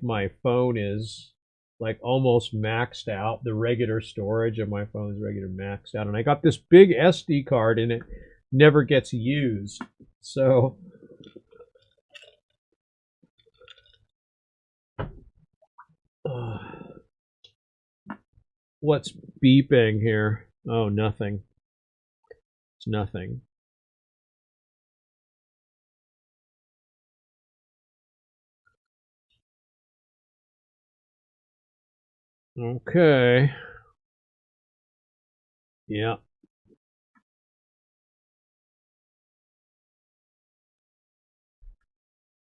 A: my phone is like almost maxed out. The regular storage of my phone is regular maxed out, and I got this big SD card and it never gets used. So uh, what's beeping here? Oh, nothing. It's nothing. Okay. Yeah.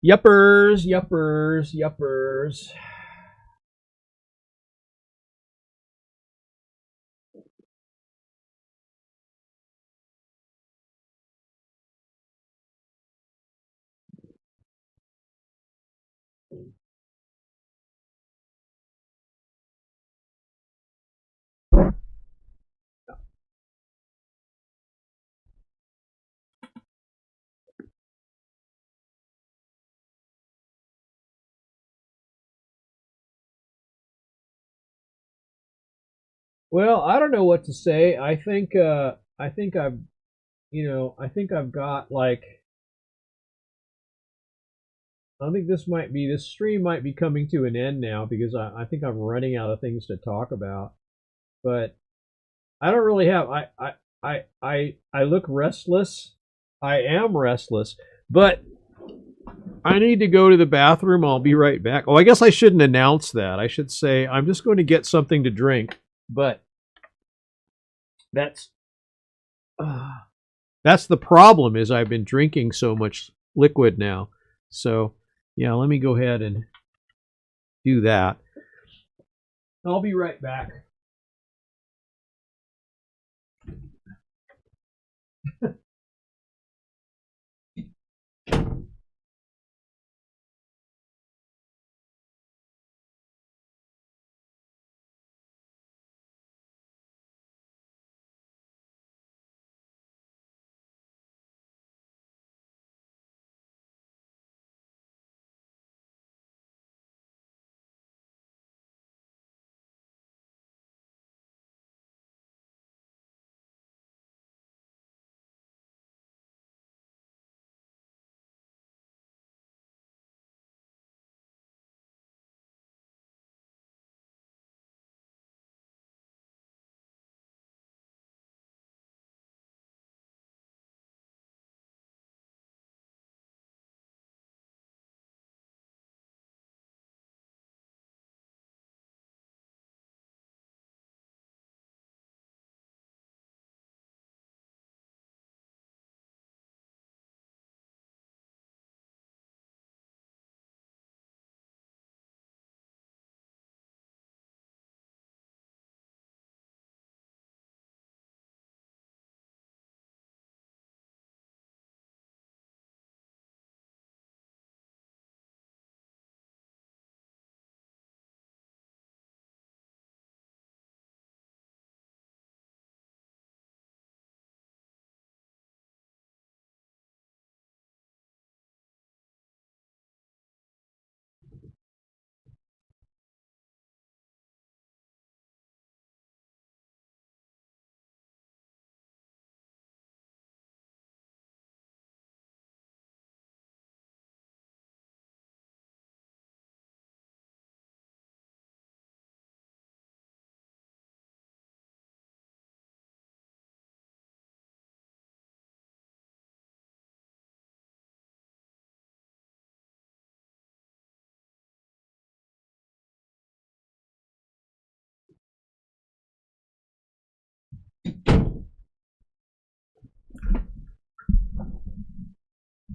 A: Yuppers, yuppers, yuppers. Well, I don't know what to say. I think I've got like I think this stream might be coming to an end now because I think I'm running out of things to talk about. But I don't really have I look restless. I am restless, but I need to go to the bathroom. I'll be right back. Oh, I guess I shouldn't announce that. I should say I'm just going to get something to drink. But that's the problem is I've been drinking so much liquid now. So, yeah, let me go ahead and do that. I'll be right back.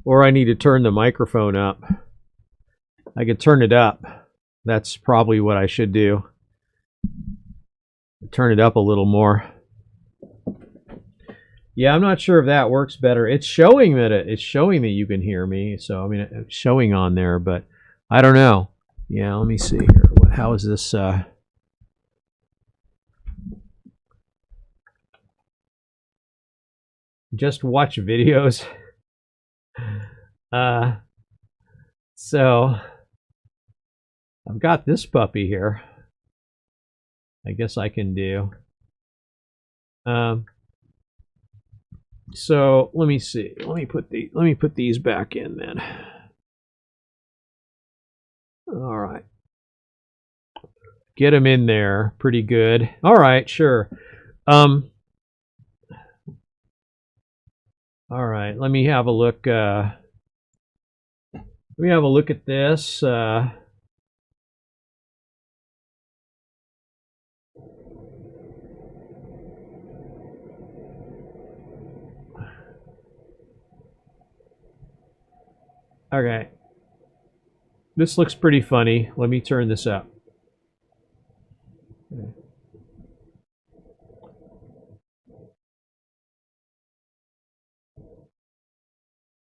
A: Or I need to turn the microphone up. I could turn it up. That's probably what I should do. Turn it up a little more. Yeah, I'm not sure if that works better. It's showing that you can hear me. So I mean, it's showing on there, but I don't know. Yeah, let me see here. How is this? Just watch videos. So I've got this puppy here. I guess I can do. So let me see. Let me put these back in then. All right. Get them in there pretty good. All right, sure. All right, let me have a look. Let me have a look at this. Okay. This looks pretty funny. Let me turn this up.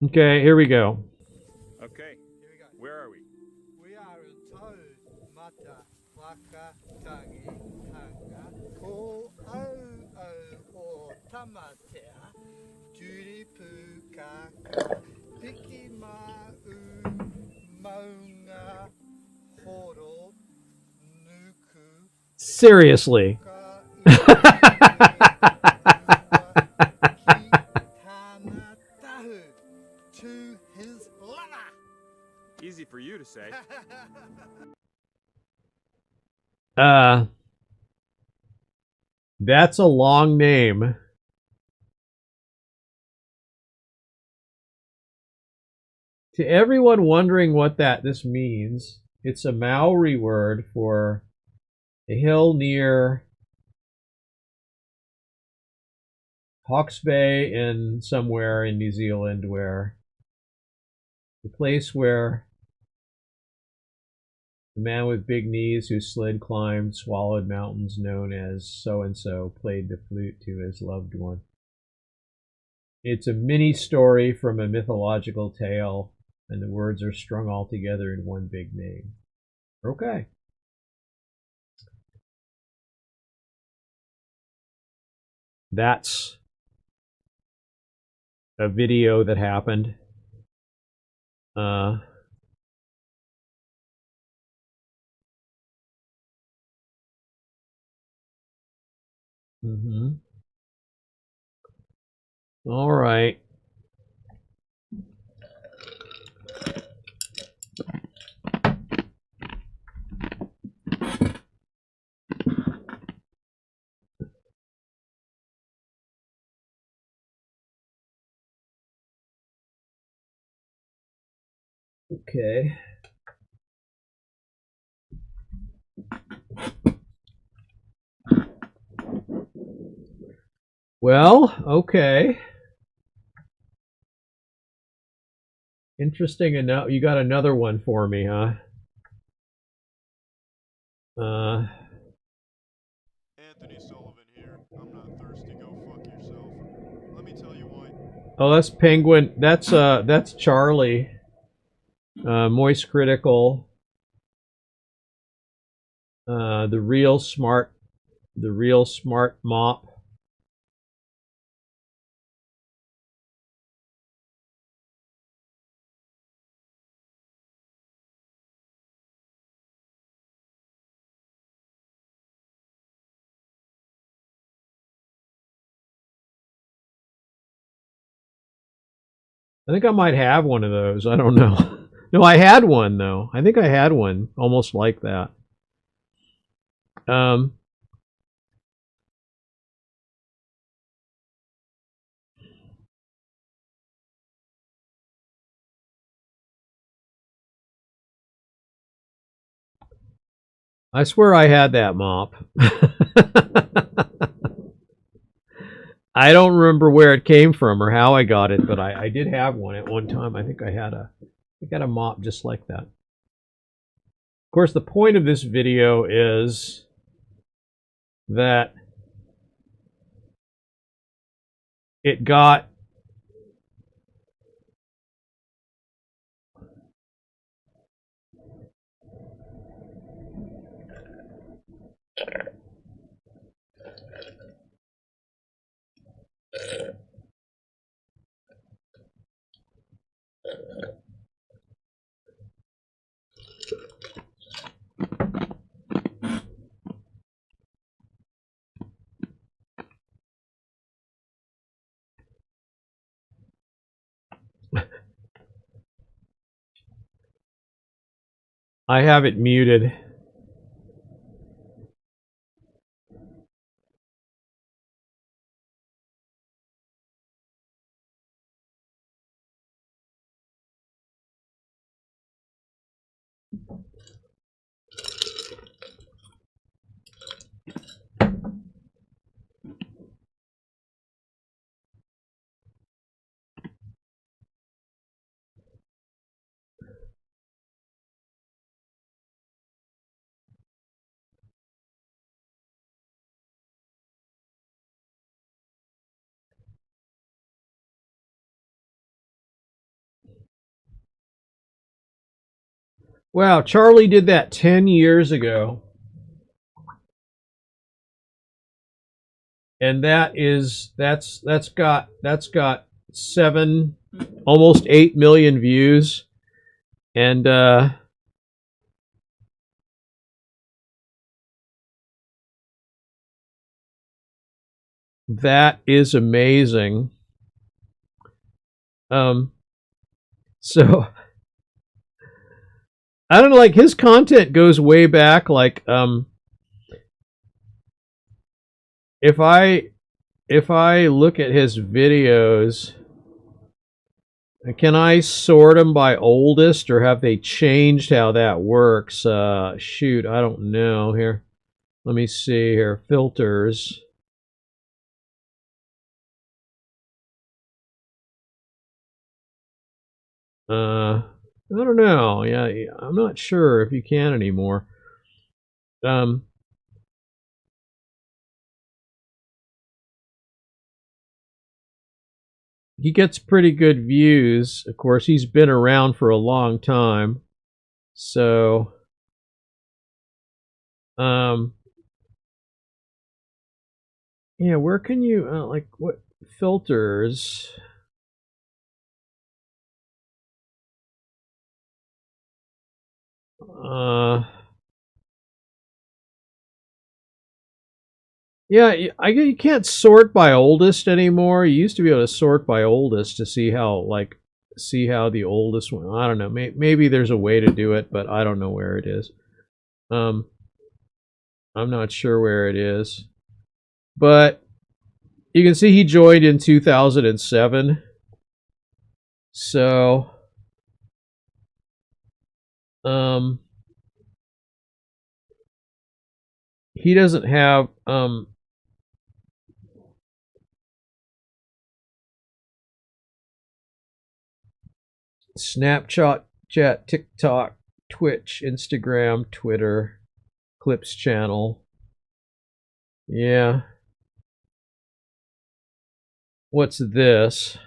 A: Okay, here we go.
B: Okay, where are we?
C: We are tau mata whakatagi hanga ko au o tamatea turipu kaka piki maunga horo nuku.
A: Seriously.
C: To his lover.
B: Easy for to say.
A: That's a long name. To everyone wondering what this means, it's a Maori word for a hill near Hawke's Bay and somewhere in New Zealand, where the place where the man with big knees who slid, climbed, swallowed mountains, known as so-and-so, played the flute to his loved one. It's a mini story from a mythological tale, and the words are strung all together in one big name. Okay. That's a video that happened. All right. Okay. Well, okay. Interesting enough. You got another one for me, huh?
D: Anthony Sullivan here. I'm not thirsty. Go fuck yourself. Let me tell you what.
A: Oh, that's Penguin. That's Charlie. Moist Critical. The real smart mop. I think I might have one of those. I don't know. No, I had one though. I think I had one almost like that. I swear I had that mop. I don't remember where it came from or how I got it, but I did have one at one time. I think I had a mop just like that. Of course, the point of this video is that it got I have it muted. Wow, Charlie did that 10 years ago. And that's got 7, almost 8 million views. And that is amazing. So I don't know, like his content goes way back. Like if I look at his videos, can I sort them by oldest, or have they changed how that works? Shoot, I don't know. Here, let me see here. Filters. I don't know. Yeah, I'm not sure if you can anymore. Um, he gets pretty good views. Of course, he's been around for a long time. So, um, yeah, where can you like what filters? Uh, yeah, you can't sort by oldest anymore. You used to be able to sort by oldest to see how the oldest one. I don't know. Maybe there's a way to do it, but I don't know where it is. Um, I'm not sure where it is, but you can see he joined in 2007. So, um, he doesn't have Snapchat, TikTok, Twitch, Instagram, Twitter, Clips channel. Yeah. What's this?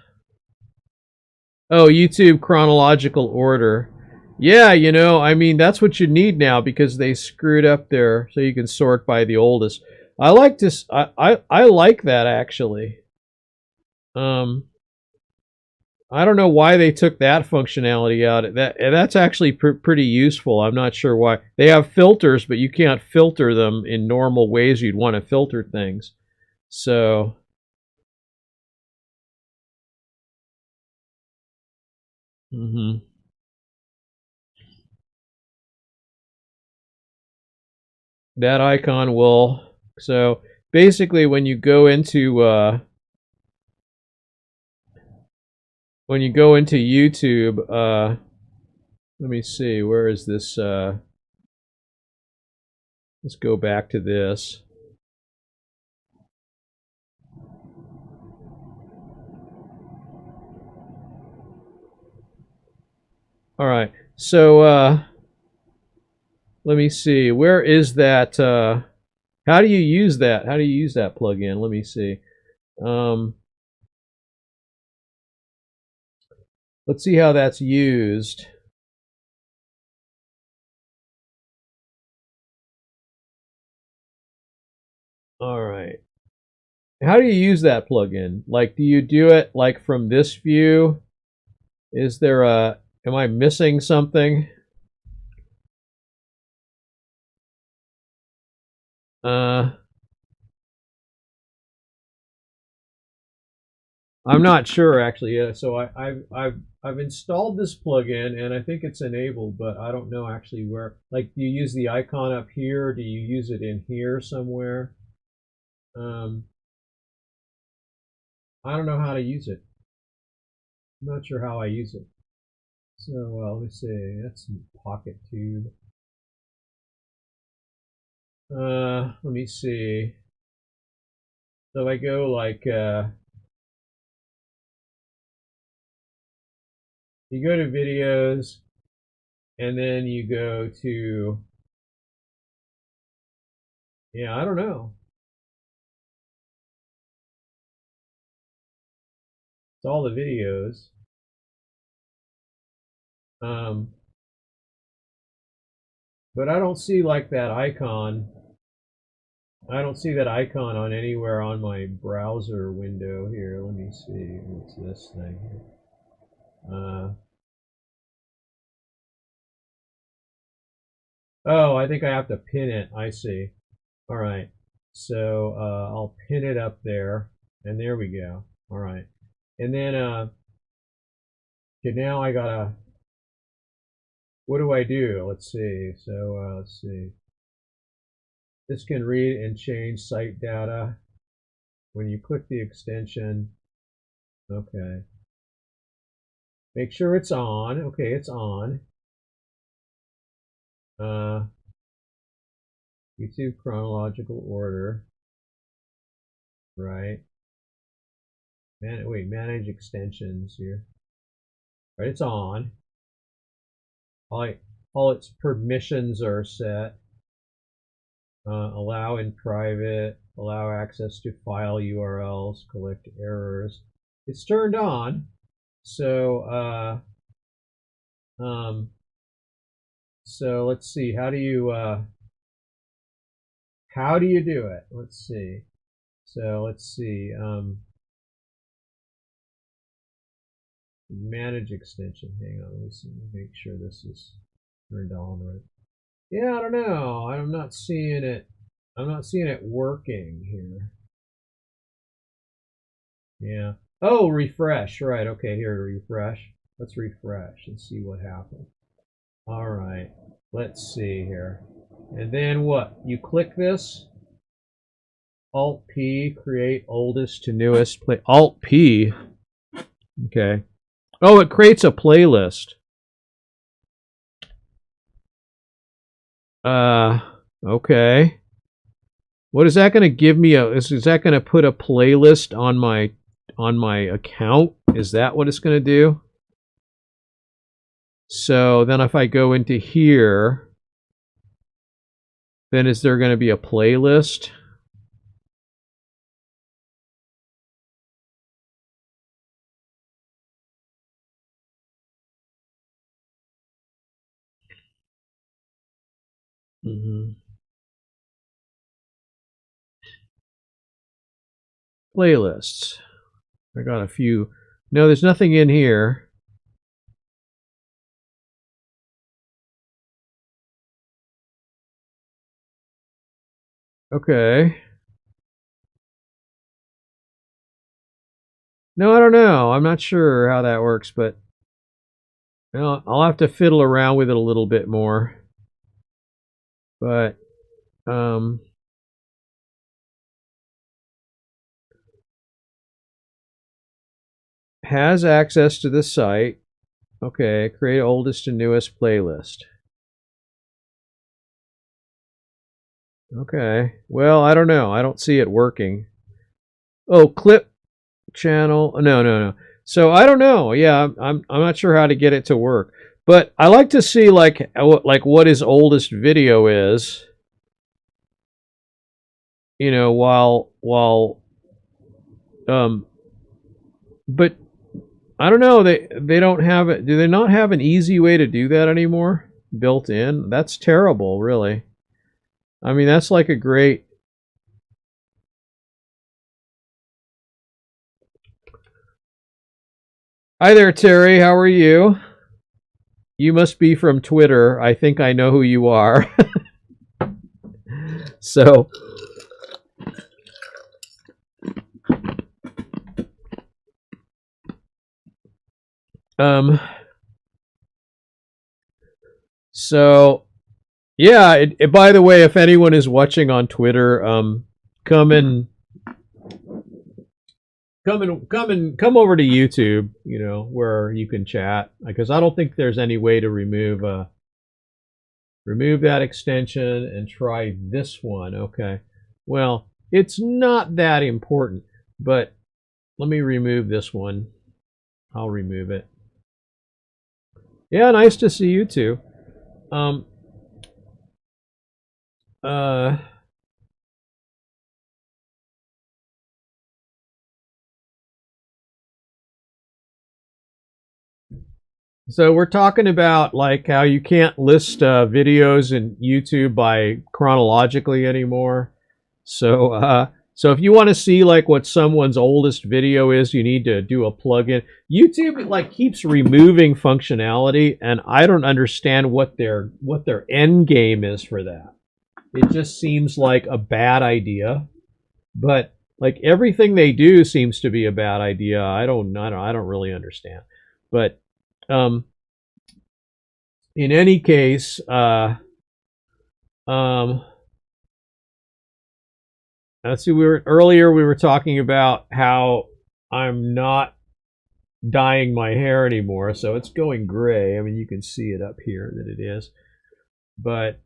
A: Oh, YouTube chronological order. Yeah, I mean, that's what you need now because they screwed up there so you can sort by the oldest. I like this. I like that actually. Um, I don't know why they took that functionality out. That's actually pretty useful. I'm not sure why. They have filters, but you can't filter them in normal ways you'd want to filter things. So, mhm. That icon will. So basically, when you go into YouTube, let me see, where is this? Let's go back to this. All right, so let me see, where is that? How do you use that? How do you use that plugin? Let me see. Um, let's see how that's used. All right. How do you use that plugin? Like, do you do it like from this view? Is there a, am I missing something? Uh, I'm not sure actually. Yeah, so I've installed this plugin and I think it's enabled, but I don't know actually where. Like, do you use the icon up here? Or do you use it in here somewhere? Um, I don't know how to use it. I'm not sure how I use it. So let me see. That's Pocket Tube. Let me see. So I go like you go to videos, and then you go to, yeah, I don't know. It's all the videos. Um, but I don't see like that icon. I don't see that icon on anywhere on my browser window here. Let me see. What's this thing here? Oh, I think I have to pin it. I see. All right. So I'll pin it up there, and there we go. All right. And then okay, now I gotta what do I do? Let's see. So let's see. This can read and change site data. When you click the extension, okay. Make sure it's on. Okay, it's on. YouTube chronological order. Right. Manage extensions here. Right, it's on. All its permissions are set. Allow in private, allow access to file URLs, collect errors. It's turned on. So so let's see. How do you do it? Let's see. So let's see. Manage extension. Hang on, let me see. Make sure this is turned on right. Yeah, I don't know. I'm not seeing it. I'm not seeing it working here. Yeah. Oh, refresh. Right. Okay. Here, refresh. Let's refresh and see what happens. All right. Let's see here. And then what? You click this. Alt P. Create oldest to newest. Play Alt P. Okay. Oh, it creates a playlist. Okay. What is that going to give me? Is that going to put a playlist on my account? Is that what it's going to do? So then if I go into here, then is there going to be a playlist? Playlists. I got a few. No, there's nothing in here. Okay. No, I don't know. I'm not sure how that works, but I'll have to fiddle around with it a little bit more. But has access to the site. Okay, create oldest and newest playlist. Okay. Well, I don't know. I don't see it working. Oh, clip channel. No. So I don't know. Yeah, I'm not sure how to get it to work. But I like to see like what his oldest video is. You know, while but I don't know, they don't have it. Do they not have an easy way to do that anymore? Built in? That's terrible, really. I mean, that's like a great. Hi there, Terry. How are you? You must be from Twitter. I think I know who you are. So. So, yeah. By the way, if anyone is watching on Twitter, come over to YouTube. You know, where you can chat, because I don't think there's any way to remove that extension and try this one. Okay. Well, it's not that important, but let me remove this one. I'll remove it. Yeah, nice to see you too. So we're talking about like how you can't list videos in YouTube by chronologically anymore. So so if you want to see like what someone's oldest video is, you need to do a plugin. YouTube like keeps removing functionality, and I don't understand what their end game is for that. It just seems like a bad idea. But like everything they do seems to be a bad idea. I don't really understand. But in any case, let's see. Earlier we were talking about how I'm not dyeing my hair anymore, so it's going gray. I mean, you can see it up here that it is, but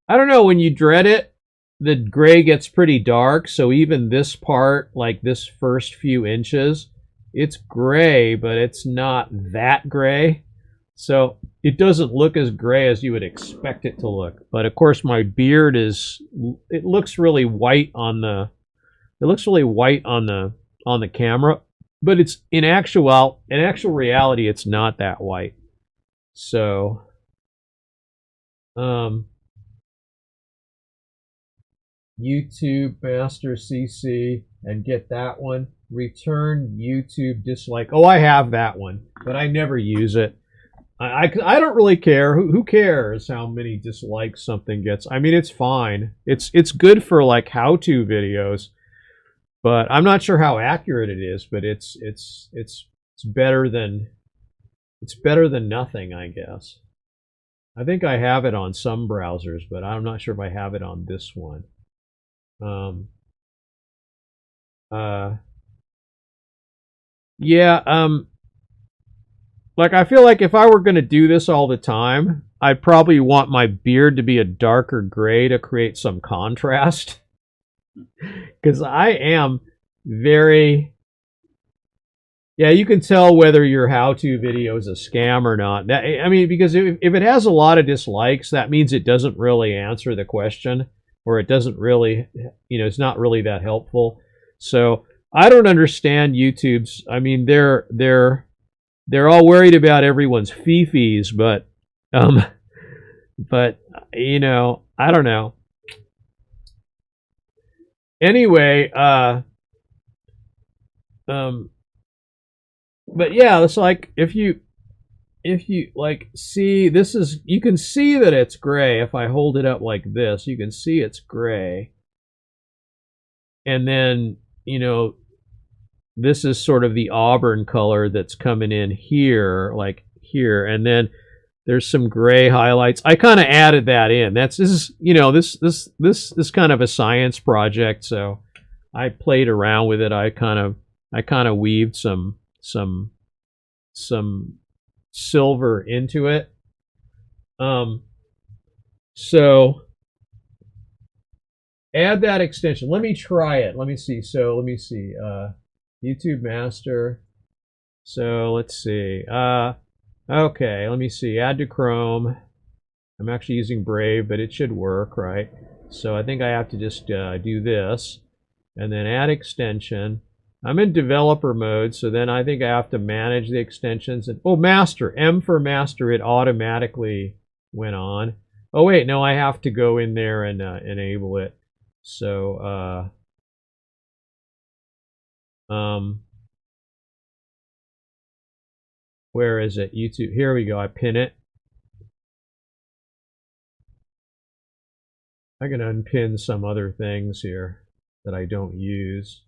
A: I don't know. When you dread it, the gray gets pretty dark. So even this part, like this first few inches, it's gray, but it's not that gray. So it doesn't look as gray as you would expect it to look. But of course, my beard it looks really white on the camera, but it's in actual reality, it's not that white. So, YouTube Master CC and get that one. Return YouTube dislike. Oh, I have that one, but I never use it. I don't really care. Who cares how many dislikes something gets? I mean, it's fine. It's good for like how-to videos, but I'm not sure how accurate it is. But it's better than nothing, I guess. I think I have it on some browsers, but I'm not sure if I have it on this one. Yeah, like I feel like if I were going to do this all the time, I'd probably want my beard to be a darker gray to create some contrast. Because I am very... Yeah, you can tell whether your how-to video is a scam or not. I mean, because if it has a lot of dislikes, that means it doesn't really answer the question, or it doesn't really, it's not really that helpful. So I don't understand YouTube's. I mean, they're all worried about everyone's fifis, but I don't know. Anyway, but yeah, it's like if you like see, this is, you can see that it's gray. If I hold it up like this, you can see it's gray. And then, this is sort of the auburn color that's coming in here, like here, and then there's some gray highlights. I kind of added that in. This is kind of a science project, so I played around with it. I kind of weaved some silver into it. So add that extension. Let me try it. Let me see. So let me see. YouTube Master. So let's see. Okay, let me see. Add to Chrome. I'm actually using Brave, but it should work, right? So I think I have to just do this, and then add extension. I'm in developer mode, so then I think I have to manage the extensions. And oh, master, M for master, it automatically went on. Oh wait, no, I have to go in there and enable it. So, where is it? YouTube. Here we go. I pin it. I can unpin some other things here that I don't use.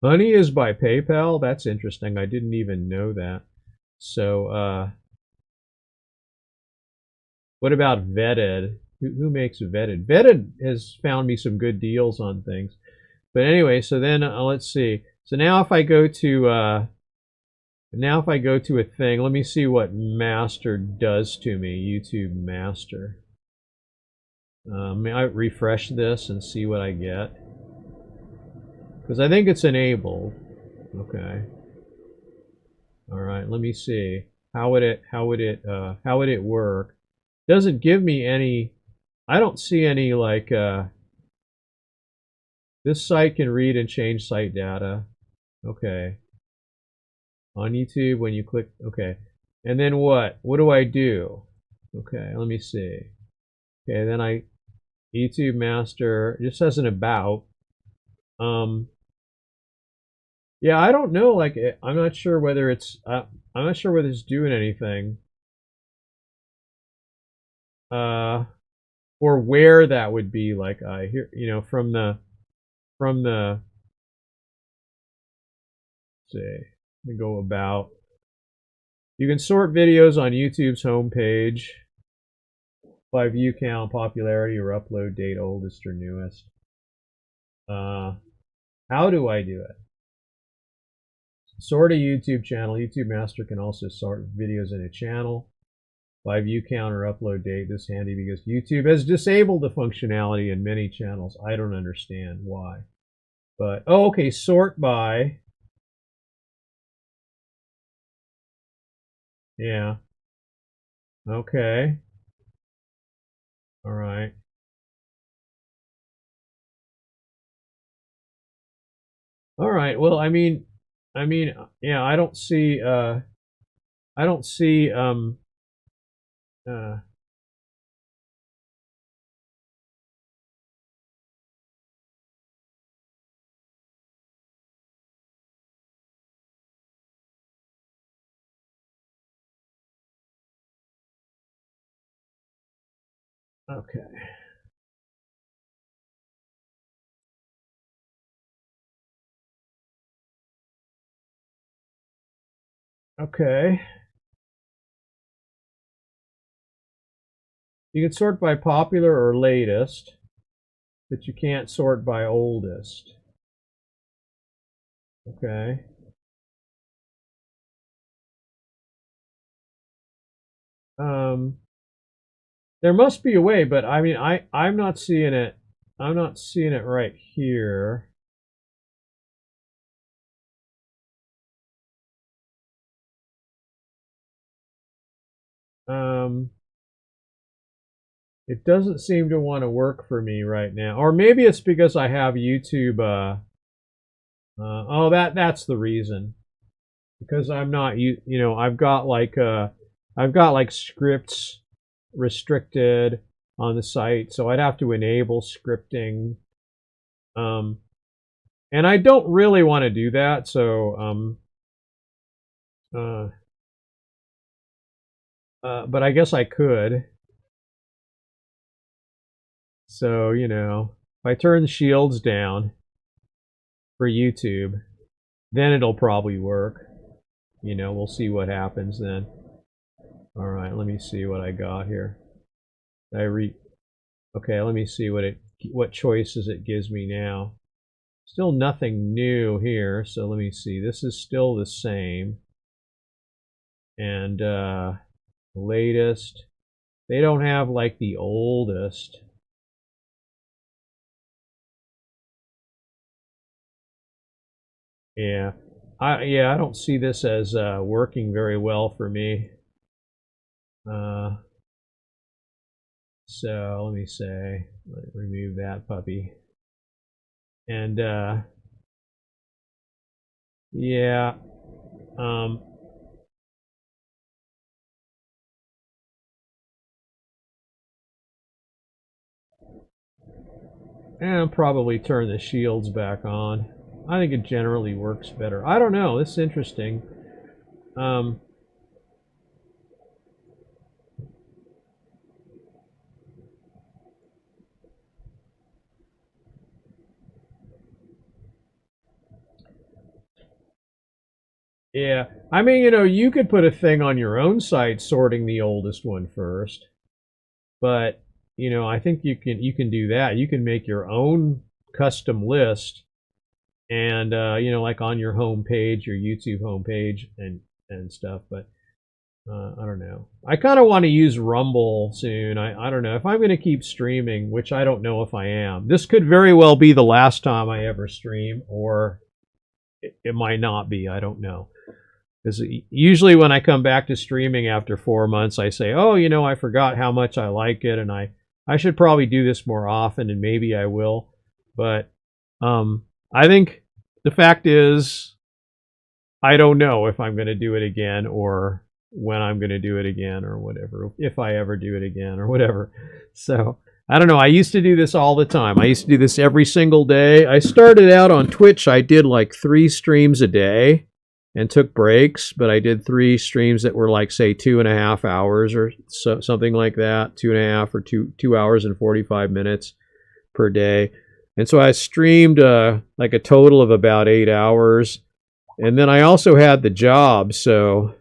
A: Honey is by PayPal. That's interesting. I didn't even know that. So, what about Vetted? Who makes Vetted? Vetted has found me some good deals on things. But anyway, so then let's see. So now if I go to a thing, let me see what Master does to me. YouTube Master. May I refresh this and see what I get? Because I think it's enabled. Okay. All right. Let me see. How would it work? Doesn't give me any. I don't see any like. This site can read and change site data. Okay. On YouTube, when you click. Okay. And then what? What do I do? Okay. Let me see. Okay. Then YouTube Master just says an about. Yeah, I don't know. Like, I'm not sure whether it's. I'm not sure whether it's doing anything. or where that would be. Like here, from the say, we go about. You can sort videos on YouTube's homepage by view count, popularity, or upload date, oldest or newest. How do I do it? Sort a YouTube channel. YouTube Master can also sort videos in a channel by view count or upload date. This is handy because YouTube has disabled the functionality in many channels. I don't understand why. But, oh, okay, sort by. Yeah. Okay. All right. All right. Well, yeah, I don't see uh uh okay. Okay. You can sort by popular or latest, but you can't sort by oldest. Okay. Um, there must be a way, but I'm not seeing it. I'm not seeing it right here. Um, it doesn't seem to want to work for me right now, or maybe it's because I have YouTube. Oh, that's the reason. Because I'm not I've got like scripts restricted on the site, so I'd have to enable scripting. And I don't really want to do that, so but I guess I could. So, if I turn the shields down for YouTube, then it'll probably work. We'll see what happens then. All right, let me see what I got here. Okay, let me see what choices it gives me now. Still nothing new here, so let me see. This is still the same. And latest. They don't have like the oldest. Yeah. I don't see this as working very well for me. So let me say, remove that puppy. And yeah. And I'll probably turn the shields back on. I think it generally works better. I don't know. This is interesting. Yeah. You could put a thing on your own site sorting the oldest one first. But, I think you can do that. You can make your own custom list and like on your home page, your YouTube homepage and stuff, but I don't know. I kind of want to use Rumble soon. I don't know if I'm going to keep streaming, which I don't know if I am. This could very well be the last time I ever stream, or it might not be. I don't know. Because usually when I come back to streaming after 4 months, I say, oh, I forgot how much I like it, and I should probably do this more often, and maybe I will. But I think the fact is, I don't know if I'm going to do it again or when I'm going to do it again or whatever, if I ever do it again or whatever. So I don't know. I used to do this all the time. I used to do this every single day. I started out on Twitch. I did like 3 streams a day. and took breaks, but I did 3 streams that were like, say, 2.5 hours or something like that, 2.5 or 2 hours and 45 minutes per day. And so I streamed like a total of about 8 hours. And then I also had the job, so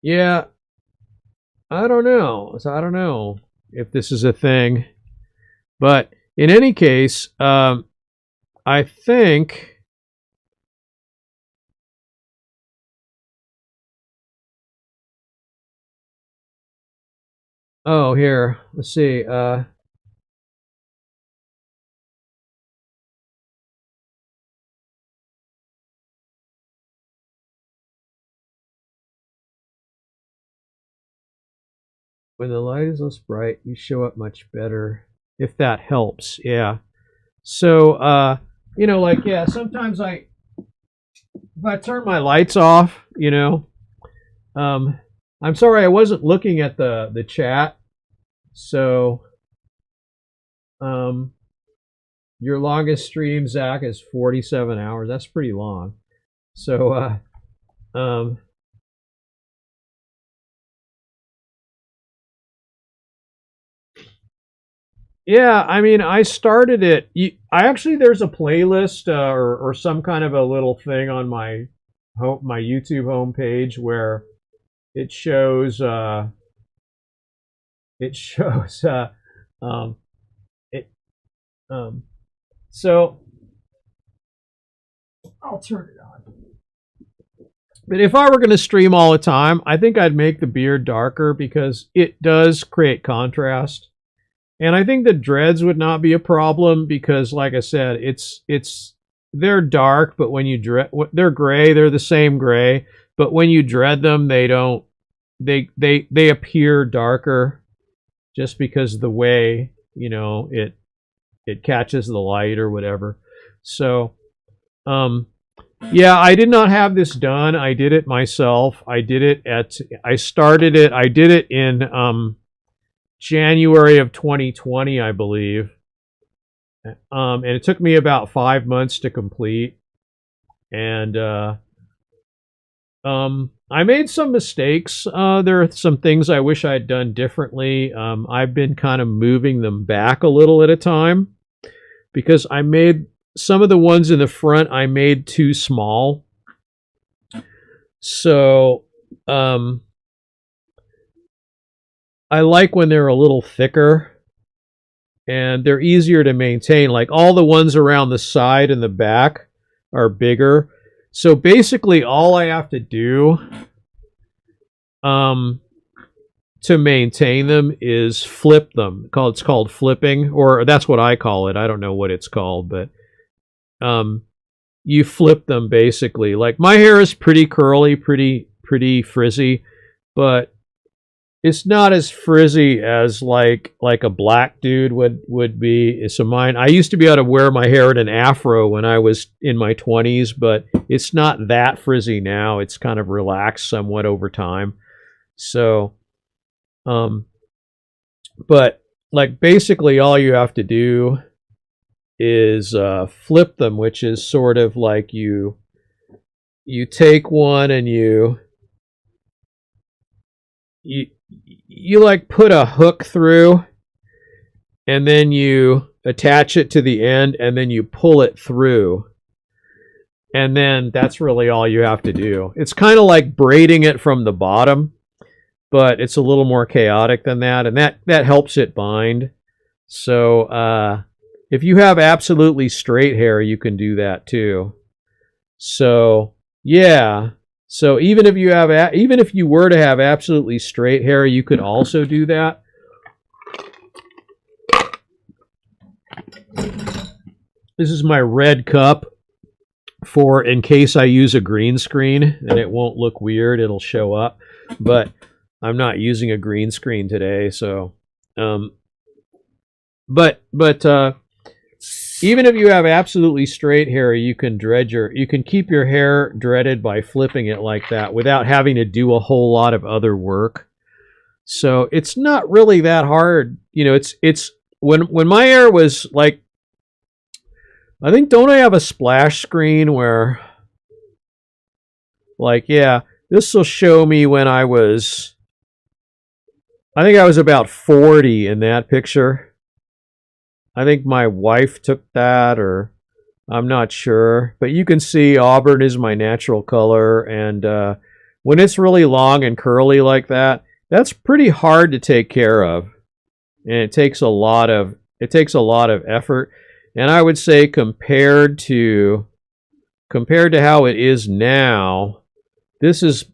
A: yeah, I don't know. So I don't know if this is a thing. But in any case, I think oh, here, let's see. When the light is less bright, you show up much better. If that helps, yeah. So, you know, like, yeah, sometimes if I turn my lights off, you know, I'm sorry I wasn't looking at the chat. So, your longest stream, Zach, is 47 hours. That's pretty long. So, yeah, I mean, I started it. There's a playlist or some kind of a little thing on my YouTube homepage where it shows it shows it so I'll turn it on. But if I were going to stream all the time, I think I'd make the beard darker because it does create contrast. And I think the dreads would not be a problem because, like I said, they're dark, but when you they're gray. They're the same gray, but when you dread them, they appear darker, just because of the way, you know, it catches the light or whatever. So, yeah, I did not have this done. I did it myself. I did it in January of 2020, I believe. And it took me about 5 months to complete. And I made some mistakes. There are some things I wish I had done differently. I've been kind of moving them back a little at a time because I made some of the ones in the front I made too small. So, I like when they're a little thicker and they're easier to maintain. Like all the ones around the side and the back are bigger. So basically all I have to do to maintain them is flip them. It's called flipping, or that's what I call it. I don't know what it's called, but you flip them basically. Like my hair is pretty curly, pretty frizzy, but it's not as frizzy as like a black dude would be. So mine, I used to be able to wear my hair in an afro when I was in my 20s, but it's not that frizzy now. It's kind of relaxed somewhat over time. So, but like basically all you have to do is flip them, which is sort of like you take one and you like put a hook through and then you attach it to the end and then you pull it through. And then that's really all you have to do. It's kind of like braiding it from the bottom, but it's a little more chaotic than that. And that helps it bind. So if you have absolutely straight hair, you can do that too. So yeah. So even if you were to have absolutely straight hair, you could also do that. This is my red cup for in case I use a green screen and it won't look weird, it'll show up. But I'm not using a green screen today, so but even if you have absolutely straight hair, you can keep your hair dreaded by flipping it like that without having to do a whole lot of other work. So it's not really that hard. You know, when my hair was like, I think, don't I have a splash screen where, like, yeah, this will show me when I was, I think I was about 40 in that picture. I think my wife took that, or I'm not sure. But you can see auburn is my natural color, and when it's really long and curly like that, that's pretty hard to take care of, and it takes a lot of effort. And I would say compared to how it is now, this is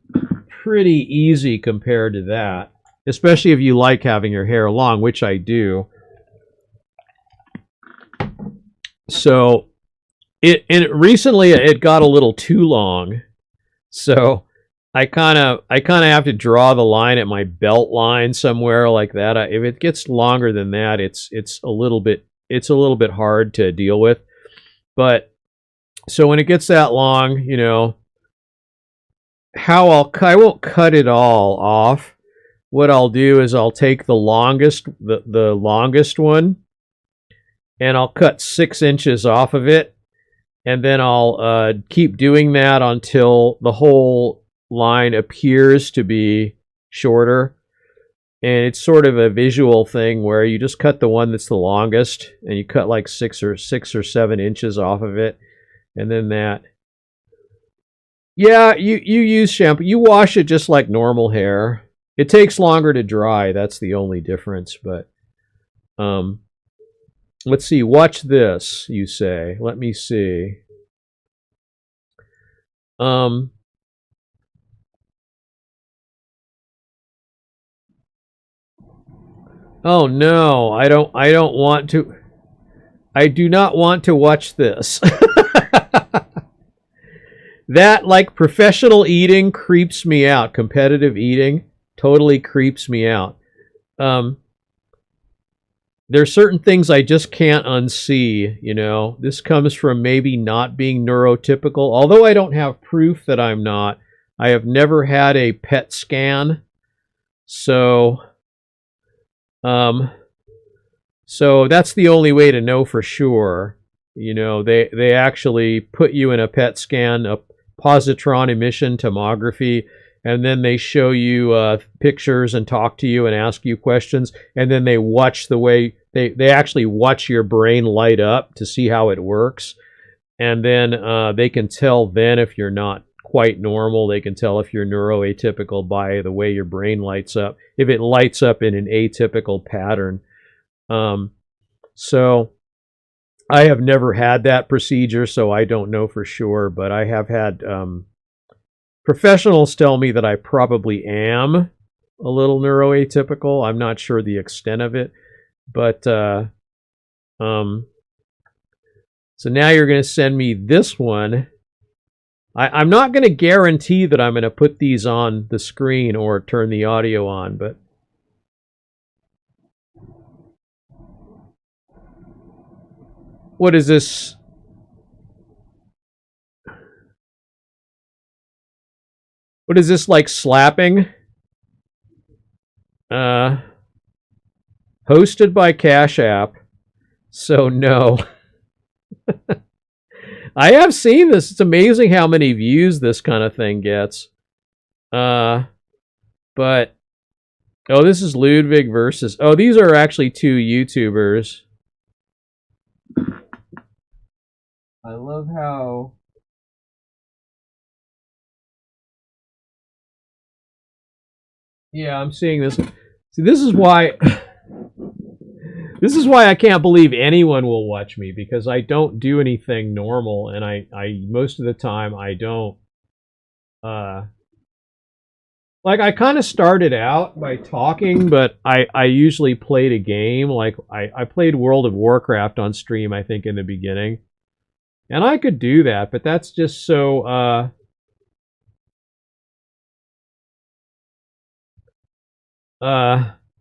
A: pretty easy compared to that, especially if you like having your hair long, which I do. So recently it got a little too long, so I kind of have to draw the line at my belt line somewhere like that. If it gets longer than that, it's a little bit hard to deal with. But so when it gets that long, you know, I won't cut it all off. What I'll do is I'll take the longest one, and I'll cut 6 inches off of it, and then I'll keep doing that until the whole line appears to be shorter. And it's sort of a visual thing where you just cut the one that's the longest, and you cut like 6 or 7 inches off of it, and then that. Yeah, you use shampoo. You wash it just like normal hair. It takes longer to dry. That's the only difference. But let's see. Watch this, you say. Let me see. Oh no, I don't want to. I do not want to watch this. That, like, professional eating creeps me out. Competitive eating totally creeps me out. There's certain things I just can't unsee, you know. This comes from maybe not being neurotypical. Although I don't have proof that I'm not. I have never had a PET scan. So that's the only way to know for sure. You know, they actually put you in a PET scan, a positron emission tomography, and then they show you pictures and talk to you and ask you questions, and then they watch the way they actually watch your brain light up to see how it works, and then they can tell then if you're not quite normal. They can tell if you're neuroatypical by the way your brain lights up, if it lights up in an atypical pattern. So I have never had that procedure, so I don't know for sure, but I have had professionals tell me that I probably am a little neuroatypical. I'm not sure the extent of it, but so now you're going to send me this one. I'm not going to guarantee that I'm going to put these on the screen or turn the audio on, but what is this? What is this, like slapping? Hosted by Cash App. So no. I have seen this. It's amazing how many views this kind of thing gets. But oh, this is Ludwig versus. Oh, these are actually two YouTubers. I love how yeah, I'm seeing this. See, this is why I can't believe anyone will watch me, because I don't do anything normal, and I most of the time I don't like, I kind of started out by talking, but I usually played a game. Like I played World of Warcraft on stream, I think, in the beginning. And I could do that, but that's just so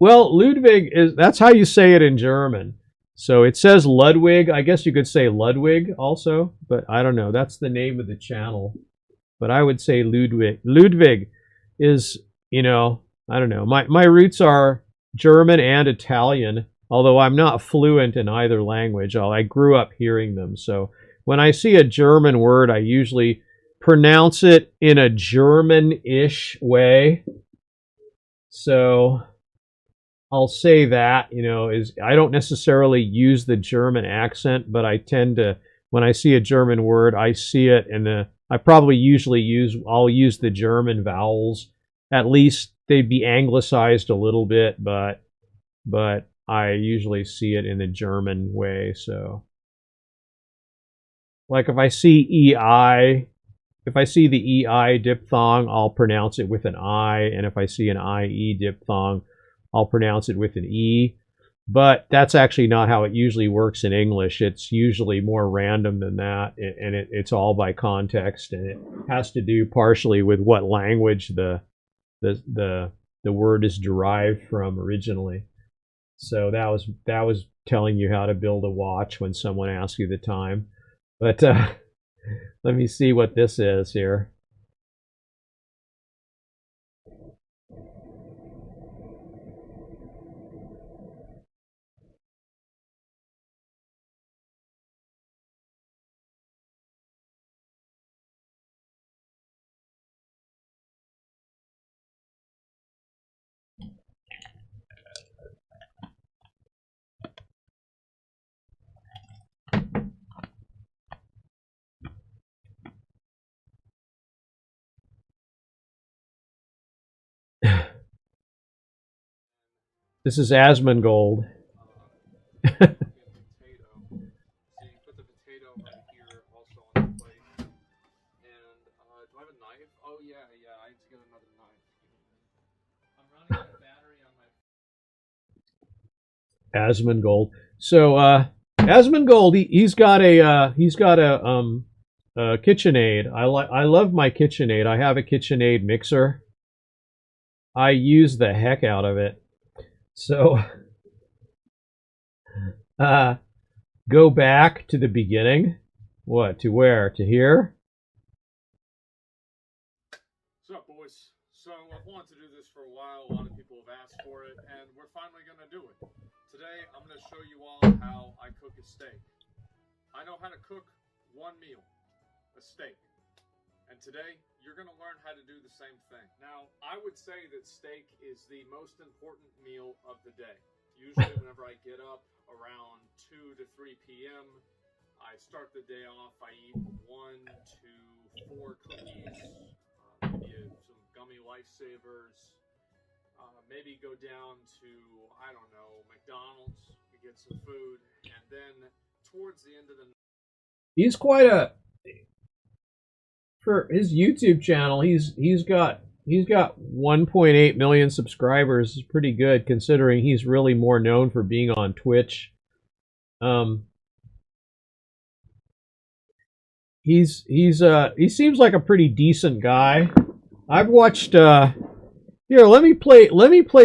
A: well, Ludwig is, that's how you say it in German. So it says Ludwig. I guess you could say Ludwig also, but I don't know. That's the name of the channel. But I would say Ludwig. Ludwig is, you know, I don't know. My roots are German and Italian. although I'm not fluent in either language. I grew up hearing them. So when I see a German word, I usually pronounce it in a German-ish way. So I'll say that, is I don't necessarily use the German accent, but I tend to, when I see a German word, I see it and I probably I'll use the German vowels. At least they'd be anglicized a little bit, but I usually see it in the German way. So like if I see EI, if I see the EI diphthong, I'll pronounce it with an I, and if I see an IE diphthong, I'll pronounce it with an E. But that's actually not how it usually works in English. It's usually more random than that, and it's all by context, and it has to do partially with what language the word is derived from originally. So that was telling you how to build a watch when someone asks you the time. But let me see what this is here. This is Asmongold.
E: Potato. So you put the potato right here also on the plate. And do I have a knife? Oh yeah, I need to get another knife. I'm running out of battery on my
A: Asmongold. So Asmongold, he's got a KitchenAid. I love my KitchenAid. I have a KitchenAid mixer. I use the heck out of it. So go back to the beginning. What? To where? To here?
E: What's up, boys? So I've wanted to do this for a while. A lot of people have asked for it, and we're finally going to do it. Today, I'm going to show you all how I cook a steak. I know how to cook one meal, a steak. And today, you're going to learn how to do the same thing. Now, I would say that steak is the most important meal of the day. Usually, whenever I get up around 2 to 3 p.m., I start the day off. I eat 1 to 4 cookies, maybe some gummy lifesavers, maybe go down to, I don't know, McDonald's to get some food, and then towards the end of the night,
A: he's quite a, for his YouTube channel, he's got 1.8 million subscribers. Is pretty good considering he's really more known for being on Twitch. He seems like a pretty decent guy. I've watched here, let me play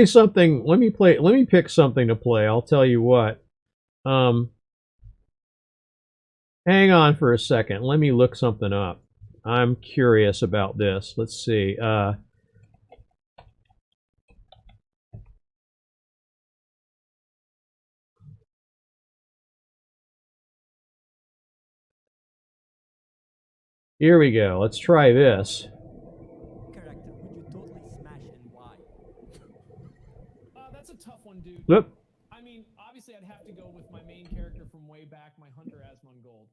A: something. Let me pick something to play. I'll tell you what. Hang on for a second. Let me look something up. I'm curious about this. Let's see. Here we go. Let's try this.
F: Character would you totally smash and why?
G: That's a tough one, dude.
A: Whoop.
G: I mean, obviously I'd have to go with my main character from way back, my Hunter Asmongold.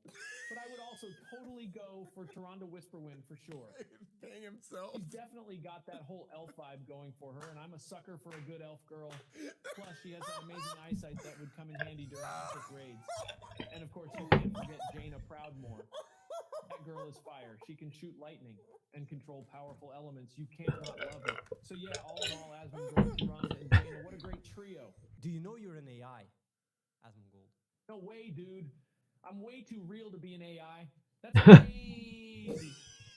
G: But I would also totally go for Tyrande Whisperwind for sure.
D: Paying himself.
G: She's definitely got that whole elf vibe going for her, and I'm a sucker for a good elf girl. Plus, she has that amazing eyesight that would come in handy during epic raids. And of course, you can't forget Jaina Proudmoore. That girl is fire. She can shoot lightning and control powerful elements. You can't not love her. So yeah, all in all, Asmongold, Tyrande, and Jaina, what a great trio.
F: Do you know you're an AI, Asmongold?
G: No way, dude. I'm way too real to be an AI. That's crazy.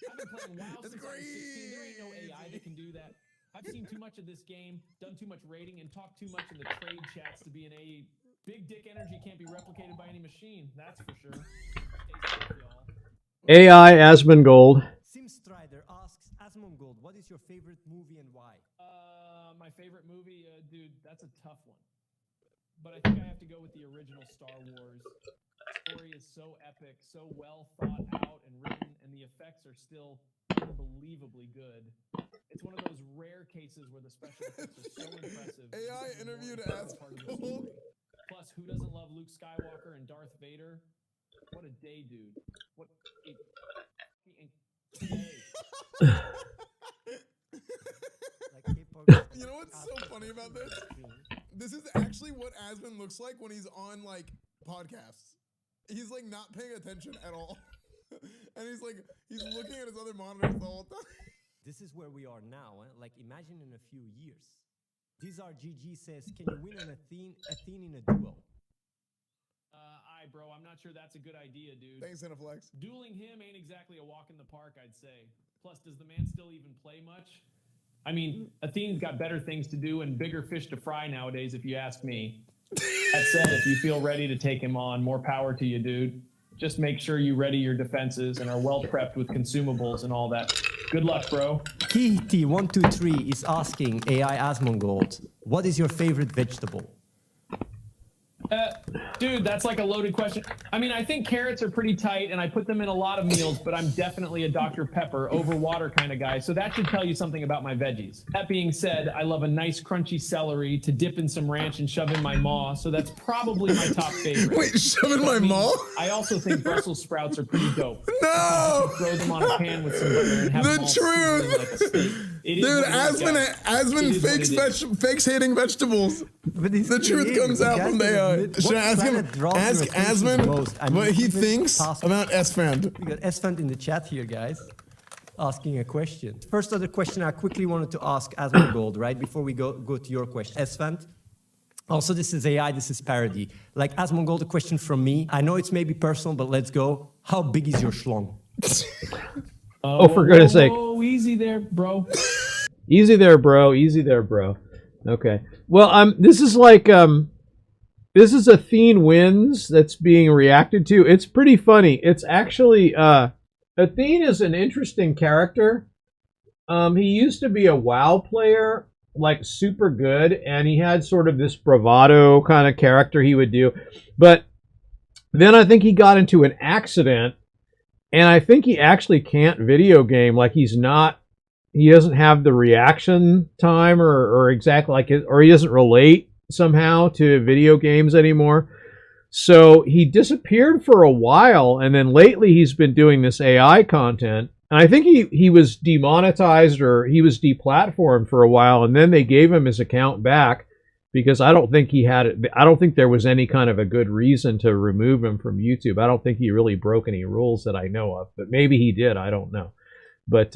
G: I've been playing WoW since I was 16. There ain't no AI that can do that. I've seen too much of this game, done too much raiding, and talked too much in the trade chats to be an AI. Big dick energy can't be replicated by any machine. That's for sure. Stay safe, y'all.
A: AI Asmongold.
F: Simstrider asks, Asmongold, what is your favorite movie and why?
G: My favorite movie, dude, that's a tough one. but I think I have to go with the original Star Wars. The story is so epic, so well thought out and written, and the effects are still unbelievably good. It's one of those rare cases where the special effects are so impressive.
H: AI
G: it's a more
H: interviewed
G: important
H: as
G: part of the story. Plus, who doesn't love Luke Skywalker and Darth Vader? What a day, dude. What a day.
H: You know what's so funny about this? This is actually what Asmund looks like when he's on like podcasts. He's like not paying attention at all. And he's looking at his other monitors the whole time.
F: This is where we are now. Like, imagine in a few years. Dizar GG says, can you win an Athene in a duel?
G: Bro, I'm not sure that's a good idea, dude.
H: Thanks, Cineflex.
G: Dueling him ain't exactly a walk in the park, I'd say. Plus, does the man still even play much? I mean, Athene's got better things to do and bigger fish to fry nowadays, if you ask me. That said, if you feel ready to take him on, more power to you, dude. Just make sure you ready your defenses and are well prepped with consumables and all that. Good luck, bro.
F: Kitty123 is asking AI Asmongold, what is your favorite vegetable?
G: Dude, that's like a loaded question. I mean, I think carrots are pretty tight, and I put them in a lot of meals, but I'm definitely a Dr. Pepper, over water kind of guy, so that should tell you something about my veggies. That being said, I love a nice crunchy celery to dip in some ranch and shove in my maw, so that's probably my top favorite.
H: Wait, shove in my maw?
G: I also think Brussels sprouts are pretty dope.
H: No!
G: Throw them on a pan with some butter and have them all sizzling like a steak.
H: Dude, Asmund fakes hating vegetables. The truth comes out from the AI. Should I ask Asmund what he thinks about Esfand?
F: We got Esfand in the chat here, guys, asking a question. First other question I quickly wanted to ask Asmongold, right, before we go to your question. Esfand, also this is AI, this is parody. Like, Asmongold, a question from me. I know it's maybe personal, but let's go. How big is your schlong?
A: Oh, for goodness sake.
G: Oh, easy there, bro.
A: Easy there, bro. Easy there, bro. Okay. Well, this is like, this is Athene Wins that's being reacted to. It's pretty funny. It's actually, Athene is an interesting character. He used to be a WoW player, like super good, and he had sort of this bravado kind of character he would do. But then I think he got into an accident, and I think he actually can't video game. Like, he doesn't have the reaction time or exactly like it, or he doesn't relate somehow to video games anymore. So he disappeared for a while, and then lately he's been doing this AI content. And I think he was demonetized, or he was deplatformed for a while, and then they gave him his account back because I don't think there was any kind of a good reason to remove him from YouTube. I don't think he really broke any rules that I know of, but maybe he did. I don't know. But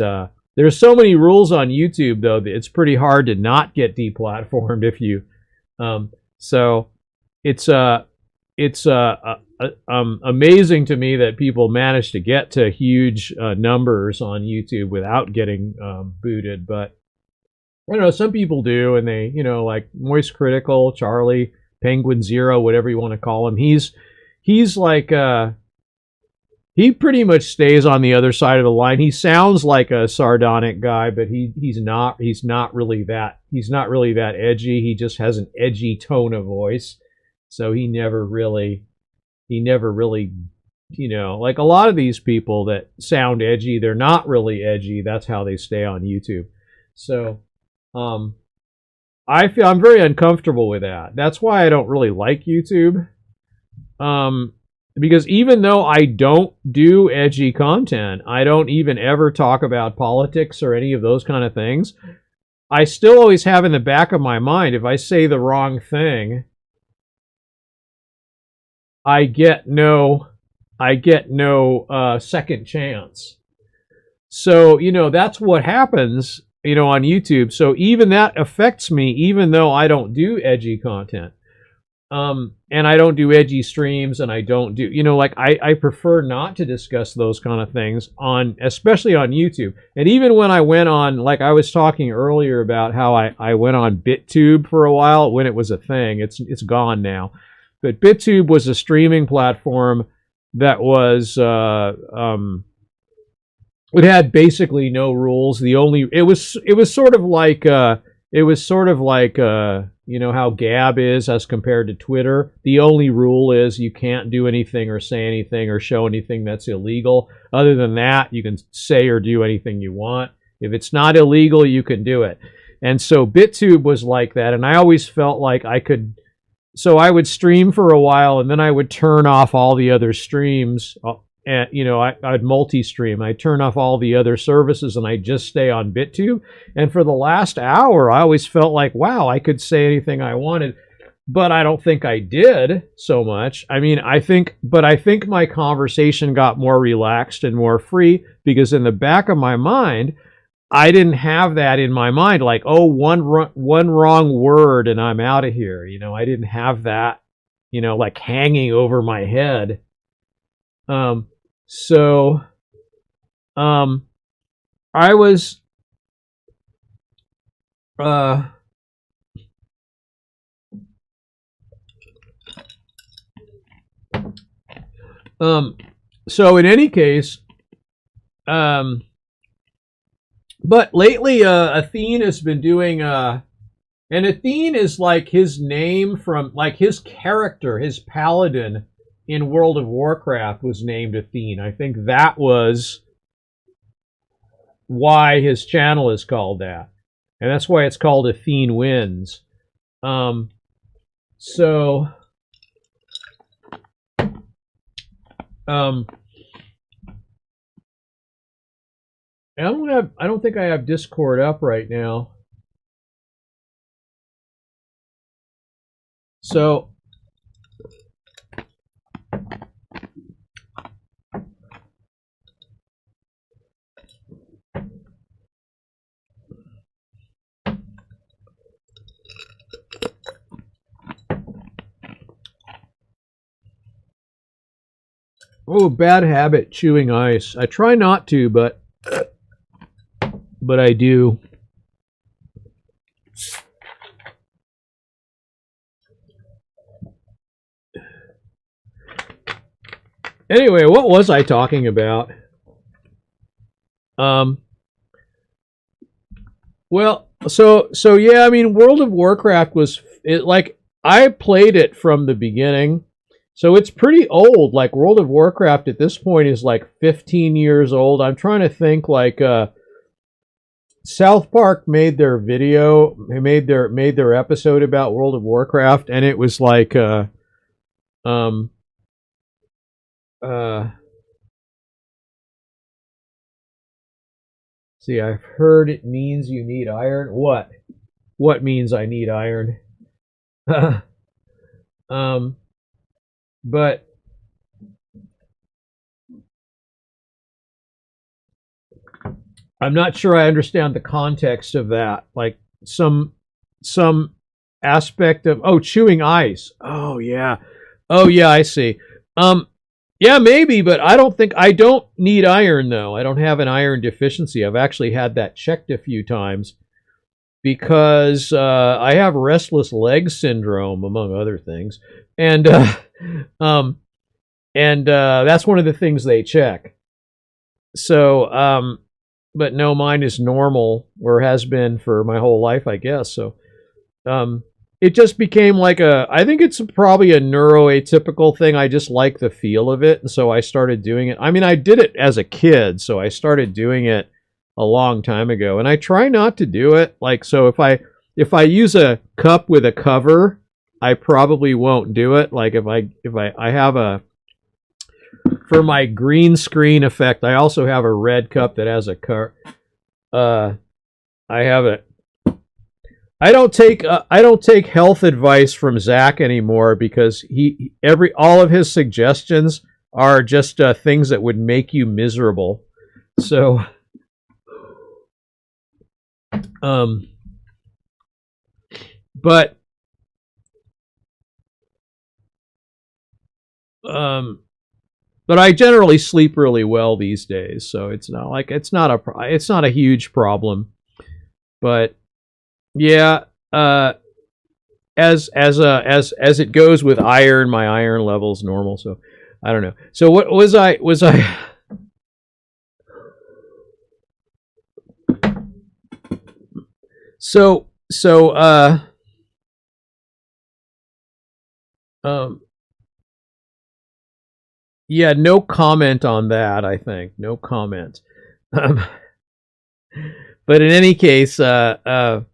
A: there's so many rules on YouTube, though, that it's pretty hard to not get deplatformed if you. So it's amazing to me that people manage to get to huge numbers on YouTube without getting booted. But I don't know, some people do, and they, like Moist Critical, Charlie, Penguin Zero, whatever you want to call him. He's like he pretty much stays on the other side of the line. He sounds like a sardonic guy, but he's not really that edgy. He just has an edgy tone of voice. So he never really, like a lot of these people that sound edgy, they're not really edgy. That's how they stay on YouTube. So I'm very uncomfortable with that. That's why I don't really like YouTube. Because even though I don't do edgy content, I don't even ever talk about politics or any of those kind of things, I still always have in the back of my mind, if I say the wrong thing, I get no second chance. So, that's what happens, on YouTube. So even that affects me, even though I don't do edgy content. And I don't do edgy streams, and I don't do, I prefer not to discuss those kind of things especially on YouTube. And even when I went on, like I was talking earlier about how I went on BitTube for a while when it was a thing. It's gone now. But BitTube was a streaming platform that was, it had basically no rules. It was sort of like You know how Gab is as compared to Twitter? The only rule is you can't do anything or say anything or show anything that's illegal. Other than that, you can say or do anything you want. If it's not illegal, you can do it. And so BitTube was like that, and I always felt like I could. So I would stream for a while, and then I would turn off all the other streams. And I'd multi-stream. I'd turn off all the other services, and I'd just stay on BitTube. And for the last hour, I always felt like, wow, I could say anything I wanted. But I don't think I did so much. I mean, I think my conversation got more relaxed and more free because in the back of my mind, I didn't have that in my mind, like, oh, one wrong word and I'm out of here. I didn't have that, like hanging over my head. So I was, so in any case, but lately, Athene has been doing, and Athene is like his name from, like his character, his paladin in World of Warcraft was named Athene. I think that was why his channel is called that. And that's why it's called Athene Wins. So, I don't think I have Discord up right now. So oh, bad habit, chewing ice. I try not to, but I do. Anyway, what was I talking about? Well, so yeah, I mean, World of Warcraft was like I played it from the beginning. So it's pretty old. Like World of Warcraft at this point is like 15 years old. I'm trying to think like South Park made their video, made their episode about World of Warcraft, and it was like see, I've heard it means you need iron. What means I need iron? But I'm not sure I understand the context of that. Like some aspect of chewing ice. Oh yeah, I see. Yeah, maybe, but I don't need iron though. I don't have an iron deficiency. I've actually had that checked a few times because I have restless leg syndrome, among other things, and that's one of the things they check. So, but no, mine is normal, or has been for my whole life, I guess. So, it just became like I think it's probably a neuroatypical thing. I just like the feel of it, and so I started doing it. I mean, I did it as a kid, so I started doing it a long time ago, and I try not to do it. Like, so if I use a cup with a cover, I probably won't do it. Like if I have for my green screen effect, I also have a red cup that has a I have it. I don't take health advice from Zach anymore because all of his suggestions are just things that would make you miserable. So, but I generally sleep really well these days, so it's not a huge problem. But yeah, as it goes with iron, my iron level's normal, so I don't know. So what was I so Um, yeah, no comment on that. I think no comment. Um, but in any case, what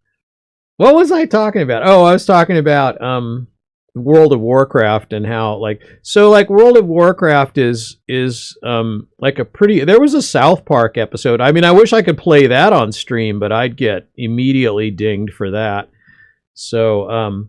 A: was I talking about? Oh, I was talking about World of Warcraft and how like World of Warcraft is like a pretty. There was a South Park episode. I mean, I wish I could play that on stream, but I'd get immediately dinged for that. So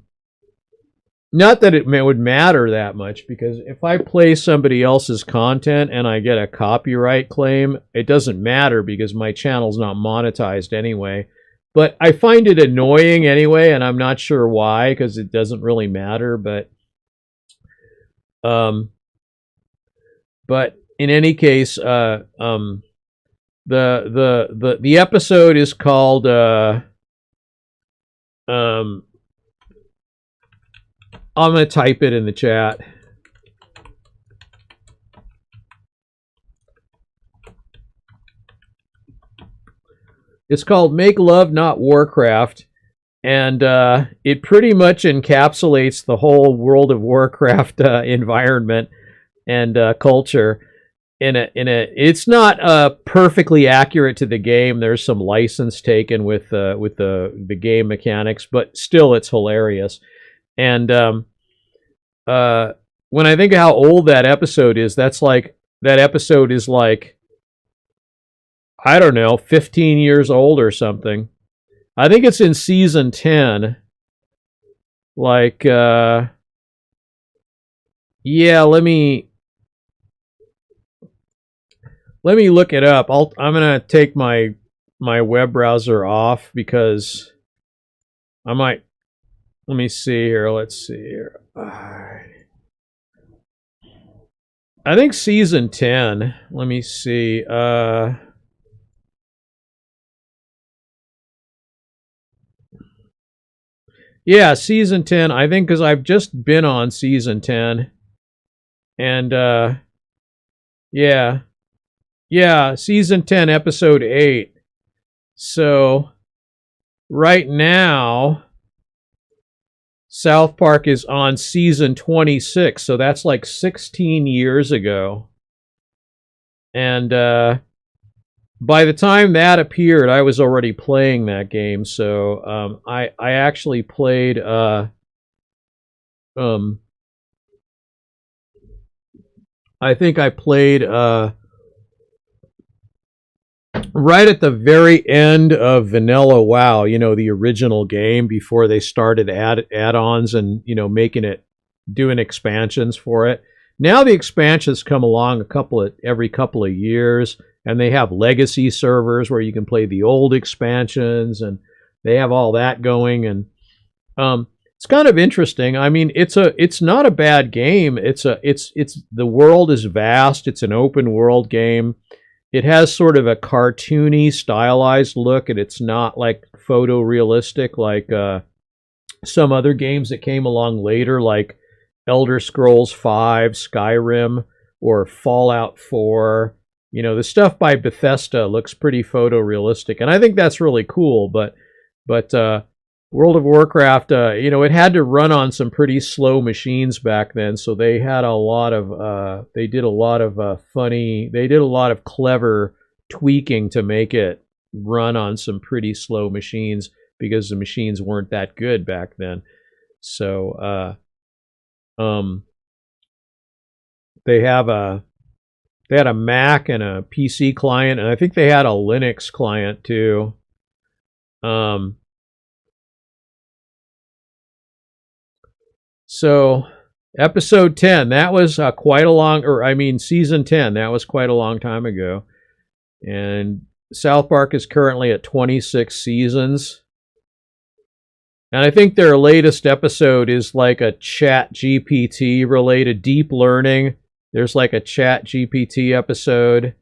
A: not that it would matter that much, because if I play somebody else's content and I get a copyright claim, it doesn't matter because my channel's not monetized anyway. But I find it annoying anyway, and I'm not sure why, because it doesn't really matter. Um, but in any case, the episode is called I'm gonna type it in the chat. It's called Make Love Not Warcraft, and it pretty much encapsulates the whole World of Warcraft environment and culture. It's not perfectly accurate to the game. There's some license taken with the game mechanics, but still, it's hilarious. And when I think of how old that episode is, that episode is like, I don't know, 15 years old or something. I think it's in season 10. Like, yeah, let me look it up. I'm gonna take my web browser off because I might. Let me see here. Let's see here. I think season 10. Let me see. Yeah, season 10. I think because I've just been on season 10. And, yeah. Yeah, season 10, episode 8. So, right now, South Park is on season 26. So that's like 16 years ago. And, by the time that appeared, I was already playing that game. So I actually played I think I played right at the very end of Vanilla WoW, the original game, before they started add-ons and doing expansions for it. Now the expansions come along every couple of years. And they have legacy servers where you can play the old expansions, and they have all that going. And it's kind of interesting. I mean, it's not a bad game. The world is vast. It's an open world game. It has sort of a cartoony, stylized look, and it's not like photorealistic like some other games that came along later, like Elder Scrolls V, Skyrim, or Fallout 4. The stuff by Bethesda looks pretty photorealistic, and I think that's really cool. But World of Warcraft, it had to run on some pretty slow machines back then, so they had a lot of they did a lot of clever tweaking to make it run on some pretty slow machines because the machines weren't that good back then. So they had a Mac and a PC client, and I think they had a Linux client too. So episode 10, that was season 10, that was quite a long time ago. And South Park is currently at 26 seasons. And I think their latest episode is like a Chat GPT related deep learning. There's like a Chat GPT episode,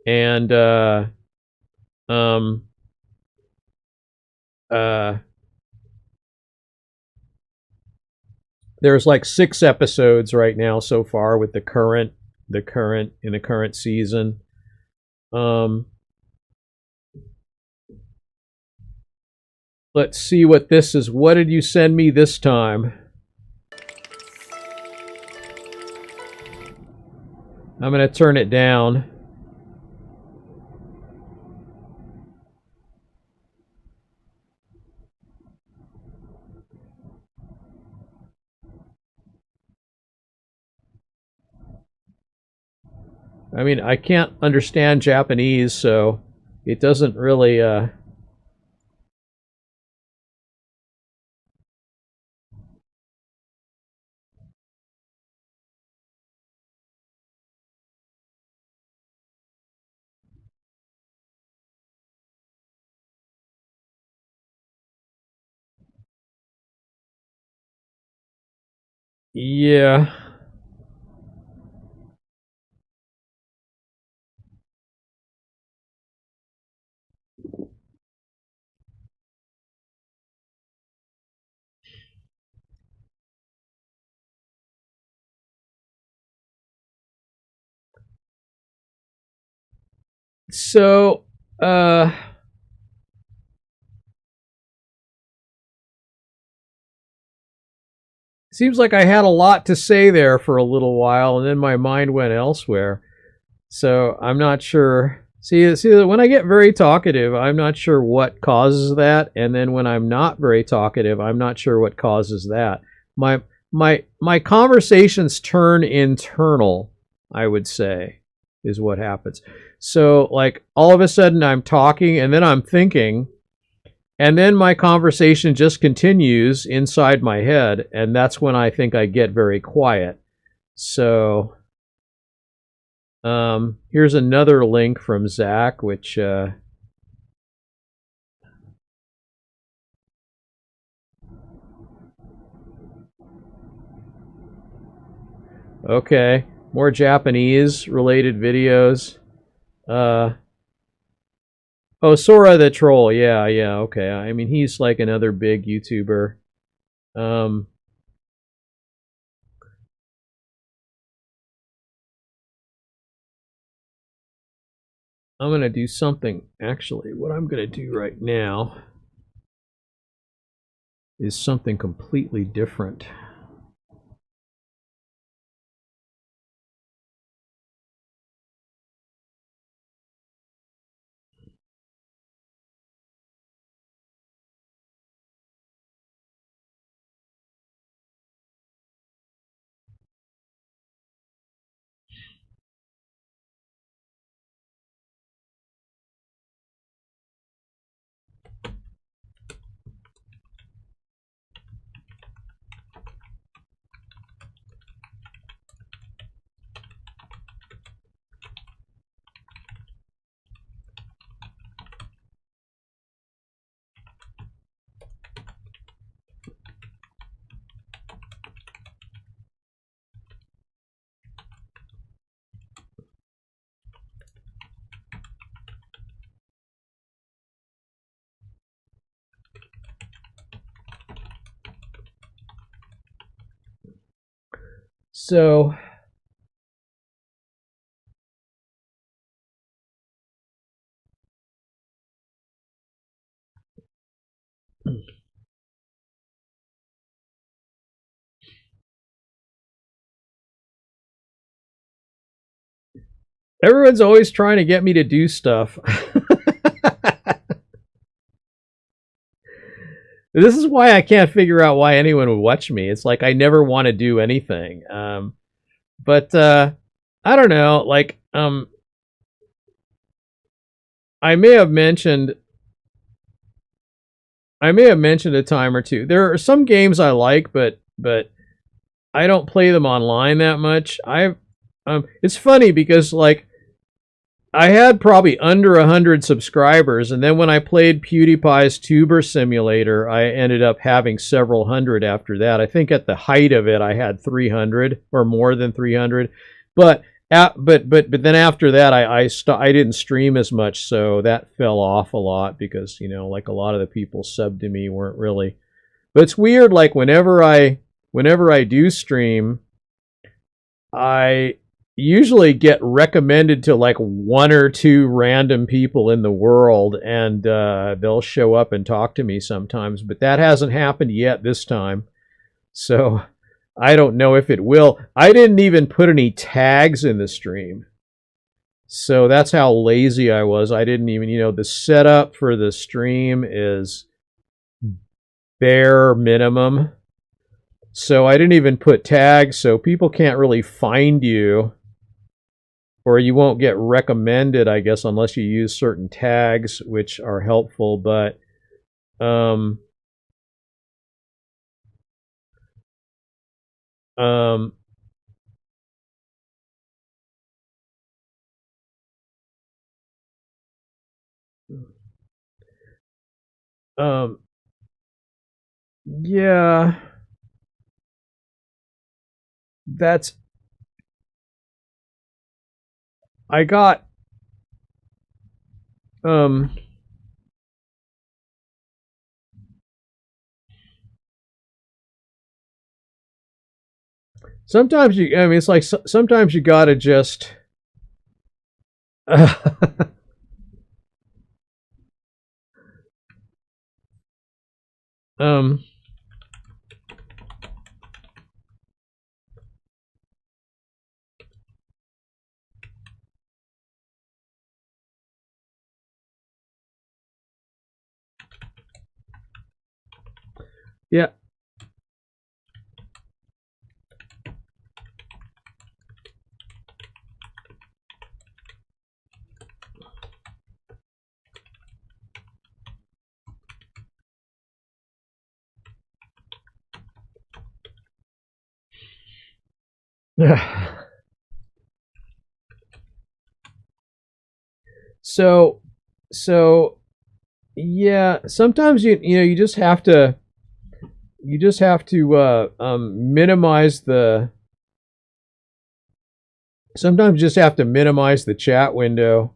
A: and there's like 6 episodes right now so far with the current season. Let's see what this is. What did you send me this time? I'm going to turn it down. I mean, I can't understand Japanese, so it doesn't really... Yeah. So, seems like I had a lot to say there for a little while, and then my mind went elsewhere. So I'm not sure. See, when I get very talkative, I'm not sure what causes that, and then when I'm not very talkative, I'm not sure what causes that. My conversations turn internal, I would say, is what happens. So like all of a sudden I'm talking, and then I'm thinking, and then my conversation just continues inside my head, and that's when I think I get very quiet. So here's another link from Zach, which okay, more Japanese related videos. Oh, Sora the Troll. Yeah, okay. I mean, he's like another big YouTuber. I'm going to do something. Actually, what I'm going to do right now is something completely different. So everyone's always trying to get me to do stuff. This is why I can't figure out why anyone would watch me. It's like I never want to do anything. But I don't know. Like I may have mentioned a time or two. There are some games I like, but I don't play them online that much. It's funny because like I had probably under 100 subscribers, and then when I played PewDiePie's Tuber Simulator, I ended up having several hundred after that. I think at the height of it, I had 300 or more than 300, but then after that, I didn't stream as much, so that fell off a lot because like a lot of the people subbed to me weren't really. But it's weird, like whenever I do stream, I usually get recommended to like one or two random people in the world, and they'll show up and talk to me sometimes, but that hasn't happened yet this time. So I don't know if it will. I didn't even put any tags in the stream. So that's how lazy I was. I didn't even, the setup for the stream is bare minimum. So I didn't even put tags, so people can't really find you, or you won't get recommended, I guess, unless you use certain tags, which are helpful. But um, yeah, that's I got sometimes it's like sometimes you gotta just um yeah. so so yeah, sometimes you just have to minimize the sometimes you just have to minimize the chat window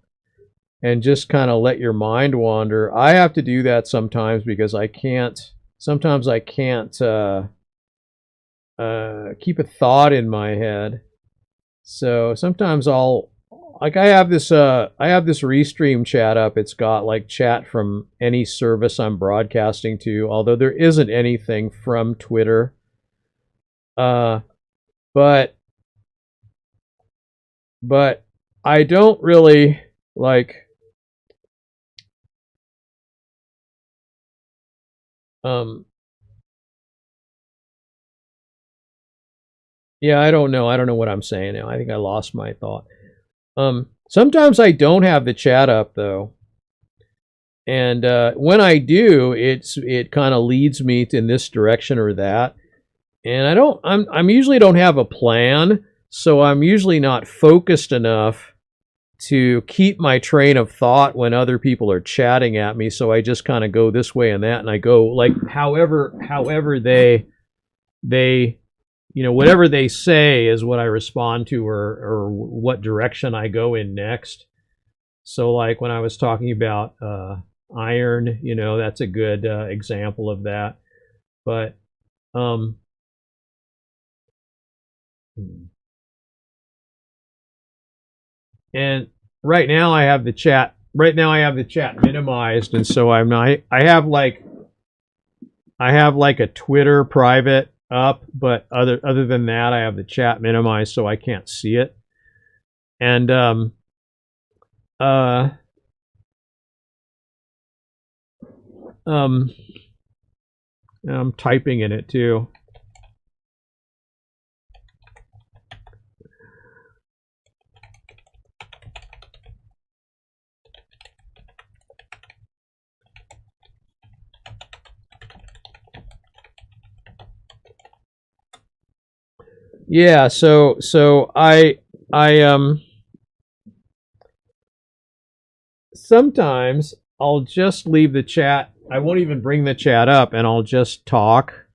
A: and just kind of let your mind wander. I have to do that sometimes because I can't keep a thought in my head. So sometimes I have this Restream chat up. It's got like chat from any service I'm broadcasting to, although there isn't anything from Twitter. But I don't really like yeah, I don't know what I'm saying now. I think I lost my thought. Sometimes I don't have the chat up though, and when I do, it kind of leads me in this direction or that, and I'm usually don't have a plan, so I'm usually not focused enough to keep my train of thought when other people are chatting at me. So I just kind of go this way and that, and I go like however they whatever they say is what I respond to, or what direction I go in next. So like when I was talking about iron, that's a good example of that. But and right now I have the chat minimized, and so I have like a Twitter private up, but other than that, I have the chat minimized so I can't see it. And I'm typing in it too. Yeah, so I sometimes I'll just leave the chat. I won't even bring the chat up, and I'll just talk.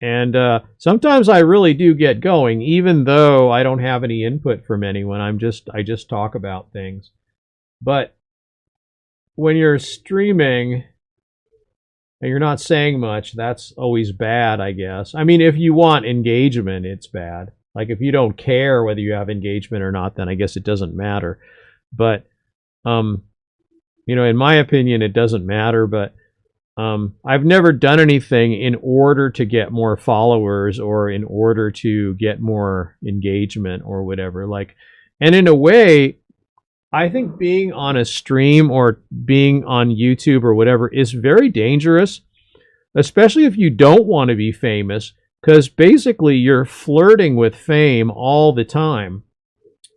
A: And sometimes I really do get going, even though I don't have any input from anyone. I just talk about things. But when you're streaming and you're not saying much, that's always bad, I guess. I mean, if you want engagement, it's bad. Like if you don't care whether you have engagement or not, then I guess it doesn't matter. But in my opinion, it doesn't matter. But I've never done anything in order to get more followers or in order to get more engagement or whatever. Like, and in a way, I think being on a stream or being on YouTube or whatever is very dangerous, especially if you don't want to be famous, because basically you're flirting with fame all the time.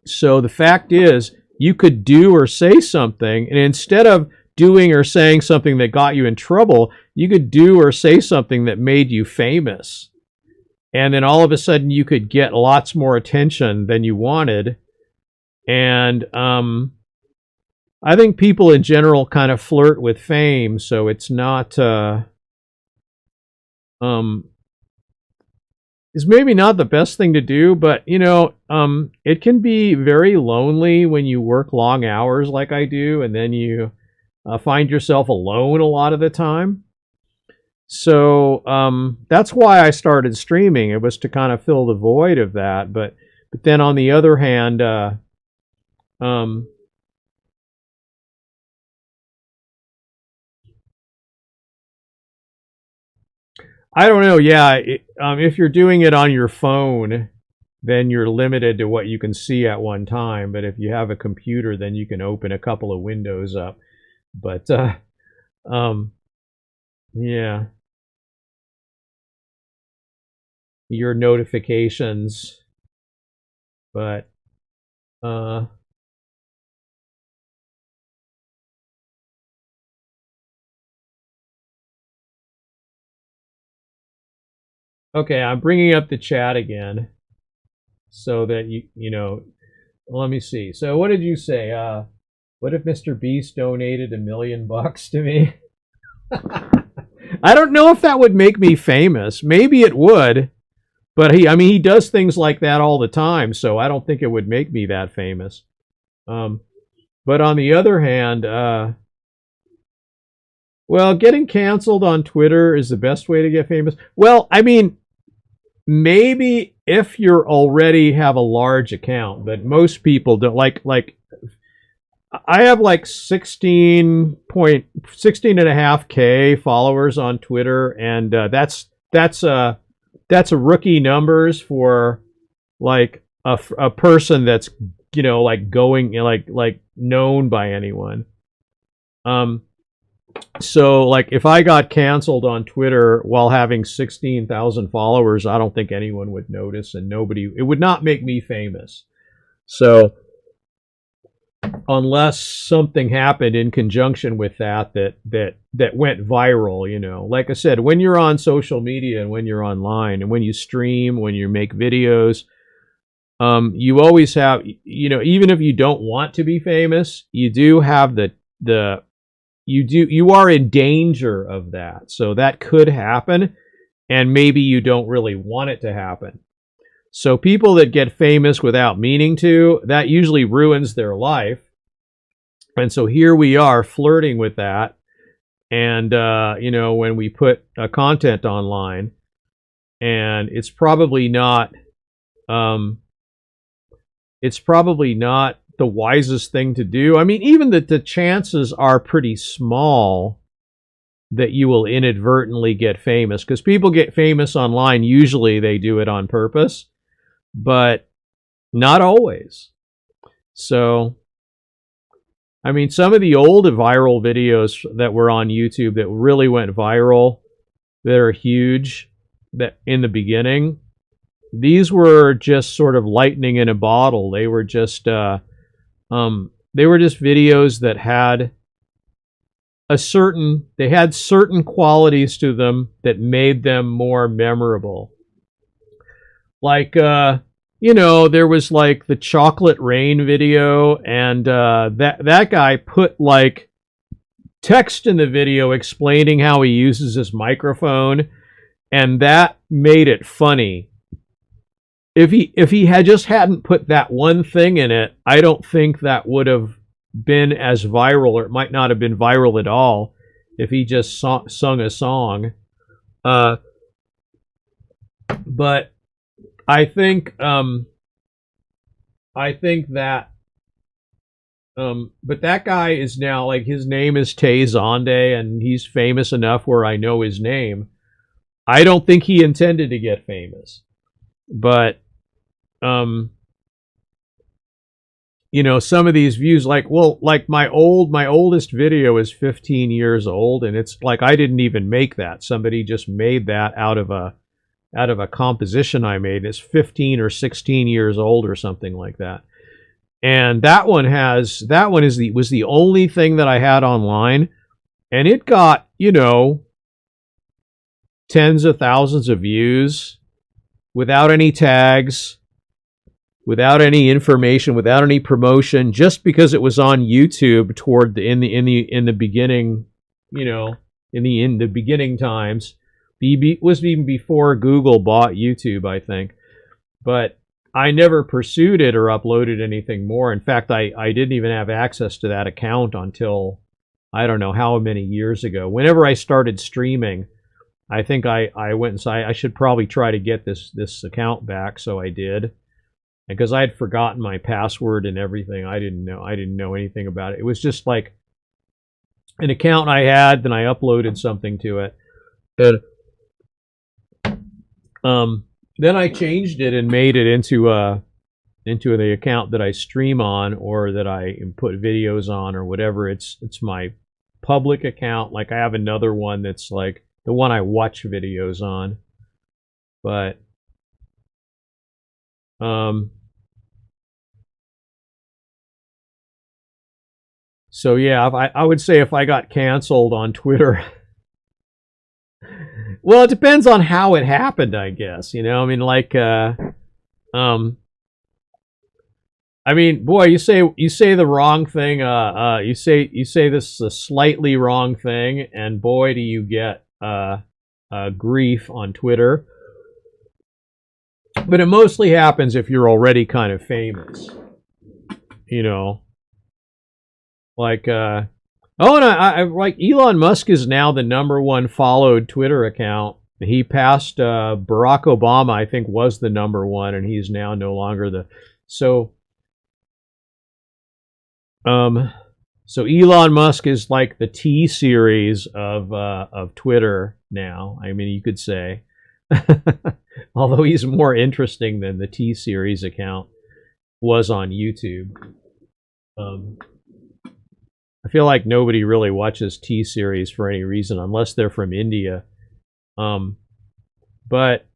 A: So the fact is, you could do or say something, and instead of doing or saying something that got you in trouble, you could do or say something that made you famous. And then all of a sudden you could get lots more attention than you wanted. And I think people in general kind of flirt with fame, so it's not is maybe not the best thing to do, but it can be very lonely when you work long hours like I do, and then you find yourself alone a lot of the time. So that's why I started streaming. It was to kind of fill the void of that. But then on the other hand, I don't know. Yeah, if you're doing it on your phone, then you're limited to what you can see at one time. But if you have a computer, then you can open a couple of windows up. But yeah, your notifications. But okay, I'm bringing up the chat again so that let me see. So what did you say? What if Mr. Beast donated $1 million to me? I don't know if that would make me famous. Maybe it would, but he does things like that all the time, so I don't think it would make me that famous. But on the other hand, well, getting canceled on Twitter is the best way to get famous. Well, maybe if you're already have a large account, but most people don't. Like I have like 16.5K followers on Twitter, and that's a rookie numbers for like a person that's like going like known by anyone. So like if I got canceled on Twitter while having 16,000 followers, I don't think anyone would notice, and it would not make me famous. So unless something happened in conjunction with that went viral, like I said, when you're on social media and when you're online and when you stream, when you make videos, you always have, even if you don't want to be famous, you do have you are in danger of that. So that could happen, and maybe you don't really want it to happen. So people that get famous without meaning to, that usually ruins their life. And so here we are flirting with that. And, when we put content online, and it's probably not the wisest thing to do. Even the chances are pretty small that you will inadvertently get famous, because people get famous online. Usually they do it on purpose, but not always. So, some of the old viral videos that were on YouTube that really went viral, that are huge, that in the beginning, these were just sort of lightning in a bottle. They were just videos that had certain qualities to them that made them more memorable. Like, there was like the chocolate rain video, and that guy put like text in the video explaining how he uses his microphone, and that made it funny. If he hadn't put that one thing in it, I don't think that would have been as viral, or it might not have been viral at all if he just sung a song. But I think that But that guy is now, like, his name is Tay Zonde, and he's famous enough where I know his name. I don't think he intended to get famous, but you know, some of these views, like, well, like my oldest video is 15 years old, and it's like I didn't even make that. Somebody just made that out of a composition I made. It's 15 or 16 years old or something like that. And that one was the only thing that I had online, and it got, you know, tens of thousands of views without any tags, without any information, without any promotion, just because it was on YouTube toward the in the beginning, you know, in the beginning times. Was even before Google bought YouTube, I think. But I never pursued it or uploaded anything more. In fact, I didn't even have access to that account until I don't know how many years ago. Whenever I started streaming, I think I went and said I should probably try to get this account back, so I did. Because I had forgotten my password and everything. I didn't know anything about it. It was just like an account I had, then I uploaded something to it. And then I changed it and made it into the account that I stream on or that I put videos on or whatever. It's my public account. Like, I have another one that's like the one I watch videos on. But so yeah, I would say if I got canceled on Twitter, well, it depends on how it happened, I guess. You know, I mean, like, I mean, boy, you say the wrong thing. You say this slightly wrong thing, and boy, do you get grief on Twitter. But it mostly happens if you're already kind of famous, you know. Like, oh, and I like Elon Musk is now the #1 followed Twitter account. He passed Barack Obama, I think, was the #1, and he's now no longer the. So Elon Musk is like the T series of Twitter now. I mean, you could say, although he's more interesting than the T series account was on YouTube. I feel like nobody really watches T series for any reason unless they're from India. But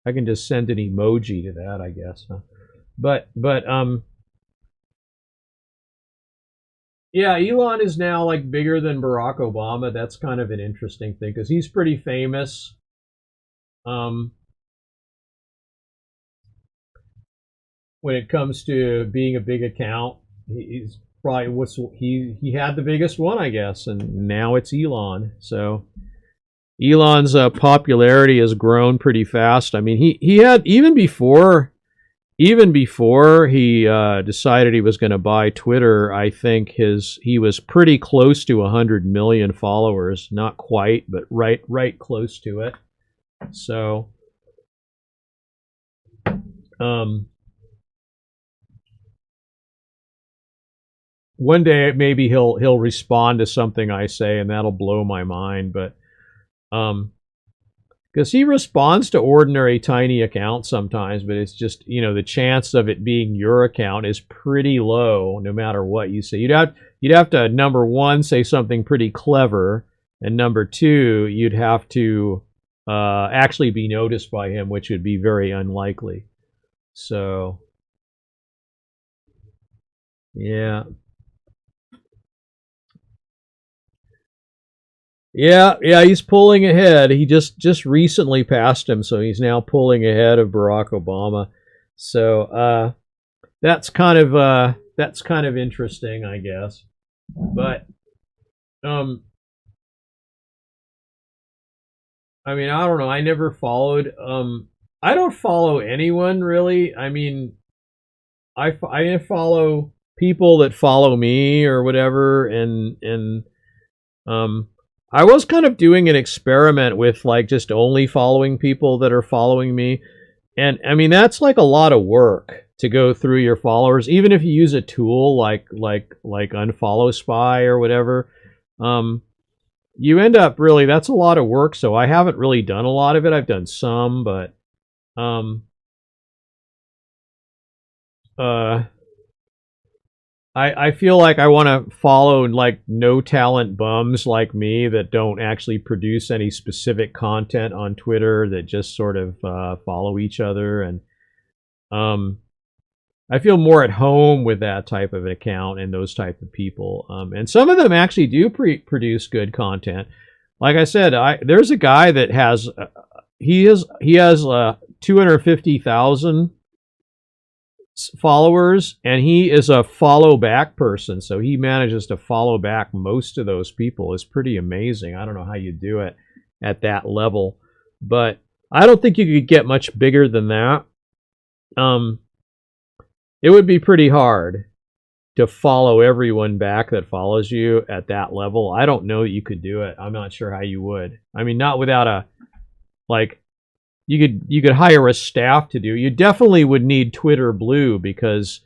A: I can just send an emoji to that, I guess. Huh? But yeah, Elon is now like bigger than Barack Obama. That's kind of an interesting thing because he's pretty famous. When it comes to being a big account, he's probably he had the biggest one, I guess, and now it's Elon. So Elon's popularity has grown pretty fast. I mean, he had even before he decided he was going to buy Twitter. I think he was pretty close to 100 million followers. Not quite, but right close to it. So, one day maybe he'll respond to something I say, and that'll blow my mind. But because he responds to ordinary tiny accounts sometimes, but it's just, you know, the chance of it being your account is pretty low no matter what you say. You'd have to #1 say something pretty clever, and #2 you'd have to actually be noticed by him, which would be very unlikely. So yeah. Yeah, he's pulling ahead. He just recently passed him, so he's now pulling ahead of Barack Obama. So that's kind of interesting, I guess. But I mean, I don't know. I never followed. I don't follow anyone really. I mean, I follow people that follow me or whatever, and um, I was kind of doing an experiment with like just only following people that are following me, and I mean that's like a lot of work to go through your followers, even if you use a tool like Unfollow Spy or whatever. Um, you end up really that's a lot of work. So I haven't really done a lot of it. I've done some, but um, uh, I feel like I want to follow like no talent bums like me that don't actually produce any specific content on Twitter, that just sort of follow each other, and um, I feel more at home with that type of account and those type of people. And some of them actually do produce good content. Like I said, there's a guy that has he has 250,000 followers, and he is a follow back person, so he manages to follow back most of those people. It's pretty amazing. I don't know how you do it at that level, but I don't think you could get much bigger than that. It would be pretty hard to follow everyone back that follows you at that level. I don't know that you could do it. I'm not sure how you would. I mean, not without a like you could hire a staff to do. You definitely would need Twitter Blue, because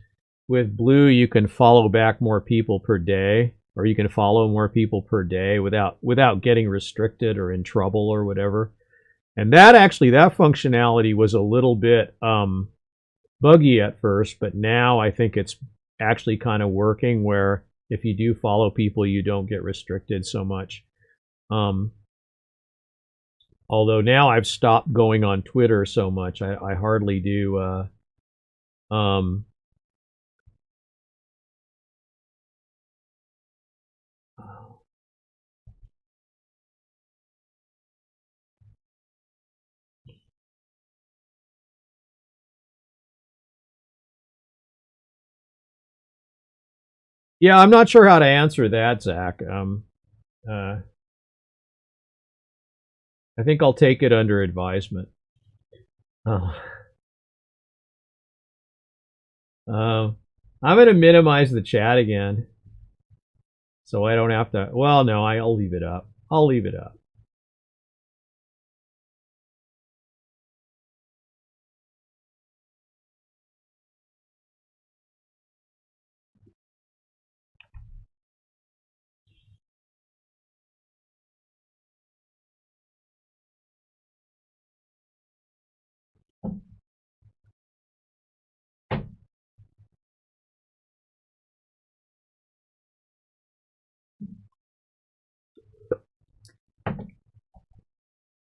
A: with Blue you can follow back more people per day, or you can follow more people per day without getting restricted or in trouble or whatever. And that functionality was a little bit buggy at first, but now I think it's actually kind of working, where if you do follow people, you don't get restricted so much. Although now I've stopped going on Twitter so much, I hardly do. Yeah, I'm not sure how to answer that, Zach. Uh, I think I'll take it under advisement. Oh. I'm going to minimize the chat again, so I don't have to. Well, no, I'll leave it up. I'll leave it up.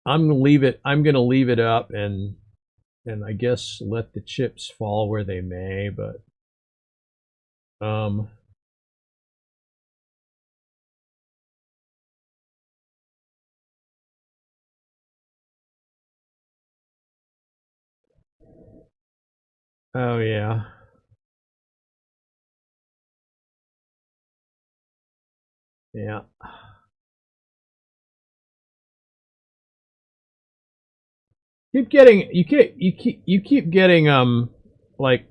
A: I'm going to leave it up, and I guess let the chips fall where they may. But um, oh yeah, yeah. You keep getting like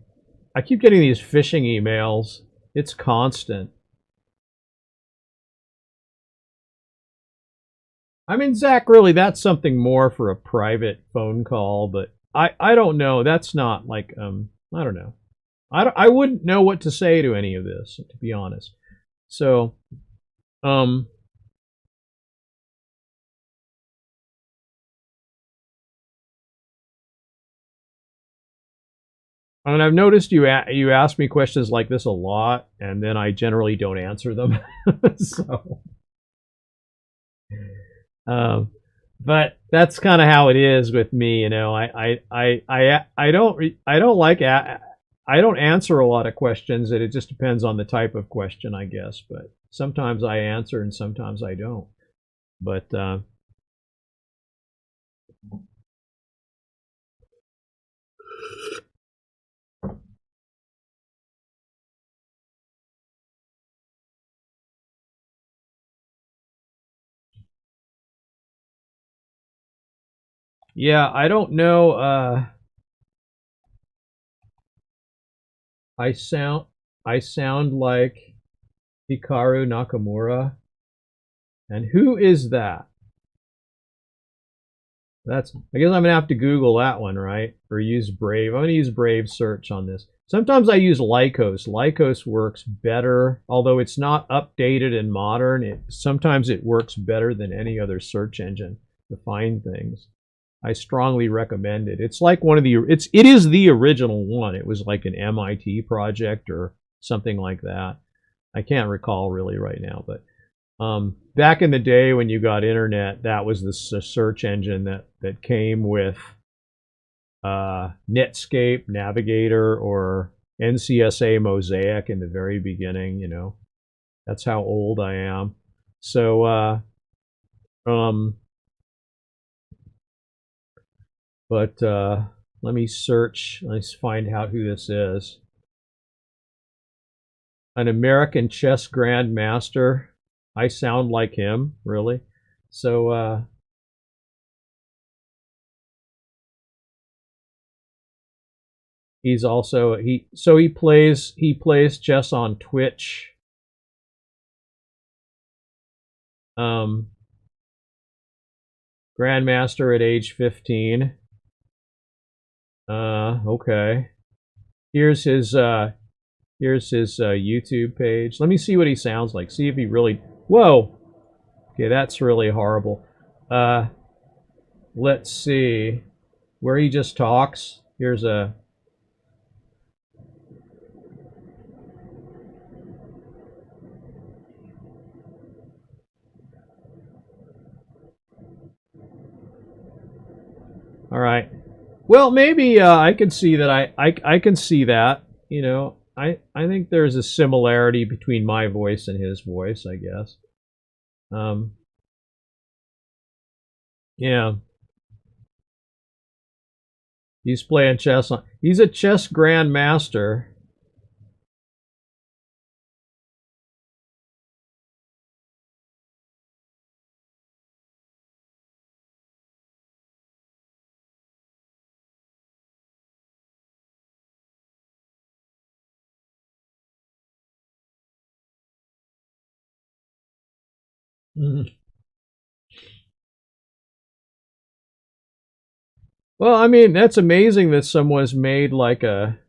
A: I keep getting these phishing emails. It's constant. I mean, Zach, really, that's something more for a private phone call. But I don't know. That's not like I don't know. I wouldn't know what to say to any of this, to be honest. So um I mean, I've noticed you ask me questions like this a lot, and then I generally don't answer them. So, um, but that's kind of how it is with me, you know. I don't like I don't answer a lot of questions. It just depends on the type of question, I guess. But sometimes I answer, and sometimes I don't. But yeah, I don't know. I sound I sound like Hikaru Nakamura. And who is that? That's I guess I'm gonna have to Google that one, right? Or use Brave. I'm gonna use Brave search on this. Sometimes I use Lycos. Lycos works better, although it's not updated and modern. Sometimes it works better than any other search engine to find things. I strongly recommend it. It's like one of the it is the original one. It was like an MIT project or something like that. I can't recall really right now, but back in the day when you got internet, that was the search engine that came with Netscape, Navigator, or NCSA Mosaic in the very beginning. You know, that's how old I am. So, let me search. Let's find out who this is. An American chess grandmaster. I sound like him, really. So, he's also he plays chess on Twitch. Grandmaster at age 15. Okay. Here's his YouTube page. Let me see what he sounds like. See if he really. Whoa. Okay, that's really horrible. Let's see where he just talks. Here's a. All right. Well, maybe I can see that. I can see that. You know, I think there's a similarity between my voice and his voice. I guess. Yeah. He's playing chess. He's a chess grandmaster. Mhm. Well, I mean, that's amazing that someone's made like a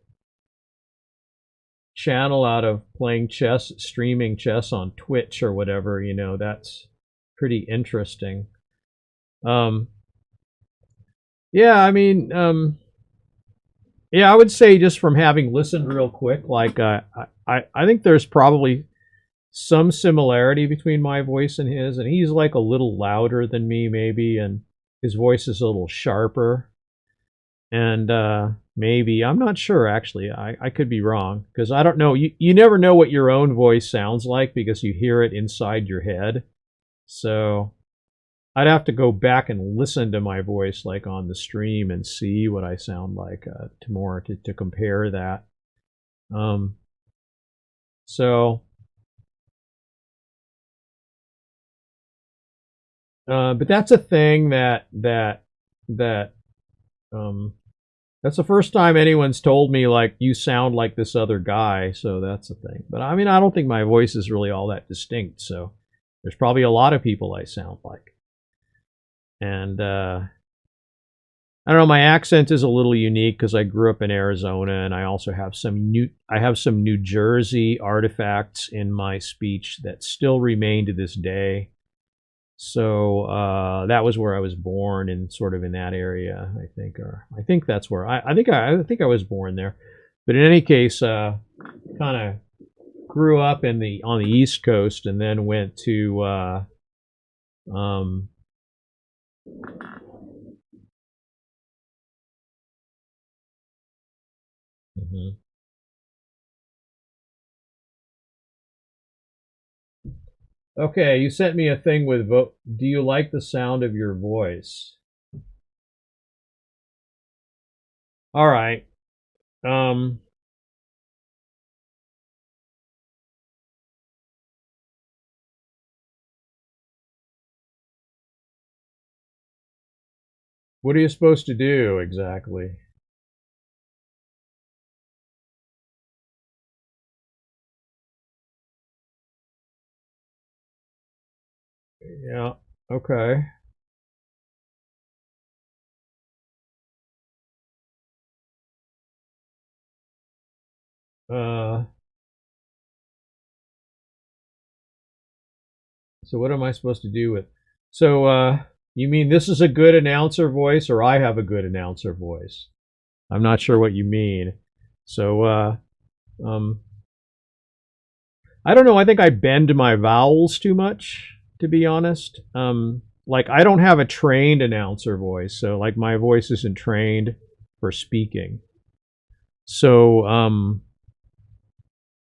A: channel out of playing chess, streaming chess on Twitch or whatever. You know, that's pretty interesting. Um, yeah, I mean, yeah, I would say just from having listened real quick, like I think there's probably some similarity between my voice and his, and he's like a little louder than me, maybe, and his voice is a little sharper. And maybe I'm not sure actually. I could be wrong because I don't know. You never know what your own voice sounds like because you hear it inside your head. So I'd have to go back and listen to my voice like on the stream and see what I sound like to compare that. Um, so, but that's a thing that um, that's the first time anyone's told me like you sound like this other guy. So that's the thing. But I mean, I don't think my voice is really all that distinct. So there's probably a lot of people I sound like. And I don't know. My accent is a little unique because I grew up in Arizona, and I also have some New Jersey artifacts in my speech that still remain to this day. So that was where I was born, and sort of in that area, I think, or I think that's where I think I was born there. But in any case, kind of grew up on the East Coast, and then went to um, mhm. Okay, you sent me a thing with vote. Do you like the sound of your voice? All right. Um, what are you supposed to do exactly? Yeah. Okay. Uh, so what am I supposed to do with? So you mean this is a good announcer voice, or I have a good announcer voice? I'm not sure what you mean. So um, I don't know. I think I bend my vowels too much, to be honest. Like I don't have a trained announcer voice, so like my voice isn't trained for speaking. So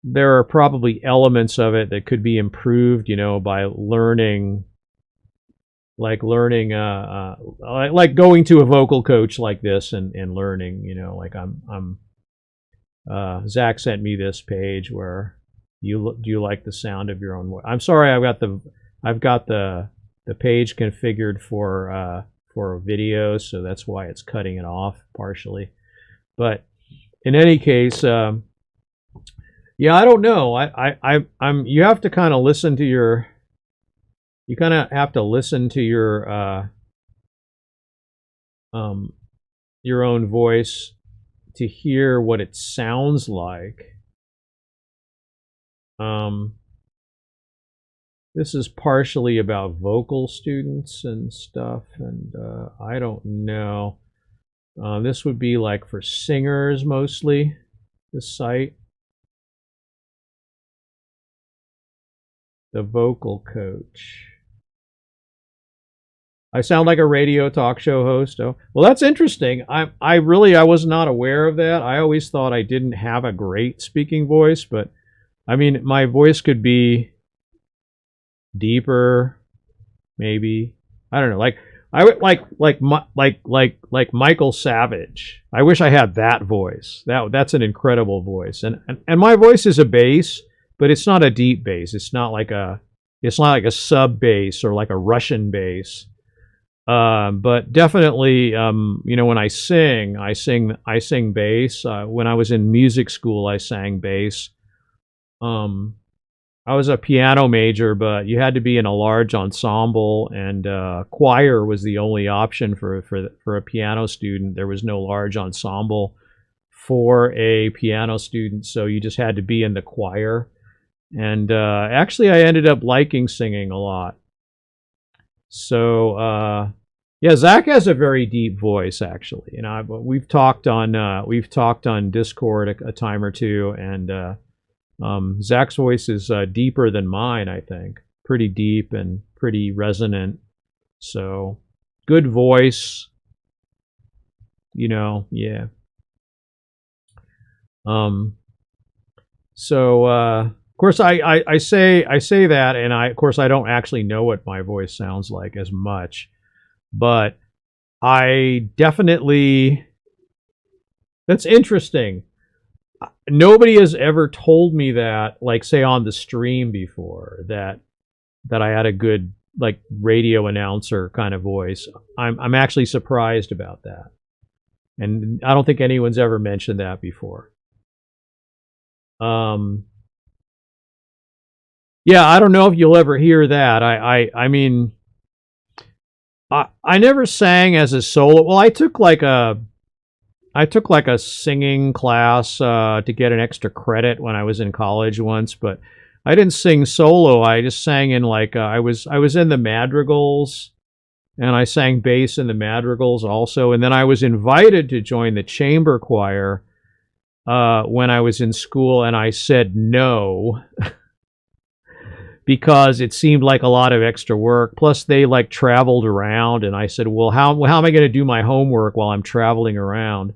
A: there are probably elements of it that could be improved, you know, by learning, like going to a vocal coach like this and learning, you know, like Zach sent me this page where do you like the sound of your own voice? I'm sorry, I've got the page configured for video, so that's why it's cutting it off partially. But in any case, yeah, I don't know. I'm you have to kind of listen to your you kind of have to listen to your own voice to hear what it sounds like. This is partially about vocal students and stuff, and I don't know. This would be like for singers mostly, this site. The vocal coach. I sound like a radio talk show host. Oh, well, that's interesting. I was not aware of that. I always thought I didn't have a great speaking voice, but I mean, my voice could be deeper, maybe. I don't know. Like I would like Michael Savage. I wish I had that voice. That's an incredible voice. And my voice is a bass, but it's not a deep bass. It's not like a sub bass or like a Russian bass. But definitely, you know, when I sing bass. When I was in music school, I sang bass. I was a piano major, but you had to be in a large ensemble, and choir was the only option for a piano student. There was no large ensemble for a piano student, so you just had to be in the choir. And actually, I ended up liking singing a lot. So yeah, Zach has a very deep voice, actually. You know, we've talked on Discord a time or two, and Zach's voice is deeper than mine, I think. Pretty deep and pretty resonant. So, good voice. You know, yeah. So, of course, I say that, and of course I don't actually know what my voice sounds like as much, but I definitely. That's interesting. Nobody has ever told me that, like, say on the stream before, that I had a good like radio announcer kind of voice. I'm actually surprised about that, and I don't think anyone's ever mentioned that before. Yeah, I don't know if you'll ever hear that. I mean, I never sang as a solo. Well, I took like a singing class to get an extra credit when I was in college once, but I didn't sing solo. I just sang in like I was in the madrigals, and I sang bass in the madrigals also. And then I was invited to join the chamber choir when I was in school, and I said no because it seemed like a lot of extra work. Plus, they like traveled around, and I said, well, how am I going to do my homework while I'm traveling around?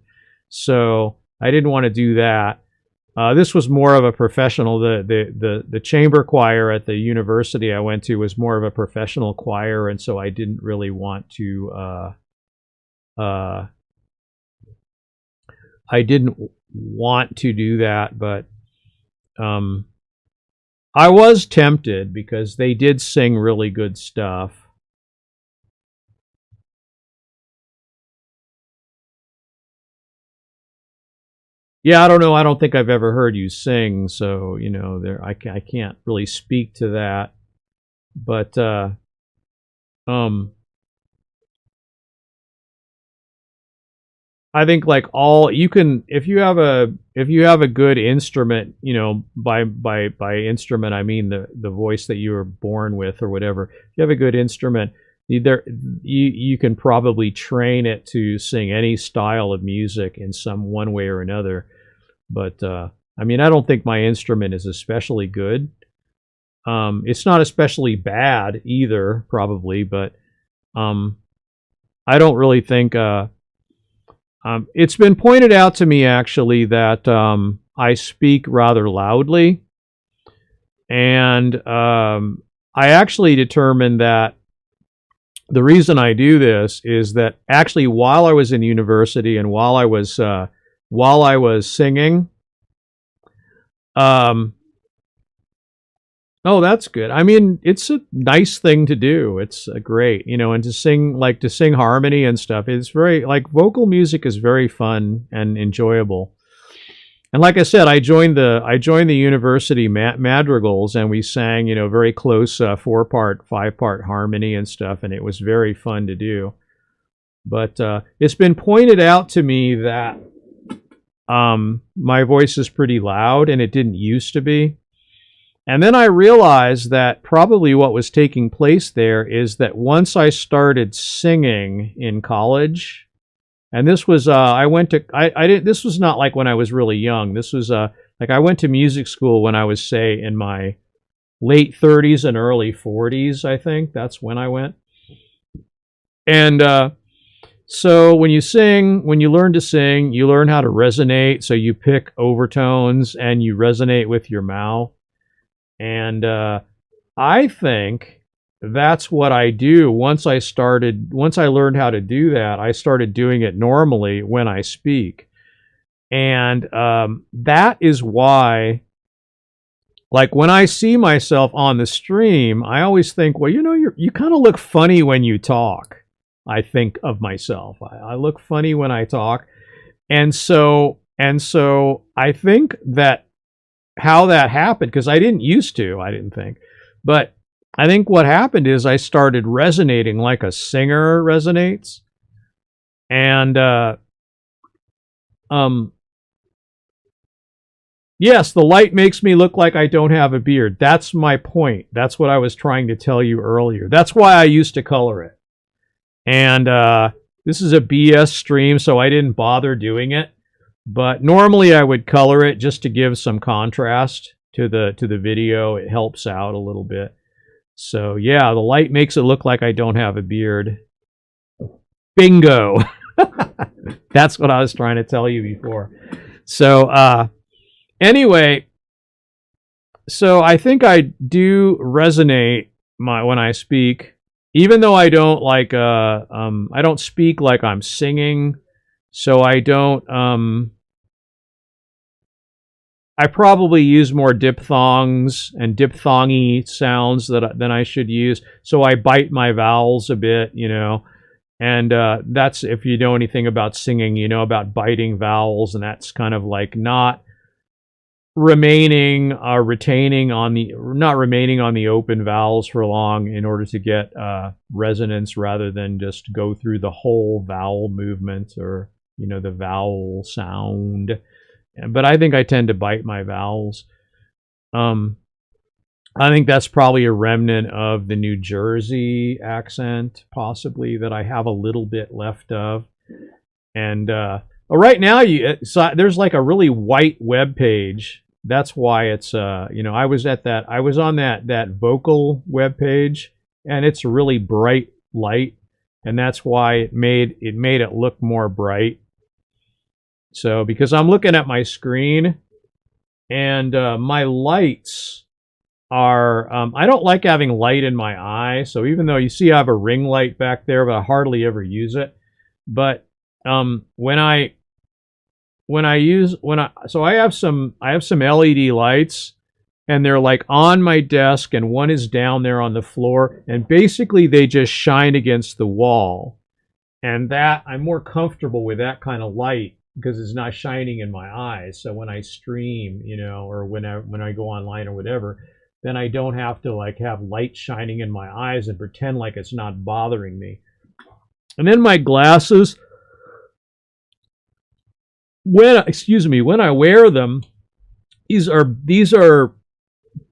A: So I didn't want to do that. This was more of a professional. The chamber choir at the university I went to was more of a professional choir, and so I didn't really want to. I didn't want to do that, but I was tempted because they did sing really good stuff. Yeah, I don't know. I don't think I've ever heard you sing, so you know, I can't really speak to that. But um I think like all you can if you have a good instrument, you know, by instrument I mean the voice that you were born with or whatever. If you have a good instrument, you can probably train it to sing any style of music in some one way or another. But I mean, I don't think my instrument is especially good. It's not especially bad either, probably, but I don't really think. It's been pointed out to me actually that I speak rather loudly, and I actually determined that the reason I do this is that actually while I was in university and while I was singing, um, oh, that's good. I mean, it's a nice thing to do. It's great, you know, and to sing harmony and stuff. It's very like vocal music is very fun and enjoyable. And like I said, I joined the university madrigals, and we sang, you know, very close 4-part, 5-part harmony and stuff, and it was very fun to do. But it's been pointed out to me that my voice is pretty loud, and it didn't used to be. And then I realized that probably what was taking place there is that once I started singing in college, and this was I went to I didn't this was not like when I was really young. This was like I went to music school when I was say in my late 30s and early 40s, I think. That's when I went. And so when you learn to sing, you learn how to resonate. So you pick overtones and you resonate with your mouth. And I think that's what I do. Once I learned how to do that, I started doing it normally when I speak. And that is why, like when I see myself on the stream, I always think, well, you know, you kind of look funny when you talk. I think of myself. I look funny when I talk. And so I think that how that happened, because I didn't think. But I think what happened is I started resonating like a singer resonates. And yes, the light makes me look like I don't have a beard. That's my point. That's what I was trying to tell you earlier. That's why I used to color it. And this is a BS stream, so I didn't bother doing it. But normally I would color it just to give some contrast to the video. It helps out a little bit. So yeah, the light makes it look like I don't have a beard. Bingo. That's what I was trying to tell you before. So anyway, so I think I do resonate when I speak, even though I don't like I don't speak like I'm singing. So I don't I probably use more diphthongs and diphthongy sounds than I should use. So I bite my vowels a bit, you know. And that's, if you know anything about singing, you know about biting vowels, and that's kind of like not remaining on the open vowels for long in order to get resonance, rather than just go through the whole vowel movement, or, you know, the vowel sound. But I think I tend to bite my vowels. I think that's probably a remnant of the New Jersey accent, possibly, that I have a little bit left of. And right now, there's like a really white web page. That's why it's you know, I was on that vocal web page, and it's really bright light, and that's why it made it look more bright. So, because I'm looking at my screen, and my lights are, I don't like having light in my eye. So even though you see I have a ring light back there, but I hardly ever use it. But I have some LED lights, and they're like on my desk, and one is down there on the floor, and basically they just shine against the wall. And that, I'm more comfortable with that kind of light, because it's not shining in my eyes. So when I stream, you know, or when I go online or whatever, then I don't have to like have light shining in my eyes and pretend like it's not bothering me. And then my glasses, when I wear them, these are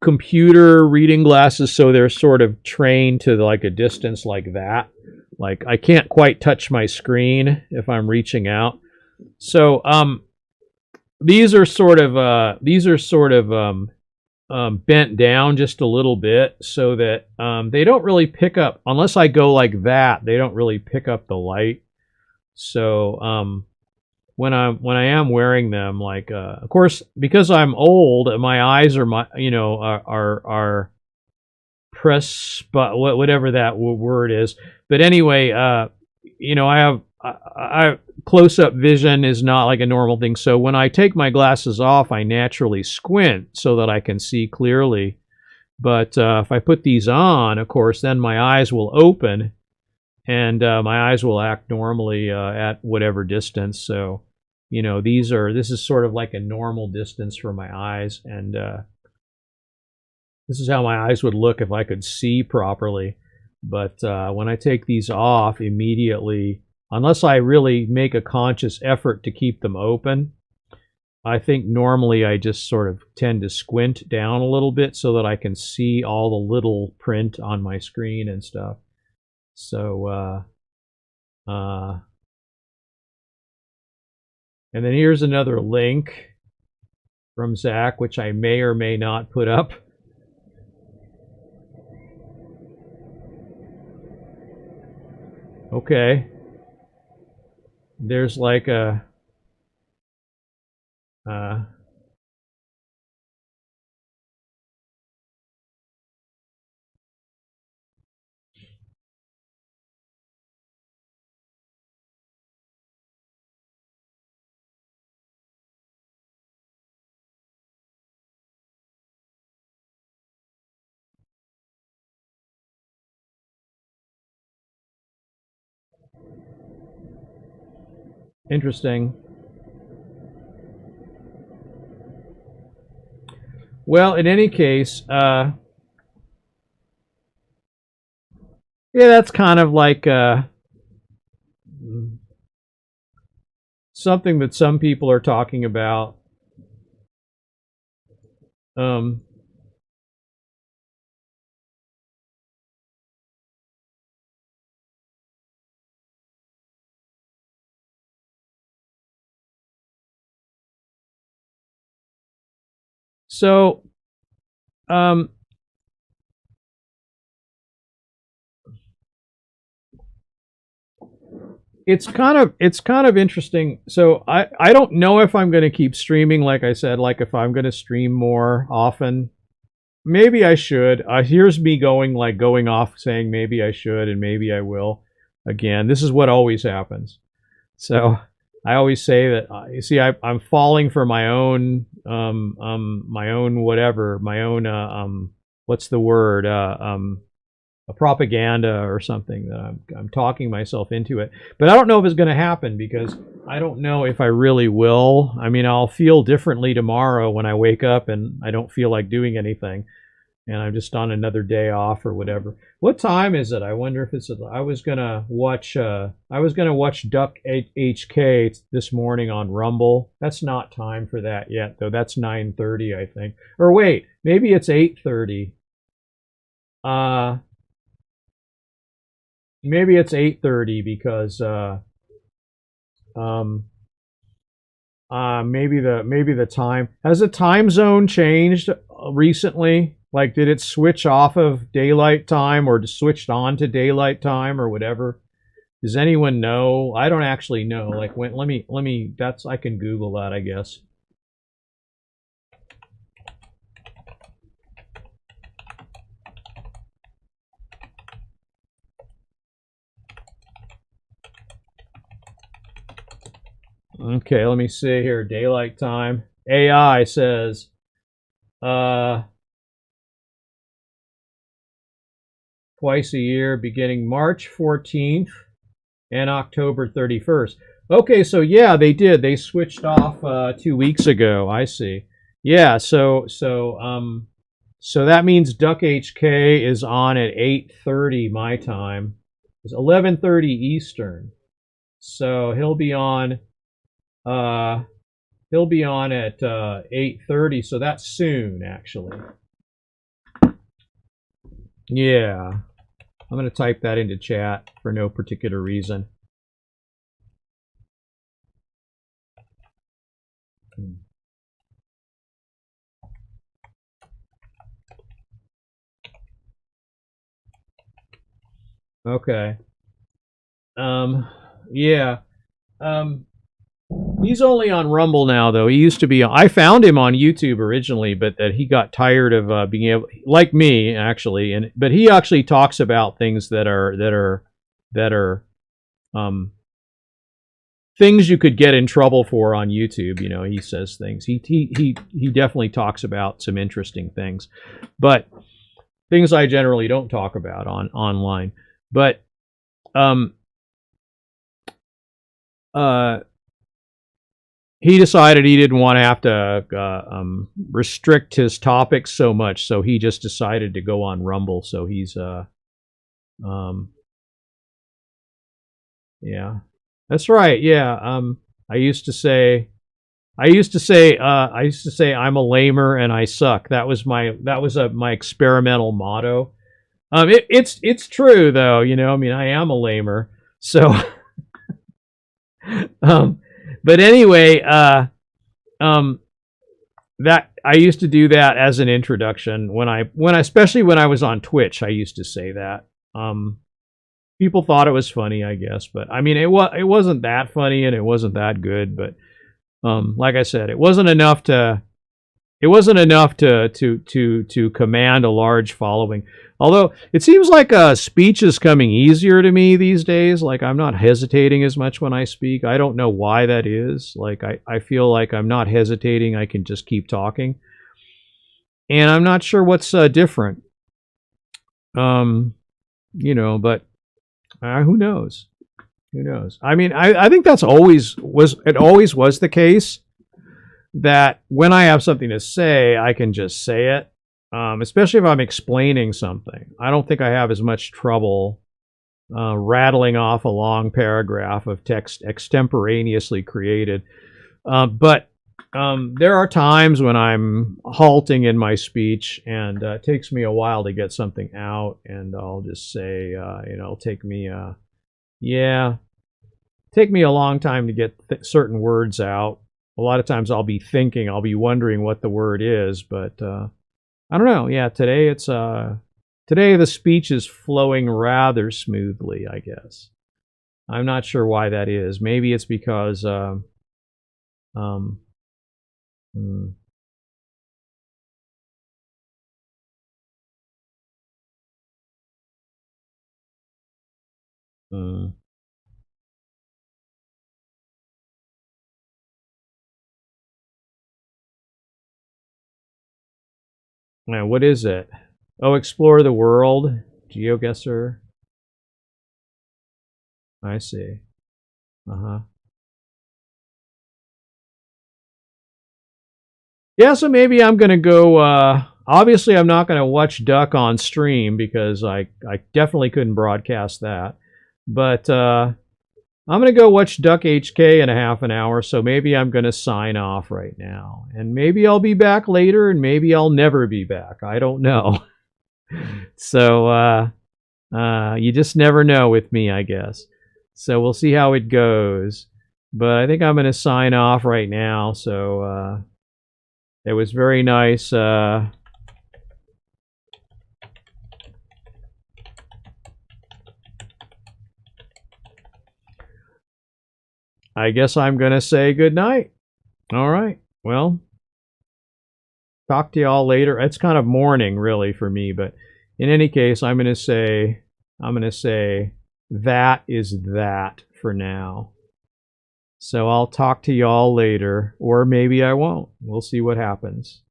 A: computer reading glasses, so they're sort of trained to like a distance like that. Like I can't quite touch my screen if I'm reaching out. So these are sort of bent down just a little bit so that they don't really pick up, unless I go like that, they don't really pick up the light. So when I am wearing them, like of course because I'm old, my eyes are press, but whatever that word is. But anyway, I close up vision is not like a normal thing. So when I take my glasses off, I naturally squint so that I can see clearly. But if I put these on, of course, then my eyes will open, and my eyes will act normally at whatever distance. So, this is sort of like a normal distance for my eyes, and this is how my eyes would look if I could see properly. But when I take these off immediately, unless I really make a conscious effort to keep them open, I think normally I just sort of tend to squint down a little bit so that I can see all the little print on my screen and stuff. So, and then here's another link from Zach, which I may or may not put up. Okay. There's like a interesting. Well, in any case, yeah, that's kind of like something that some people are talking about. So, it's kind of interesting. So I don't know if I'm going to keep streaming, like I said, like if I'm going to stream more often. Maybe I should. Here's me going off saying maybe I should and maybe I will. Again, this is what always happens. So I always say that you see, I'm falling for my own whatever, my own what's the word, a propaganda or something, that I'm talking myself into it. But I don't know if it's going to happen, because I don't know if I really will. I mean, I'll feel differently tomorrow when I wake up and I don't feel like doing anything, and I'm just on another day off or whatever. What time is it? I wonder if it's. I was gonna watch Duck HK this morning on Rumble. That's not time for that yet, though. That's 9:30, I think. Or wait, maybe it's 8:30. Maybe it's 8:30 because maybe the time, has the time zone changed recently? Like, did it switch off of daylight time or switched on to daylight time or whatever? Does anyone know? I don't actually know. Like, when, let me I can Google that, I guess. Okay, let me see here. Daylight time. AI says twice a year, beginning March 14th and October 31st. Okay, so yeah, they did. They switched off 2 weeks ago. I see. Yeah, so So that means Duck HK is on at 8:30 my time. It's 11:30 Eastern. So he'll be on at 8:30, so that's soon actually. Yeah. I'm going to type that into chat for no particular reason. Okay. Yeah. He's only on Rumble now, though. He used to be. I found him on YouTube originally, but that he got tired of being able, like me, actually. But he actually talks about things that are things you could get in trouble for on YouTube. You know, he says things. He definitely talks about some interesting things, but things I generally don't talk about online. But he decided he didn't want to have to restrict his topics so much, so he just decided to go on Rumble. So he's yeah, that's right. Yeah, I used to say I'm a lamer and I suck. That was my experimental motto. It's true though. You know, I mean, I am a lamer. So, but anyway, that I used to do that as an introduction especially when I was on Twitch. I used to say that. People thought it was funny, I guess, but I mean, it wasn't that funny and it wasn't that good. But like I said, it wasn't enough to command a large following. Although it seems like speech is coming easier to me these days. Like I'm not hesitating as much when I speak. I don't know why that is. Like I feel like I'm not hesitating. I can just keep talking. And I'm not sure what's different. You know, but who knows? Who knows? I mean, I think it always was the case that when I have something to say, I can just say it. Especially if I'm explaining something. I don't think I have as much trouble rattling off a long paragraph of text extemporaneously created. But there are times when I'm halting in my speech, and it takes me a while to get something out, and I'll just say, it'll take me a long time to get certain words out. A lot of times I'll be wondering what the word is, but I don't know. Yeah, today the speech is flowing rather smoothly, I guess. I'm not sure why that is. Maybe it's because now, what is it? Oh, explore the world, GeoGuessr. I see. Yeah, so maybe I'm gonna go. Obviously, I'm not gonna watch Duck on stream because I definitely couldn't broadcast that. But I'm gonna go watch Duck HK in a half an hour. So maybe I'm gonna sign off right now, and maybe I'll be back later, and maybe I'll never be back. I don't know. So you just never know with me, I guess. So we'll see how it goes. But I think I'm gonna sign off right now. So. It was very nice. I guess I'm going to say good night. All right. Well, talk to y'all later. It's kind of morning, really, for me. But in any case, I'm going to say that is that for now. So I'll talk to y'all later, or maybe I won't. We'll see what happens.